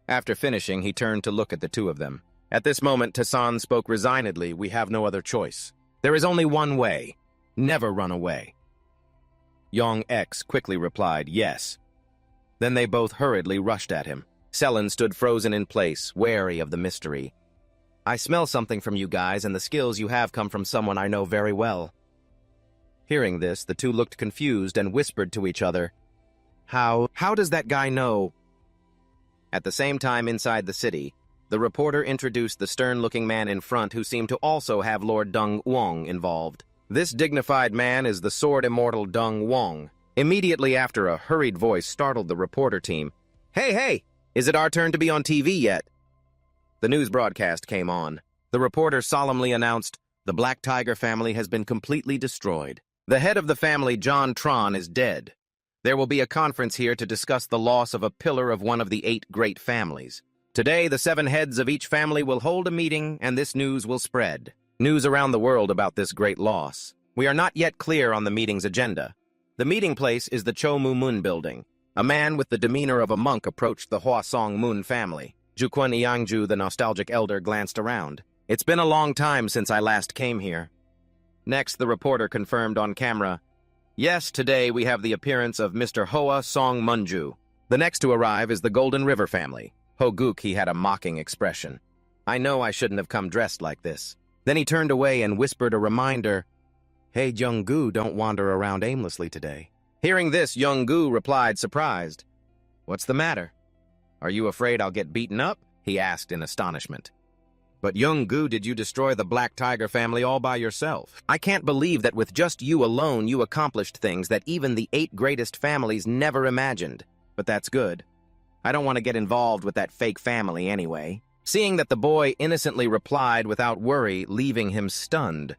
After finishing, he turned to look at the two of them. At this moment, Tae-san spoke resignedly, We have no other choice. There is only one way. Never run away. Young X quickly replied, Yes. Then they both hurriedly rushed at him. Celine stood frozen in place, wary of the mystery. I smell something from you guys, and the skills you have come from someone I know very well. Hearing this, the two looked confused and whispered to each other, How does that guy know? At the same time, inside the city, the reporter introduced the stern-looking man in front who seemed to also have Lord Dung Wong involved. This dignified man is the sword immortal Dung Wong. Immediately after, a hurried voice startled the reporter team. Hey, is it our turn to be on TV yet? The news broadcast came on. The reporter solemnly announced, The Black Tiger family has been completely destroyed. The head of the family, John Tron, is dead. There will be a conference here to discuss the loss of a pillar of one of the 8 great families. Today, the 7 heads of each family will hold a meeting, and this news will spread. News around the world about this great loss. We are not yet clear on the meeting's agenda. The meeting place is the Cho Mu Mun building. A man with the demeanor of a monk approached the Hua Song Mun family. Jukun Iangju, the nostalgic elder, glanced around. It's been a long time since I last came here. Next, the reporter confirmed on camera, Yes, today we have the appearance of Mr. Hoa Song Munju. The next to arrive is the Golden River family. Hoguk, he had a mocking expression. I know I shouldn't have come dressed like this. Then he turned away and whispered a reminder, Hey, Jung-gu, don't wander around aimlessly today. Hearing this, Jung-gu replied, surprised, What's the matter? Are you afraid I'll get beaten up? He asked in astonishment. But Jung-gu, did you destroy the Black Tiger family all by yourself? I can't believe that with just you alone you accomplished things that even the 8 greatest families never imagined. But that's good. I don't want to get involved with that fake family anyway. Seeing that the boy innocently replied without worry, leaving him stunned.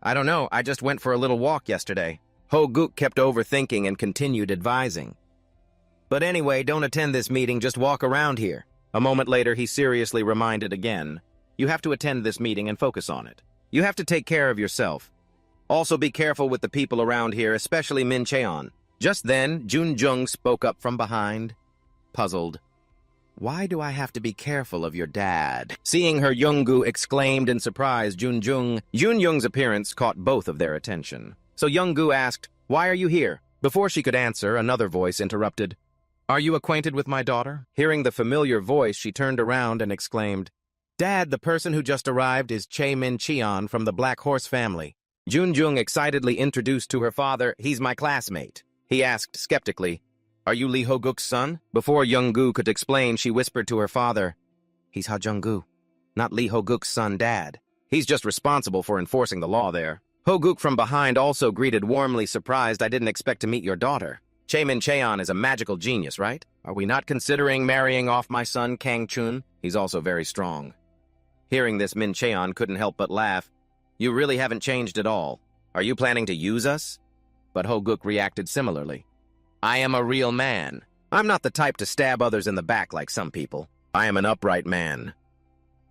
I don't know, I just went for a little walk yesterday. Hoguk kept overthinking and continued advising. But anyway, don't attend this meeting, just walk around here. A moment later, he seriously reminded again, "You have to attend this meeting and focus on it. You have to take care of yourself. Also be careful with the people around here, especially Min Cheon." Just then, Jung spoke up from behind, puzzled. "Why do I have to be careful of your dad?" Seeing her, Younggu exclaimed in surprise. Junyoung's appearance caught both of their attention. So Younggu asked, "Why are you here?" Before she could answer, another voice interrupted. "Are you acquainted with my daughter?" Hearing the familiar voice, she turned around and exclaimed, "Dad, the person who just arrived is Che Min Cheon from the Black Horse family." Junyoung excitedly introduced to her father, "He's my classmate." He asked skeptically, "Are you Lee Ho-guk's son?" Before Younggu could explain, she whispered to her father, "He's Ha Jung-gu, not Lee Ho-guk's son, Dad. He's just responsible for enforcing the law there." Ho-guk from behind also greeted warmly, surprised. "I didn't expect to meet your daughter. Che Min Cheon is a magical genius, right? Are we not considering marrying off my son, Kang Chun? He's also very strong." Hearing this, Min Cheon couldn't help but laugh. "You really haven't changed at all. Are you planning to use us?" But Ho-guk reacted similarly. "I am a real man. I'm not the type to stab others in the back like some people. I am an upright man."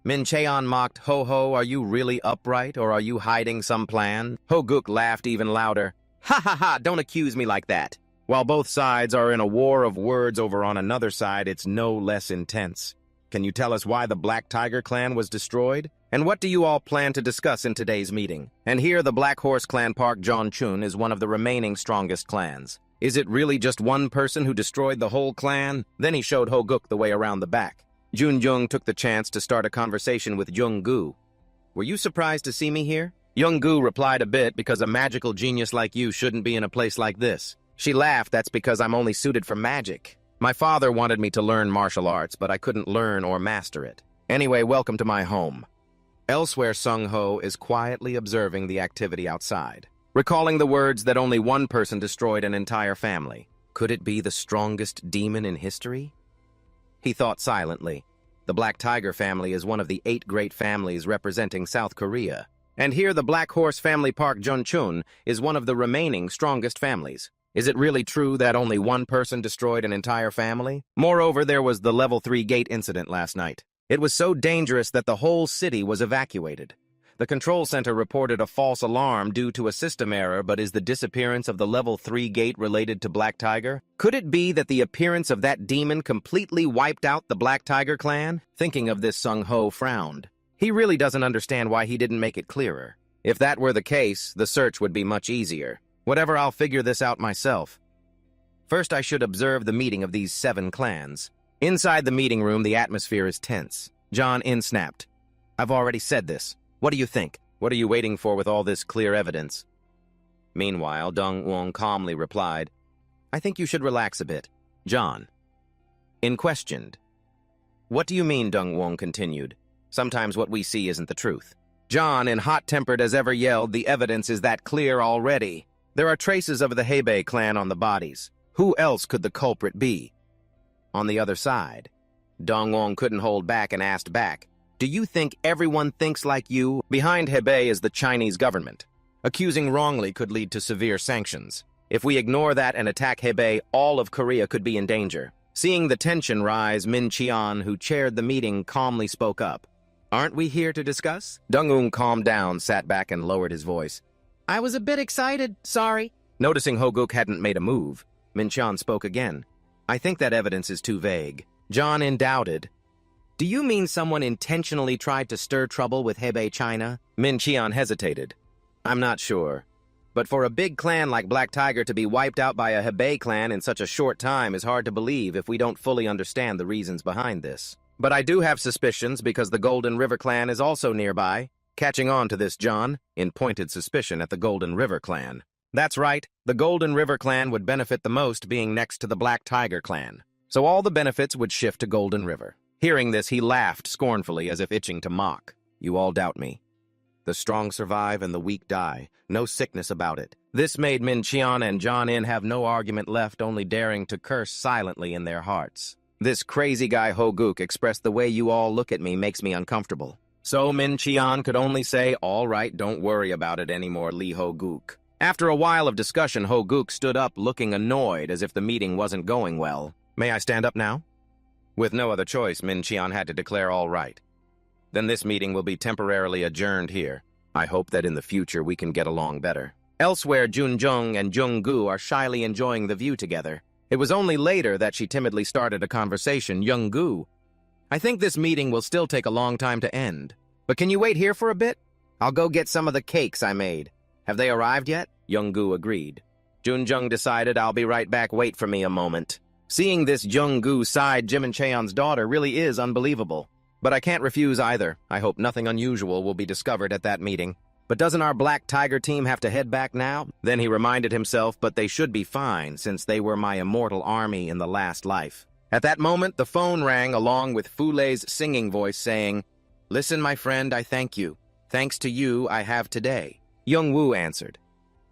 Min Cheon mocked, "Ho, are you really upright, or are you hiding some plan?" Ho-guk laughed even louder. "Ha ha ha, don't accuse me like that. While both sides are in a war of words over on another side, it's no less intense. Can you tell us why the Black Tiger clan was destroyed? And what do you all plan to discuss in today's meeting? And here the Black Horse clan Park Jon-chun is one of the remaining strongest clans. Is it really just one person who destroyed the whole clan?" Then he showed Ho-guk the way around the back. Junyoung took the chance to start a conversation with Younggu. "Were you surprised to see me here?" Younggu replied a bit, "Because a magical genius like you shouldn't be in a place like this." She laughed, "That's because I'm only suited for magic. My father wanted me to learn martial arts, but I couldn't learn or master it. Anyway, welcome to my home." Elsewhere, Sung-ho is quietly observing the activity outside, recalling the words that only one person destroyed an entire family. Could it be the strongest demon in history? He thought silently. The Black Tiger family is one of the 8 great families representing South Korea. And here the Black Horse family Park Jon-chun is one of the remaining strongest families. Is it really true that only one person destroyed an entire family? Moreover, there was the Level 3 gate incident last night. It was so dangerous that the whole city was evacuated. The control center reported a false alarm due to a system error, but is the disappearance of the Level 3 gate related to Black Tiger? Could it be that the appearance of that demon completely wiped out the Black Tiger clan? Thinking of this, Sung-ho frowned. He really doesn't understand why he didn't make it clearer. If that were the case, the search would be much easier. Whatever, I'll figure this out myself. First, I should observe the meeting of these 7 clans. Inside the meeting room, the atmosphere is tense. John In snapped. "I've already said this. What do you think? What are you waiting for with all this clear evidence?" Meanwhile, Dong-won calmly replied, "I think you should relax a bit." John In questioned. "What do you mean?" Dong-won continued. "Sometimes what we see isn't the truth." John, in hot-tempered as ever, yelled, "The evidence is that clear already. There are traces of the Hebei clan on the bodies. Who else could the culprit be?" On the other side, Dong-won couldn't hold back and asked back, "Do you think everyone thinks like you?" Behind Hebei is the Chinese government. Accusing wrongly could lead to severe sanctions. If we ignore that and attack Hebei, all of Korea could be in danger. Seeing the tension rise, Min Cheon, who chaired the meeting, calmly spoke up. "Aren't we here to discuss?" Dong-un calmed down, sat back, and lowered his voice. "I was a bit excited, sorry." Noticing Ho-guk hadn't made a move, Min Cheon spoke again. "I think that evidence is too vague." John In doubted. "Do you mean someone intentionally tried to stir trouble with Hebei China?" Min Cheon hesitated. "I'm not sure. But for a big clan like Black Tiger to be wiped out by a Hebei clan in such a short time is hard to believe if we don't fully understand the reasons behind this. But I do have suspicions because the Golden River clan is also nearby." Catching on to this, John In pointed suspicion at the Golden River clan. "That's right. The Golden River clan would benefit the most being next to the Black Tiger clan. So all the benefits would shift to Golden River." Hearing this, he laughed scornfully as if itching to mock. "You all doubt me. The strong survive and the weak die. No sickness about it." This made Min Cheon and John In have no argument left, only daring to curse silently in their hearts. "This crazy guy Ho-guk expressed the way you all look at me makes me uncomfortable." So Min Cheon could only say, "All right, don't worry about it anymore, Lee Ho-guk." After a while of discussion, Ho-guk stood up looking annoyed as if the meeting wasn't going well. "May I stand up now?" With no other choice, Min Qian had to declare all right. Then this meeting will be temporarily adjourned here. I hope that in the future we can get along better. Elsewhere, Junjung and Junggu are shyly enjoying the view together. It was only later that she timidly started a conversation. Junggu, I think this meeting will still take a long time to end. But can you wait here for a bit? I'll go get some of the cakes I made. Have they arrived yet? Junggu agreed. Junjung decided, I'll be right back, wait for me a moment. Seeing this Junggu side Jimin Cheon's daughter really is unbelievable. But I can't refuse either. I hope nothing unusual will be discovered at that meeting. But doesn't our Black Tiger team have to head back now? Then he reminded himself, but they should be fine since they were my immortal army in the last life. At that moment, the phone rang along with Fulei's singing voice saying, Listen, my friend, I thank you. Thanks to you, I have today. Young-woo answered.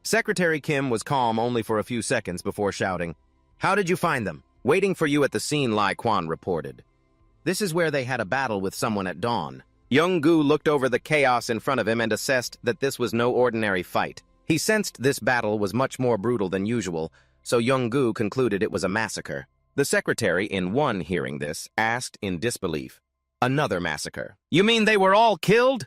Secretary Kim was calm only for a few seconds before shouting, How did you find them? Waiting for you at the scene, Lai Quan reported. This is where they had a battle with someone at dawn. Young-gu looked over the chaos in front of him and assessed that this was no ordinary fight. He sensed this battle was much more brutal than usual, so Young-gu concluded it was a massacre. The secretary, in one hearing this, asked in disbelief, Another massacre? You mean they were all killed?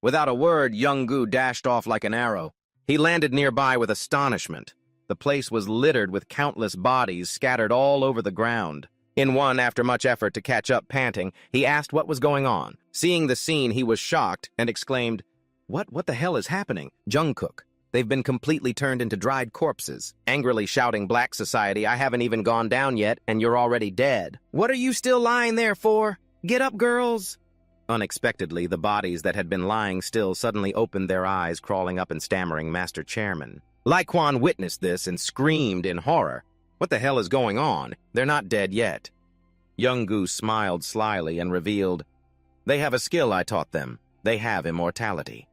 Without a word, Young-gu dashed off like an arrow. He landed nearby with astonishment. The place was littered with countless bodies scattered all over the ground. In one, after much effort to catch up panting, he asked what was going on. Seeing the scene, he was shocked and exclaimed, What the hell is happening? Jungkook, they've been completely turned into dried corpses. Angrily shouting, Black Society, I haven't even gone down yet, and you're already dead. What are you still lying there for? Get up, girls! Unexpectedly, the bodies that had been lying still suddenly opened their eyes, crawling up and stammering, Master Chairman. Lai Quan witnessed this and screamed in horror. What the hell is going on? They're not dead yet. Young-gu smiled slyly and revealed, They have a skill I taught them. They have immortality.